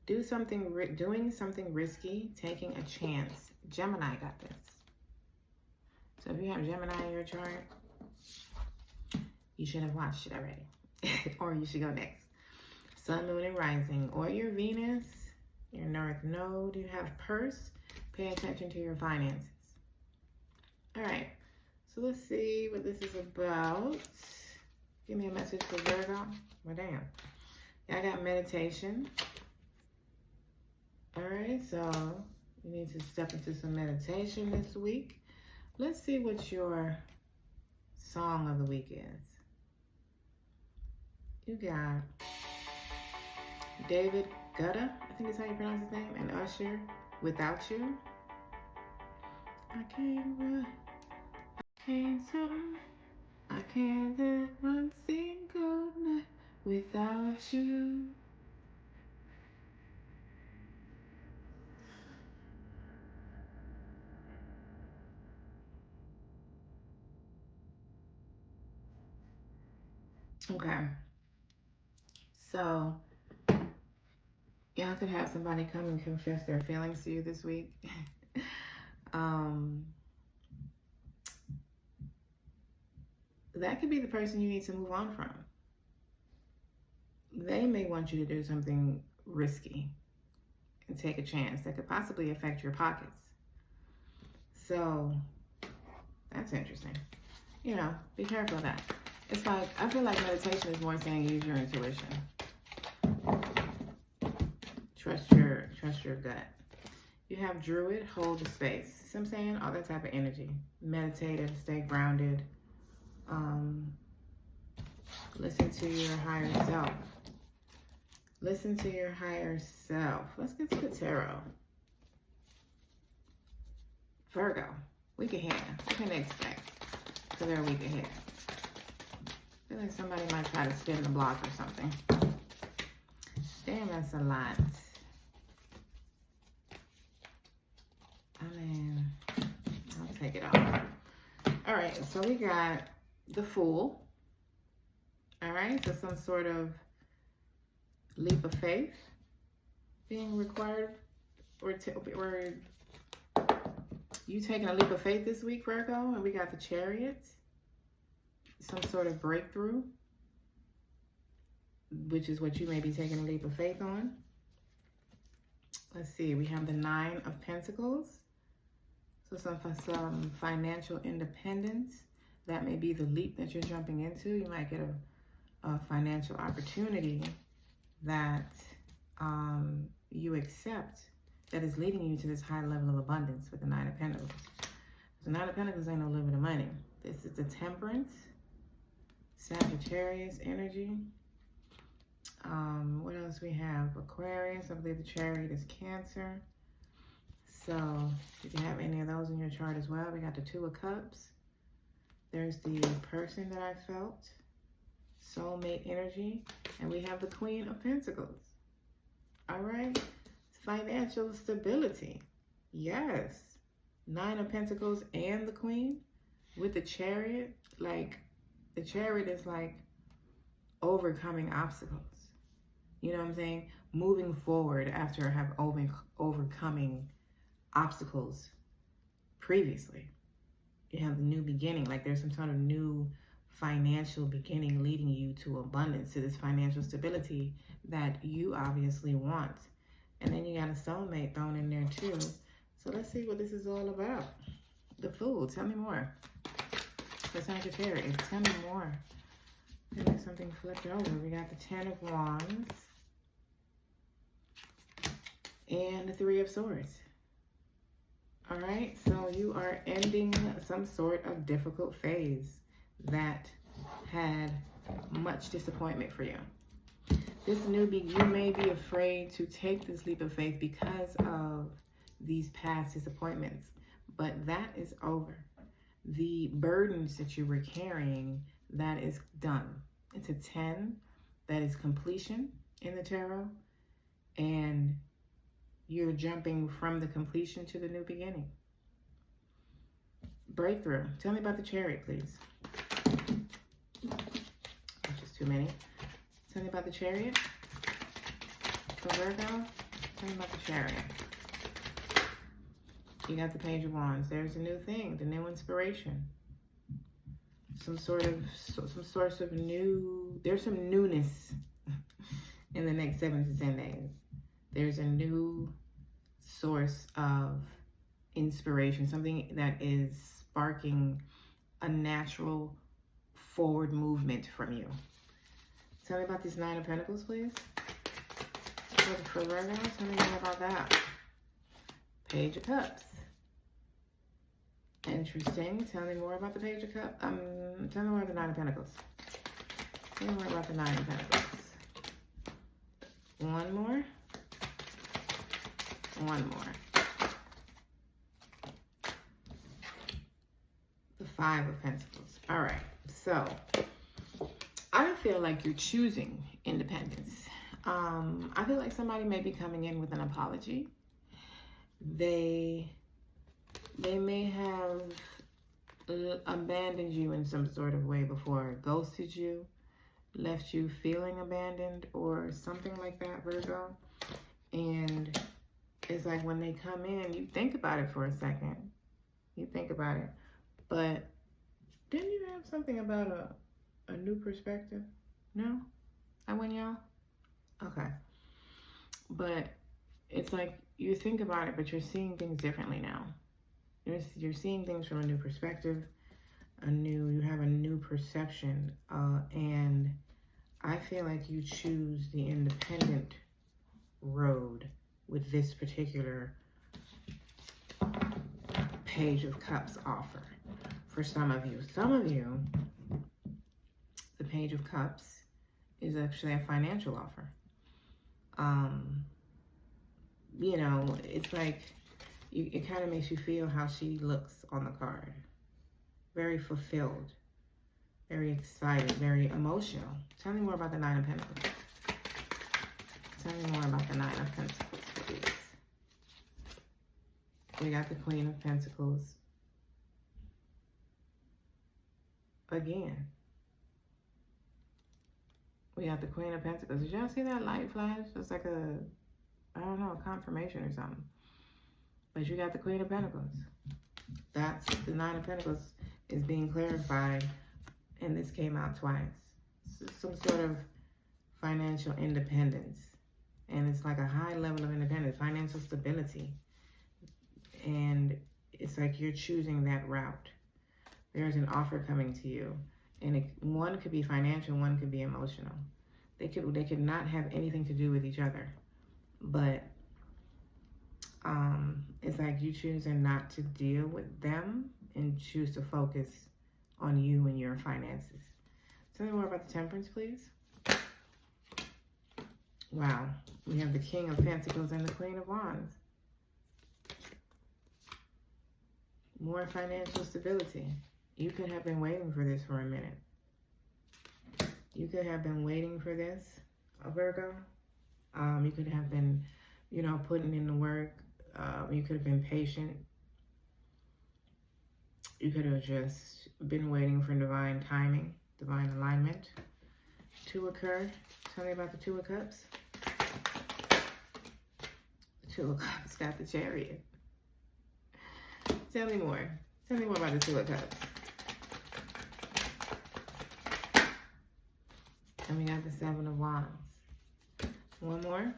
Doing something risky, taking a chance. Gemini got this. So if you have Gemini in your chart, you should have watched it already. Or you should go next. Sun, Moon, and Rising. Or your Venus, your North Node. You have Purse. Pay attention to your finances. All right. So let's see what this is about. Give me a message for Virgo. Well, damn. I got meditation. All right, so you need to step into some meditation this week. Let's see what your song of the week is. You got David Guetta, I think is how you pronounce his name, and Usher, Without You. I can't live one single night without you. Okay. So, y'all could have somebody come and confess their feelings to you this week. That could be the person you need to move on from. They may want you to do something risky and take a chance that could possibly affect your pockets. So, that's interesting. You know, be careful of that. It's like, I feel like meditation is more saying use your intuition. Trust your gut. You have Druid, hold the space. See what I'm saying? All that type of energy. Meditative, stay grounded. Listen to your higher self. Listen to your higher self. Let's get to the tarot. Virgo, week ahead. What can they expect for their week ahead? I feel like somebody might try to spin the block or something. Damn, that's a lot. I mean, I'll take it off. All right, so we got the Fool. All right, so some sort of leap of faith being required, or you taking a leap of faith this week, Virgo. And we got the Chariot, some sort of breakthrough, which is what you may be taking a leap of faith on. Let's see, we have the Nine of Pentacles. So some financial independence. That may be the leap that you're jumping into. You might get a financial opportunity that you accept that is leading you to this high level of abundance with the Nine of Pentacles. The Nine of Pentacles ain't no little bit of money. This is the Temperance, Sagittarius energy. What else we have? Aquarius. I believe the Chariot is Cancer. So if you have any of those in your chart as well, we got the Two of Cups. There's the person that I felt, soulmate energy, and we have the Queen of Pentacles. All right, financial stability. Yes, Nine of Pentacles and the Queen with the Chariot. Like, the Chariot is like overcoming obstacles. You know what I'm saying? Moving forward after have overcoming obstacles previously. You have the new beginning, like there's some sort of new financial beginning leading you to abundance, to this financial stability that you obviously want. And then you got a soulmate thrown in there too. So let's see what this is all about. The Fool, tell me more. The Sagittarius, tell me more. I feel like something flipped over. We got the Ten of Wands and the Three of Swords. All right, so you are ending some sort of difficult phase that had much disappointment for you. This newbie, you may be afraid to take this leap of faith because of these past disappointments, but that is over. The burdens that you were carrying, that is done. It's a 10, that is completion in the tarot, and you're jumping from the completion to the new beginning. Breakthrough. Tell me about the Chariot, please. That's just too many. Tell me about the Chariot. For Virgo, tell me about the Chariot. You got the Page of Wands. There's a new thing, the new inspiration. Some source of new, there's some newness in the next 7 to 10 days. There's a new source of inspiration, something that is sparking a natural forward movement from you. Tell me about this Nine of Pentacles, please. For Virgo, tell me more about that. Page of Cups. Interesting. Tell me more about the Page of Cups. Tell me more about the Nine of Pentacles. Tell me more about the Nine of Pentacles. One more. One more. The Five of Pentacles. All right. So, I feel like you're choosing independence. I feel like somebody may be coming in with an apology. They may have abandoned you in some sort of way before, ghosted you. left you feeling abandoned or something like that, Virgo. And it's like when they come in, you think about it for a second. You think about it. But didn't you have something about a new perspective? No? I win, y'all? Okay. But it's like you think about it, but you're seeing things differently now. You're seeing things from a new perspective. You have a new perception. And I feel like you choose the independent road with this particular Page of Cups offer for some of you. Some of you, the Page of Cups is actually a financial offer. You know, it's like it kind of makes you feel how she looks on the card. Very fulfilled, very excited, very emotional. Tell me more about the Nine of Pentacles. Tell me more about the Nine of Pentacles, please. We got the Queen of Pentacles. Again. We got the Queen of Pentacles. Did y'all see that light flash? It's like a, I don't know, a confirmation or something. But you got the Queen of Pentacles. That's the Nine of Pentacles is being clarified. And this came out twice. Some sort of financial independence. And it's like a high level of independence, financial stability. And it's like you're choosing that route. There's an offer coming to you. And one could be financial, one could be emotional. They could not have anything to do with each other. But it's like you choosing not to deal with them and choose to focus on you and your finances. Tell me more about the Temperance, please. Wow. We have the King of Pentacles and the Queen of Wands. More financial stability. You could have been waiting for this for a minute. You could have been waiting for this, Virgo. You could have been, you know, putting in the work. You could have been patient. You could have just been waiting for divine timing, divine alignment to occur. Tell me about the Two of Cups. The Two of Cups got the Chariot. Tell me more. Tell me more about the Two of Cups. And we got the Seven of Wands. One more.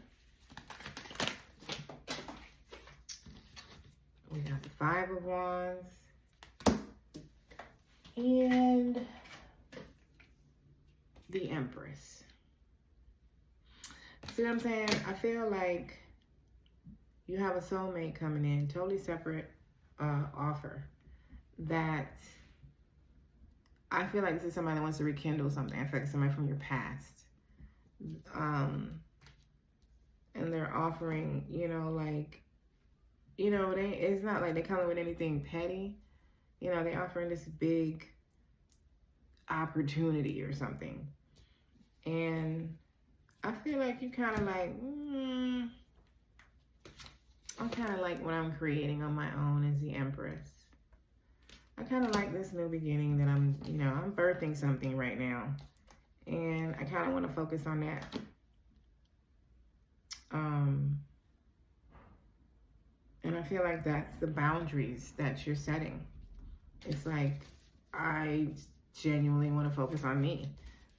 We got the Five of Wands. And the Empress. See what I'm saying? I feel like you have a soulmate coming in, totally separate offer. That I feel like this is somebody that wants to rekindle something. I feel like somebody from your past. And they're offering, you know, like, you know, it's not like they come with anything petty. You know, they're offering this big opportunity or something. And I feel like you kind of like, I'm kind of like what I'm creating on my own as the Empress. I kind of like this new beginning that I'm, you know, I'm birthing something right now. And I kind of want to focus on that. And I feel like that's the boundaries that you're setting. It's like, I genuinely want to focus on me.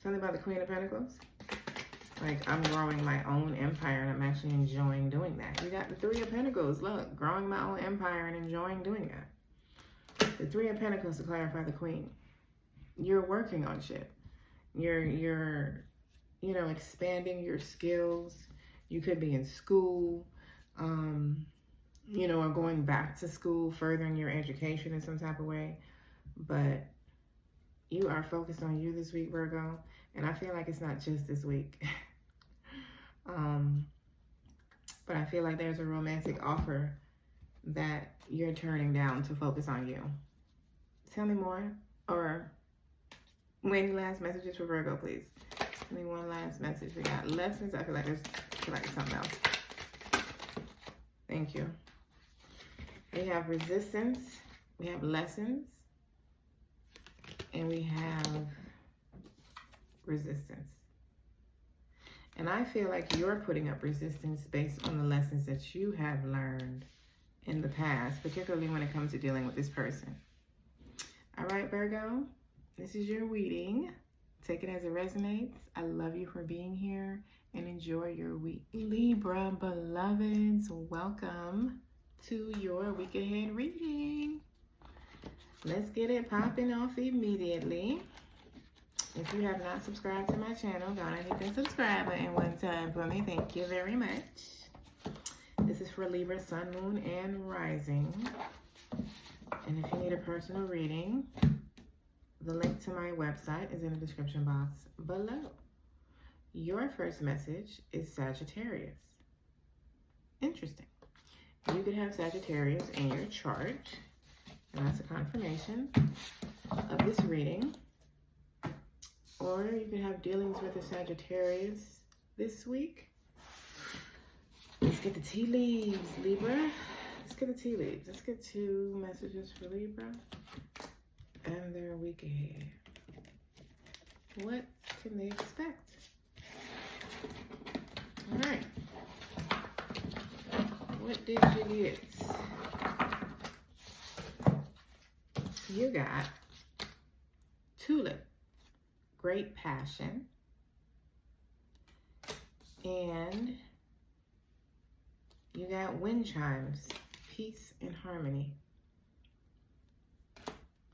Something about the Queen of Pentacles. Like, I'm growing my own empire and I'm actually enjoying doing that. You got the Three of Pentacles. Look, growing my own empire and enjoying doing that. The Three of Pentacles to clarify the Queen. You're working on shit. You're you know, expanding your skills. You could be in school, you know, or going back to school, furthering your education in some type of way. But you are focused on you this week, Virgo. And I feel like it's not just this week. But I feel like there's a romantic offer that you're turning down to focus on you. Tell me more. Or any last messages for Virgo, please. Give me one last message. We got lessons. I feel like it's something else. Thank you. We have resistance. We have lessons. And we have resistance. And I feel like you're putting up resistance based on the lessons that you have learned in the past, particularly when it comes to dealing with this person. All right, Virgo, this is your reading. Take it as it resonates. I love you for being here and enjoy your week. Libra beloveds, welcome to your week ahead reading. Let's get it popping off immediately. If you have not subscribed to my channel, go ahead and hit the subscribe button one time for me. Thank you very much. This is for Libra, Sun, Moon, and Rising. And if you need a personal reading, the link to my website is in the description box below. Your first message is Sagittarius. Interesting. You could have Sagittarius in your chart, and that's a confirmation of this reading. Or you could have dealings with a Sagittarius this week. Let's get the tea leaves, Libra. Let's get the tea leaves. Let's get 2 messages for Libra and their week ahead. What can they expect? All right. What did you get? You got Tulip, great passion, and you got wind chimes, peace and harmony.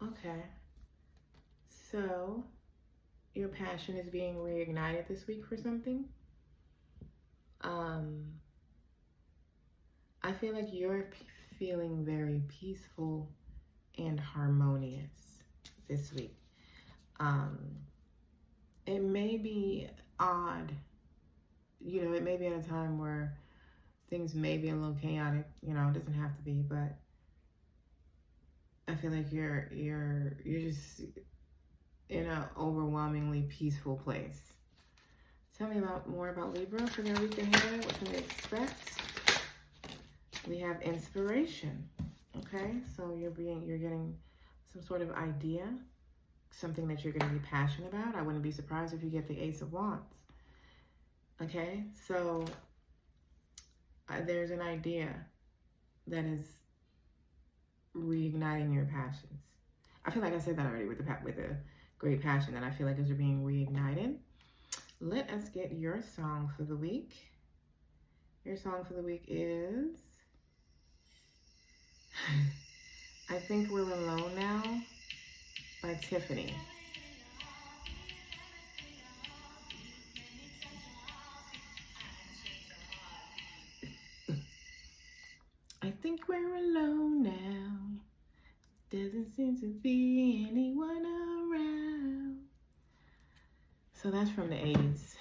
Okay, so your passion is being reignited this week for something. I feel like you're feeling very peaceful and harmonious this week. It may be odd, you know, it may be at a time where things may be a little chaotic, you know, it doesn't have to be, but I feel like you're just in an overwhelmingly peaceful place. Tell me more about Libra for their week ahead. What can they expect? We have inspiration. Okay, so you're getting some sort of idea, something that you're going to be passionate about. I wouldn't be surprised if you get the Ace of Wands. Okay, so there's an idea that is reigniting your passions. I feel like I said that already with the great passion, that I feel like those are being reignited. Let us get your song for the week. Your song for the week is I Think We're Alone Now by Tiffany. I think we're alone now. Doesn't seem to be anyone around. So that's from the 80s.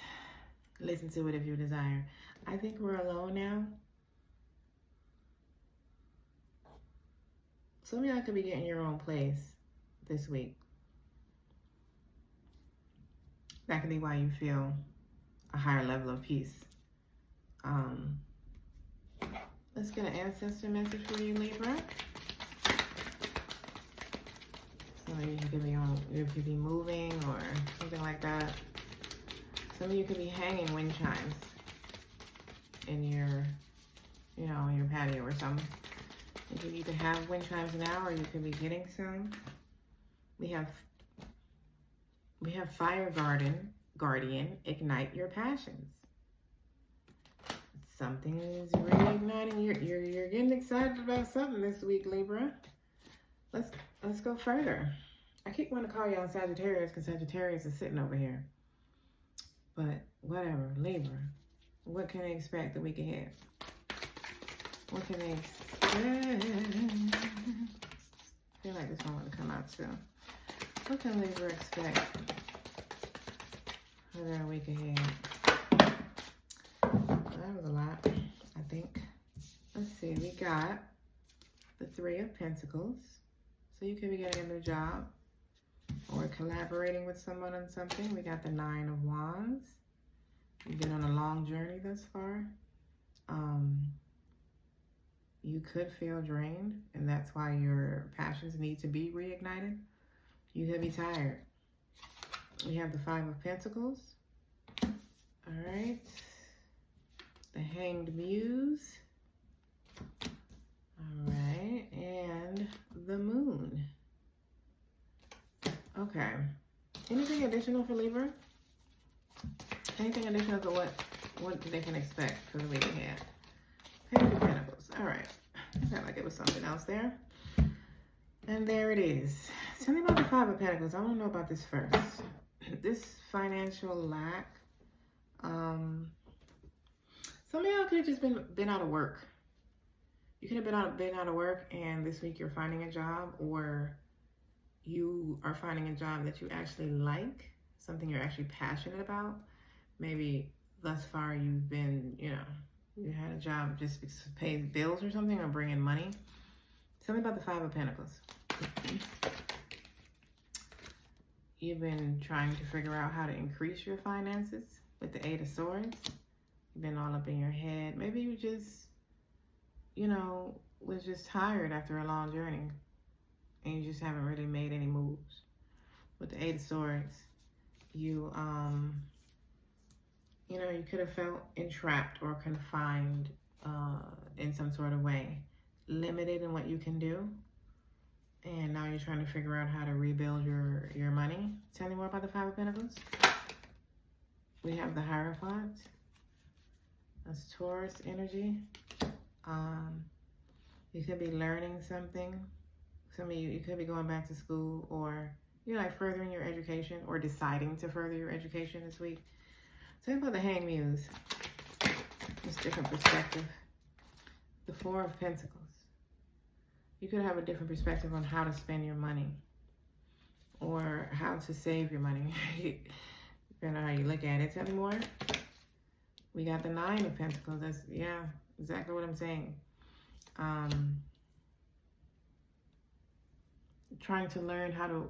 Listen to it if you desire. I think we're alone now. Some of y'all could be getting your own place this week. That could be why you feel a higher level of peace. Let's get an ancestor message for you, Libra. So you could be moving or something like that. Some of you could be hanging wind chimes in your, in your patio or something. You could have wind chimes now, or you could be getting some. We have Fire Guardian, ignite your passions. Something is reigniting. You're getting excited about something this week, Libra. Let's go further. I keep wanting to call y'all Sagittarius because Sagittarius is sitting over here. But whatever, Libra. What can they expect the week ahead? What can they expect? I feel like this one want to come out too. What can Libra expect for their week ahead? That was a lot, I think. Let's see, we got the 3 of Pentacles. So you could be getting a new job or collaborating with someone on something. We got the 9 of Wands. You've been on a long journey thus far. You could feel drained, and that's why your passions need to be reignited. You could be tired. We have the Five of Pentacles. All right. The Hanged Muse. All right. And the Moon. Okay. Anything additional for Libra? Anything additional to what they can expect for the week ahead? Page of Pentacles. All right. Felt like it was something else there. And there it is. Tell me about the Five of Pentacles. I want to know about this first. This financial lack. Some of y'all could have just been out of work. You could have been out of work, and this week you're finding a job, or you are finding a job that you actually like, something you're actually passionate about. Maybe thus far you've been, you had a job just because it pays bills or something, or bring in money. Tell me about the Five of Pentacles. You've been trying to figure out how to increase your finances with the Eight of Swords. You've been all up in your head. Maybe you just, was just tired after a long journey, and you just haven't really made any moves. With the Eight of Swords, you could have felt entrapped or confined in some sort of way, limited in what you can do. And now you're trying to figure out how to rebuild your money. Tell me more about the Five of Pentacles. We have the Hierophant. That's Taurus energy. You could be learning something. Some of you could be going back to school, or furthering your education, or deciding to further your education this week. Tell me about the Hanged Muse. Just different perspective. The Four of Pentacles. You could have a different perspective on how to spend your money, or how to save your money. Depending on how you look at it. Tell me more. We got the Nine of Pentacles. That's, exactly what I'm saying. Trying to learn how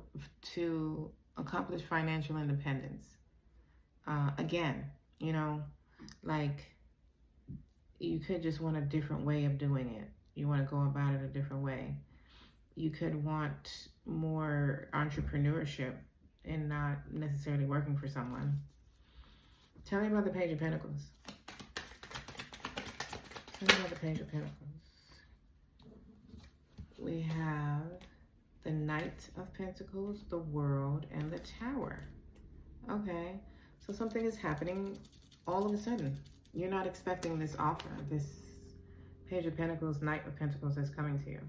to accomplish financial independence. Again, you could just want a different way of doing it. You want to go about it a different way. You could want more entrepreneurship and not necessarily working for someone. Tell me about the Page of Pentacles. Tell me about the Page of Pentacles. We have the Knight of Pentacles, the World, and the Tower. Okay, so something is happening all of a sudden. You're not expecting this offer, this Page of Pentacles, Knight of Pentacles that's coming to you.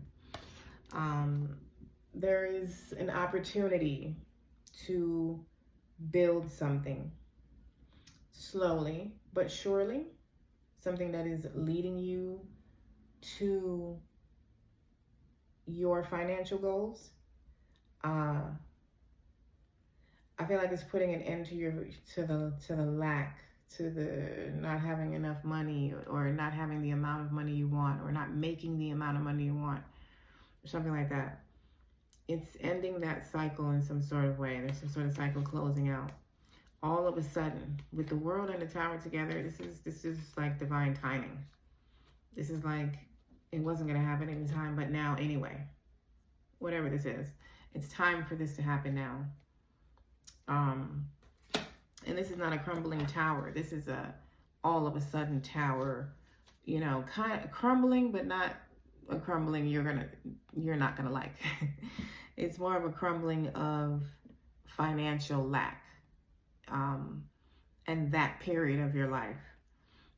There is an opportunity to build something slowly but surely, something that is leading you to your financial goals. I feel like it's putting an end to the lack, to the not having enough money, or not having the amount of money you want, or not making the amount of money you want, or something like that. It's ending that cycle in some sort of way. There's some sort of cycle closing out. All of a sudden, with the World and the Tower together, this is like divine timing. This is like, it wasn't going to happen anytime, but now anyway. Whatever this is, it's time for this to happen now. And this is not a crumbling tower. This is a all of a sudden tower, kind of crumbling, but not a crumbling you're not gonna like. It's more of a crumbling of financial lack, and that period of your life.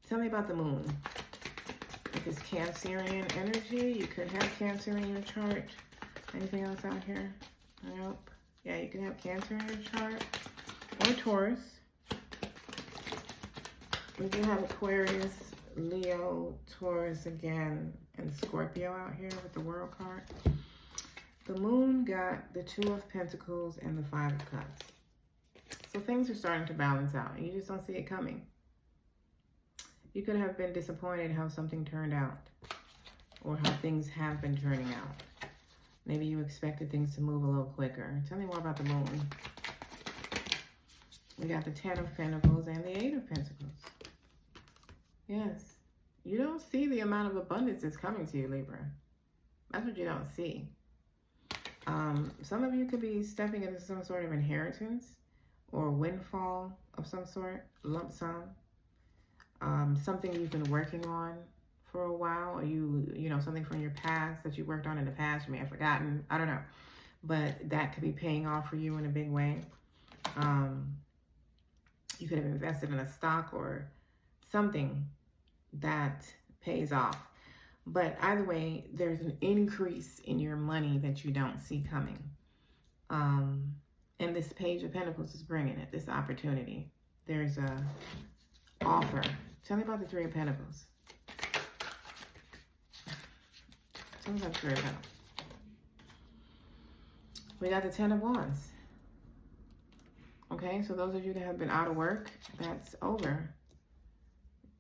Tell me about the Moon. With this Cancerian energy, you could have Cancer in your chart. Anything else out here? Nope. Yeah, you can have Cancer in your chart, or Taurus. We do have Aquarius, Leo, Taurus again, and Scorpio out here with the World card. The Moon got the Two of Pentacles and the Five of Cups. So things are starting to balance out, and you just don't see it coming. You could have been disappointed how something turned out, or how things have been turning out. Maybe you expected things to move a little quicker. Tell me more about the Moon. We got the Ten of Pentacles and the Eight of Pentacles. Yes. You don't see the amount of abundance that's coming to you, Libra. That's what you don't see. Some of you could be stepping into some sort of inheritance, or windfall of some sort, lump sum. Something you've been working on for a while, or you know, something from your past that you worked on in the past, you may have forgotten, I don't know. But that could be paying off for you in a big way. You could have invested in a stock or something that pays off. But either way, there's an increase in your money that you don't see coming. And this Page of Pentacles is bringing it, this opportunity. There's a offer. Tell me about the Three of Pentacles. Tell me about the Three of Pentacles. We got the Ten of Wands. Okay, so those of you that have been out of work, that's over.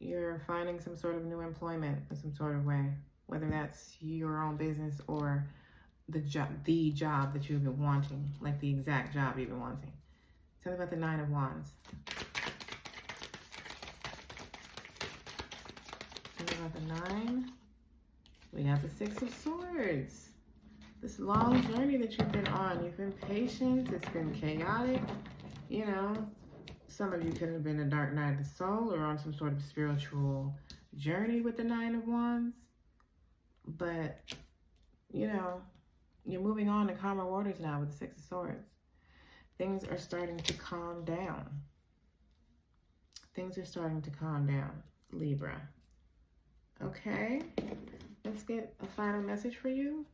You're finding some sort of new employment in some sort of way, whether that's your own business or the job that you've been wanting, like the exact job you've been wanting. Tell me about the Nine of Wands. Tell me about the Nine. We got the Six of Swords. This long journey that you've been on, you've been patient, it's been chaotic, you know. Some of you could have been a dark night of the soul or on some sort of spiritual journey with the Nine of Wands. But, you know, you're moving on to calmer waters now with the Six of Swords. Things are starting to calm down. Things are starting to calm down, Libra. Okay, let's get a final message for you.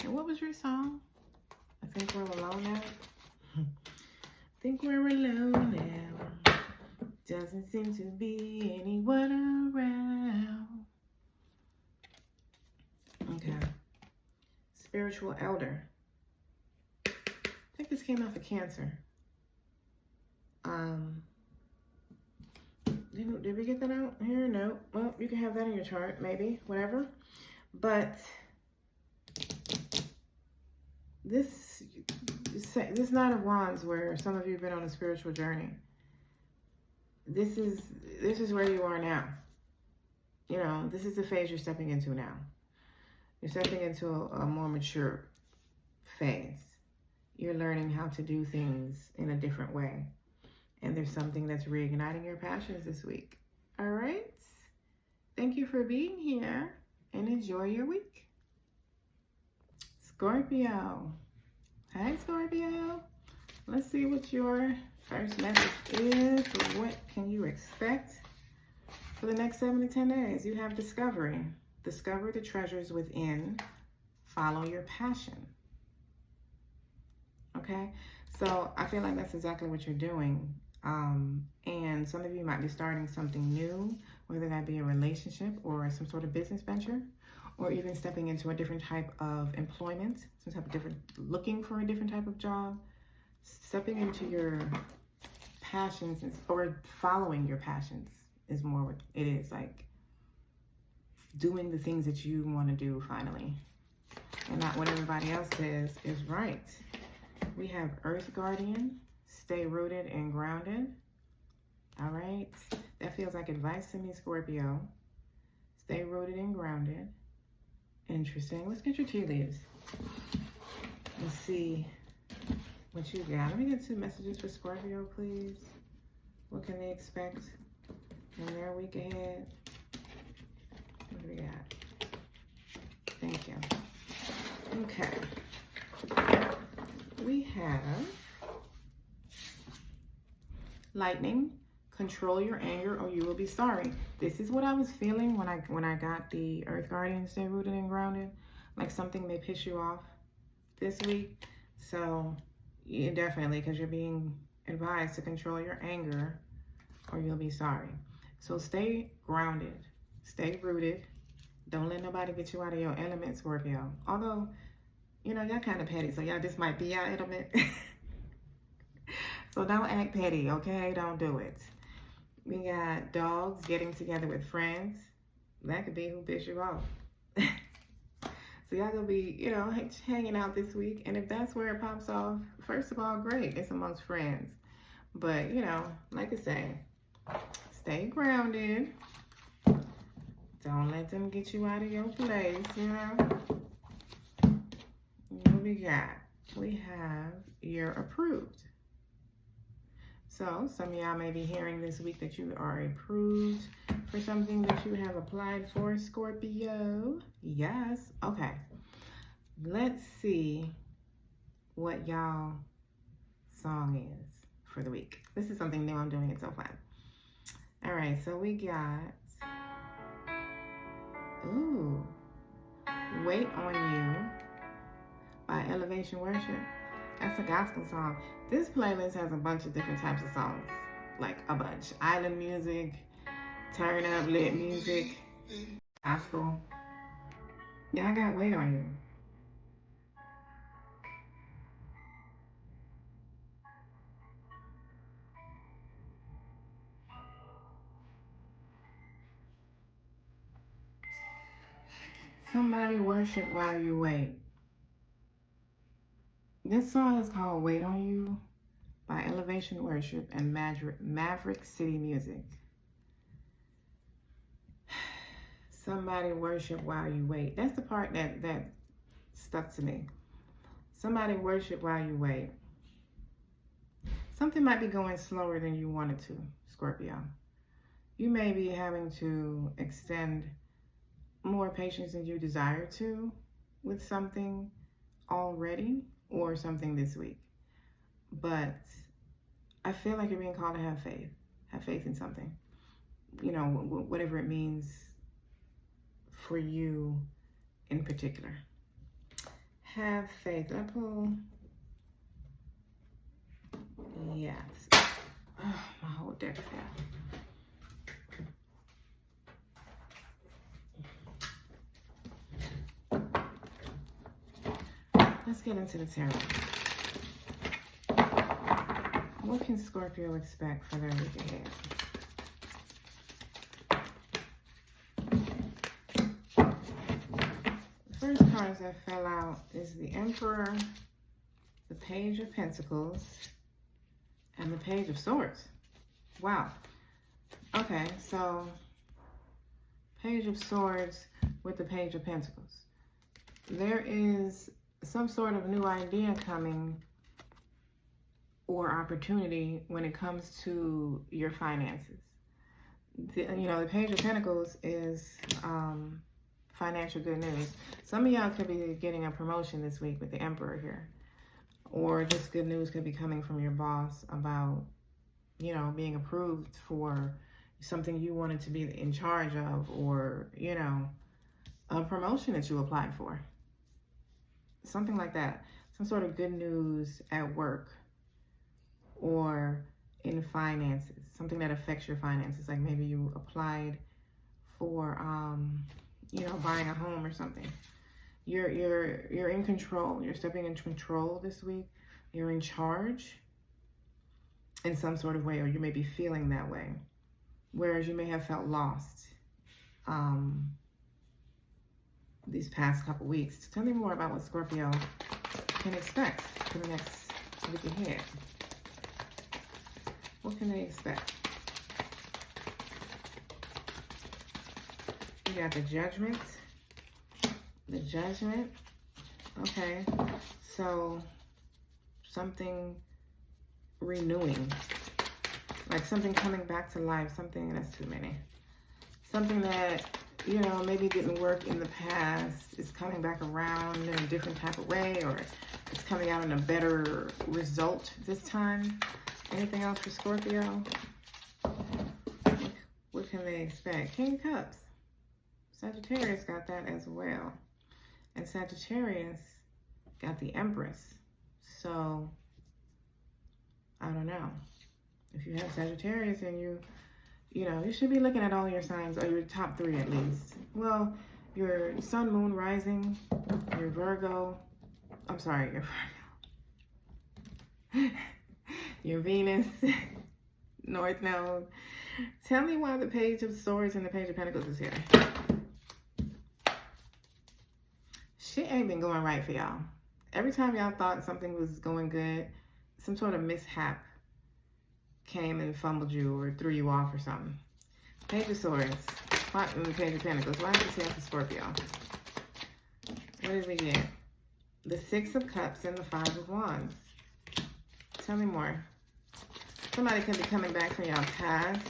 And what was your song? I think we're alone now. Think we're alone now. Doesn't seem to be anyone around. Okay. Spiritual elder. I think this came out for Cancer. Did we get that out here? No. Well, you can have that in your chart, maybe, whatever. But this Nine of Wands, where some of you have been on a spiritual journey, this is where you are now. You know, this is the phase you're stepping into now. You're stepping into a more mature phase. You're learning how to do things in a different way. And there's something that's reigniting your passions this week. All right? Thank you for being here and enjoy your week. Scorpio. Hi, Scorpio. Let's see what your first message is. What can you expect for the next 7 to 10 days? You have discovery. Discover the treasures within. Follow your passion. Okay? So I feel like that's exactly what you're doing. And some of you might be starting something new, whether that be a relationship or some sort of business venture, or even stepping into a different type of employment, some type of looking for a different type of job. Stepping into your passions or following your passions is more what it is, like doing the things that you want to do finally, and not what everybody else says is right. We have Earth Guardian. Stay rooted and grounded. All right. That feels like advice to me, Scorpio. Stay rooted and grounded. Interesting. Let's get your tea leaves. Let's see what you got. Let me get 2 messages for Scorpio, please. What can they expect in their week ahead? What do we got? Thank you. Okay. We have Lightning. Control your anger or you will be sorry. This is what I was feeling when I got the Earth Guardian, stay rooted and grounded. Like something may piss you off this week. So yeah, definitely, because you're being advised to control your anger or you'll be sorry. So stay grounded, stay rooted. Don't let nobody get you out of your element, Scorpio. Although, you know, y'all kind of petty, so y'all just might be your element. So don't act petty, okay? Don't do it. We got dogs getting together with friends. That could be who pissed you off. So y'all gonna be, you know, hanging out this week. And if that's where it pops off, first of all, great. It's amongst friends. But, you know, like I say, stay grounded. Don't let them get you out of your place, you know. What we got? we have you're approved. So some of y'all may be hearing this week that you are approved for something that you have applied for, Scorpio. Yes. Okay. Let's see what y'all song is for the week. This is something new I'm doing. It's so fun. All right. So we got, ooh, Wait on You by Elevation Worship. That's a gospel song. This playlist has a bunch of different types of songs, like a bunch. Island music, turn up, lit music, gospel. Yeah, I got Wait on You. Somebody worship while you wait. This song is called Wait on You by Elevation Worship and Maverick City Music. Somebody worship while you wait. That's the part that stuck to me. Somebody worship while you wait. Something might be going slower than you wanted to, Scorpio. You may be having to extend more patience than you desire to with something already or something this week. But I feel like you're being called to have faith. Have faith in something. You know, whatever it means for you in particular. Have faith. Did I pull? Yes. Oh, my whole deck fell. Let's get into the tarot. What can Scorpio expect for their week ahead? The first cards that fell out is the Emperor, the Page of Pentacles, and the Page of Swords. Wow. Okay, so Page of Swords with the Page of Pentacles. There is some sort of new idea coming or opportunity when it comes to your finances. The Page of Pentacles is financial good news. Some of y'all could be getting a promotion this week with the Emperor here. Or just good news could be coming from your boss about, being approved for something you wanted to be in charge of, or, a promotion that you applied for. Something like that. Some sort of good news at work or in finances. Something that affects your finances. Like maybe you applied for, buying a home or something. You're in control. You're stepping into control this week. You're in charge in some sort of way, or you may be feeling that way. Whereas you may have felt lost these past couple weeks. Tell me more about what Scorpio can expect for the next week ahead. What can they expect? You got the Judgment. The Judgment. Okay. So something renewing. Like something coming back to life. Something, that's too many. Something that, maybe didn't work in the past is coming back around in a different type of way, or it's coming out in a better result this time. Anything else for Scorpio? What can they expect? King of Cups. Sagittarius got that as well. And Sagittarius got the Empress. So, I don't know. If you have Sagittarius and you should be looking at all your signs, or your top 3 at least. Well, your Sun, Moon, Rising, your Virgo. I'm sorry, your Virgo. Your Venus, North Node. Tell me why the Page of Swords and the Page of Pentacles is here. Shit ain't been going right for y'all. Every time y'all thought something was going good, some sort of mishap came and fumbled you or threw you off or something. Page of Swords, and the Page of Pentacles. Why is this here for Scorpio? What did we get? the Six of Cups and the Five of Wands. Tell me more. Somebody could be coming back from your past.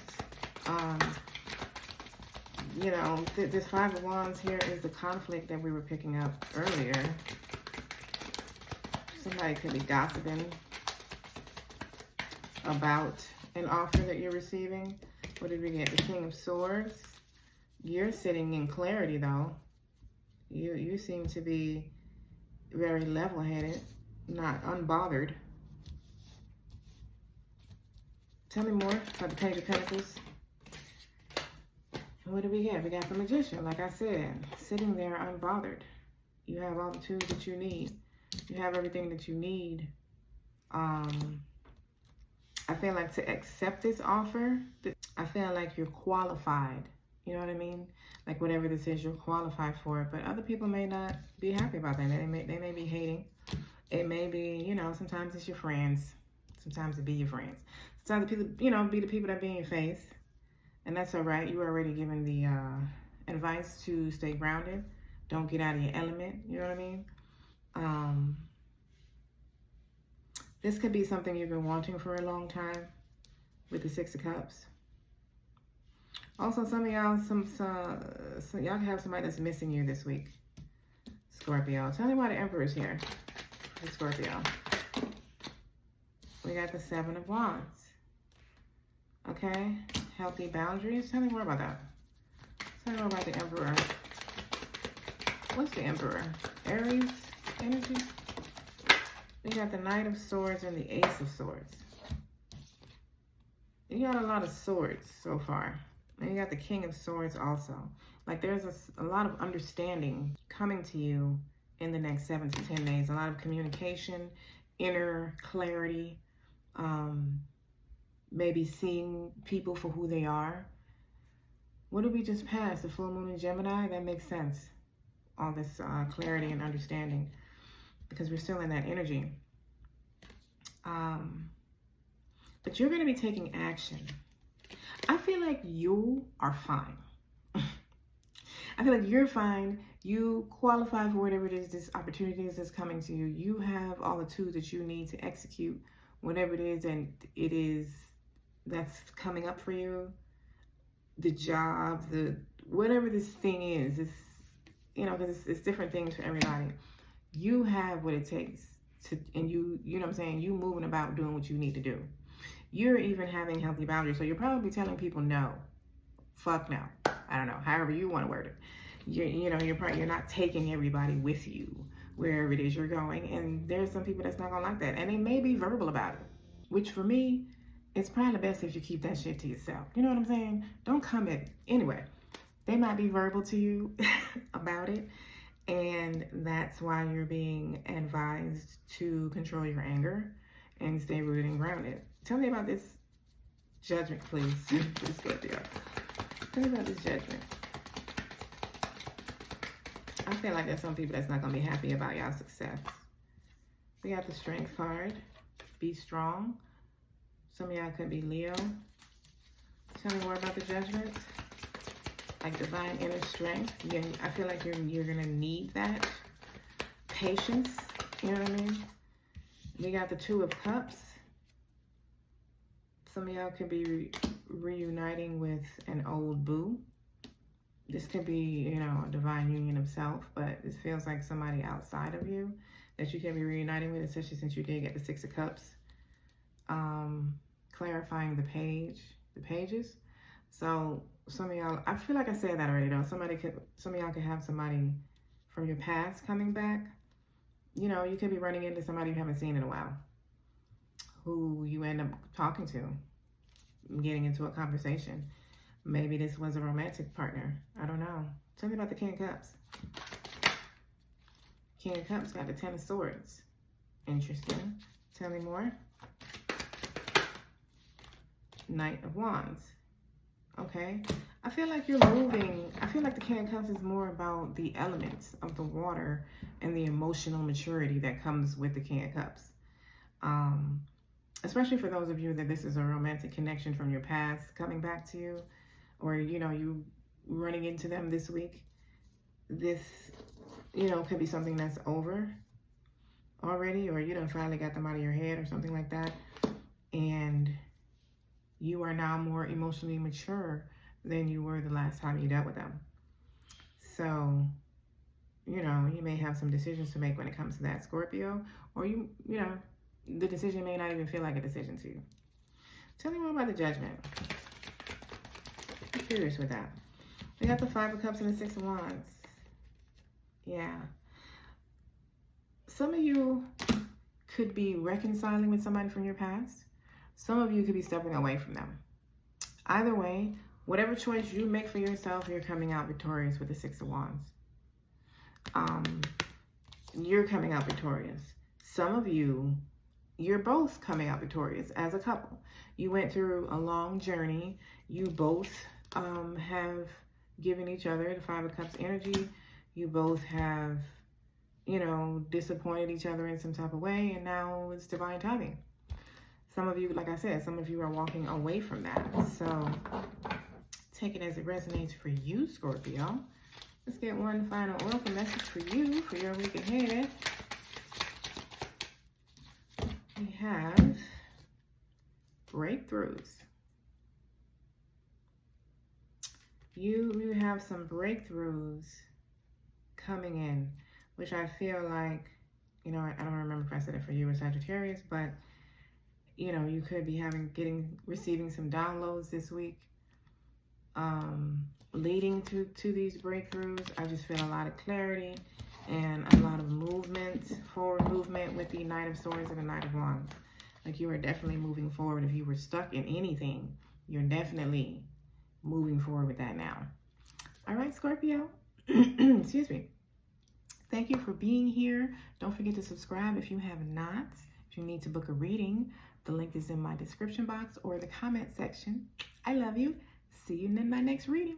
You know, this Five of Wands here is the conflict that we were picking up earlier. Somebody could be gossiping about an offer that you're receiving. What did we get? The King of Swords. You're sitting in clarity, though. You seem to be very level-headed, not unbothered. Tell me more about the Page of Pentacles. What do we get? We got the Magician, like I said, sitting there unbothered. You have all the tools that you need. You have everything that you need. I feel like to accept this offer, I feel like you're qualified. You know what I mean? Like whatever this is, you're qualified for it. But other people may not be happy about that. They may be hating. It may be, you know, sometimes it's your friends. Sometimes it be your friends. Sometimes the people, you know, be the people that be in your face. And that's all right. You were already given the advice to stay grounded. Don't get out of your element. You know what I mean? This could be something you've been wanting for a long time with the Six of Cups. Also, some of y'all, y'all can have somebody that's missing you this week. Scorpio. Tell me why the Emperor is here for Scorpio. We got the Seven of Wands. Okay. Healthy boundaries. Tell me more about that. Tell me more about the Emperor. What's the Emperor? Aries energy? We got the Knight of Swords and the Ace of Swords. You got a lot of swords so far. And you got the King of Swords also. Like there's a lot of understanding coming to you in the next 7 to 10 days. A lot of communication, inner clarity, maybe seeing people for who they are. What did we just pass? The full moon in Gemini? That makes sense. All this clarity and understanding. Because we're still in that energy. But you're going to be taking action. I feel like you are fine. I feel like you're fine. You qualify for whatever it is, this opportunity is that's coming to you. You have all the tools that you need to execute whatever it is and it is that's coming up for you. The job, whatever this thing is, it's, you know, because it's different things for everybody. You have what it takes to, and you know what I'm saying? You moving about doing what you need to do. You're even having healthy boundaries. So you're probably telling people no. Fuck no. I don't know. However you want to word it. You're not taking everybody with you wherever it is you're going. And there's some people that's not going to like that. And they may be verbal about it. Which for me, it's probably the best if you keep that shit to yourself. You know what I'm saying? Don't come at it. Anyway, they might be verbal to you about it. And that's why you're being advised to control your anger and stay rooted and grounded. Tell me about this judgment, please. Scorpio. Tell me about this judgment. I feel like there's some people that's not going to be happy about y'all's success. We got the Strength card. Be strong. Some of y'all could be Leo. Tell me more about the judgment. Like divine inner strength. I feel like you're going to need that. Patience. You know what I mean? We got the Two of Cups. Some of y'all could be reuniting with an old boo. This could be, you know, a divine union of self, but this feels like somebody outside of you that you can be reuniting with, especially since you did get the Six of Cups. Clarifying the pages. So some of y'all, I feel like I said that already though. Some of y'all could have somebody from your past coming back. You know, you could be running into somebody you haven't seen in a while, who you end up talking to, getting into a conversation. Maybe this was a romantic partner. I don't know. Tell me about the King of Cups. King of Cups got the Ten of Swords. Interesting. Tell me more. Knight of Wands. Okay. I feel like you're moving. I feel like the King of Cups is more about the elements of the water and the emotional maturity that comes with the King of Cups. Especially for those of you that this is a romantic connection from your past coming back to you, or, you know, you running into them this week. This, you know, could be something that's over. already, or you done finally got them out of your head or something like that. And you are now more emotionally mature than you were the last time you dealt with them. So, you know, you may have some decisions to make when it comes to that, Scorpio, or you know, the decision may not even feel like a decision to you. Tell me more about the Judgment. I'm curious with that. We got the Five of Cups and the Six of Wands. Yeah. Some of you could be reconciling with somebody from your past. Some of you could be stepping away from them. Either way, whatever choice you make for yourself, you're coming out victorious with the Six of Wands. You're coming out victorious. Some of you, you're both coming out victorious as a couple. You went through a long journey. You both have given each other the Five of Cups energy. You both have, you know, disappointed each other in some type of way, and now it's divine timing. Some of you, like I said, some of you are walking away from that. So take it as it resonates for you, Scorpio. Let's get one final oracle message for you for your week ahead. We have breakthroughs. You have some breakthroughs coming in, which I feel like, you know, I don't remember if I said it for you or Sagittarius, but you know, you could be receiving some downloads this week, leading to these breakthroughs. I just feel a lot of clarity and a lot of movement, forward movement with the Knight of Swords and the Knight of Wands. Like you are definitely moving forward. If you were stuck in anything, you're definitely moving forward with that now. All right, Scorpio. Excuse me. Thank you for being here. Don't forget to subscribe if you have not. If you need to book a reading, the link is in my description box or the comment section. I love you. See you in my next reading.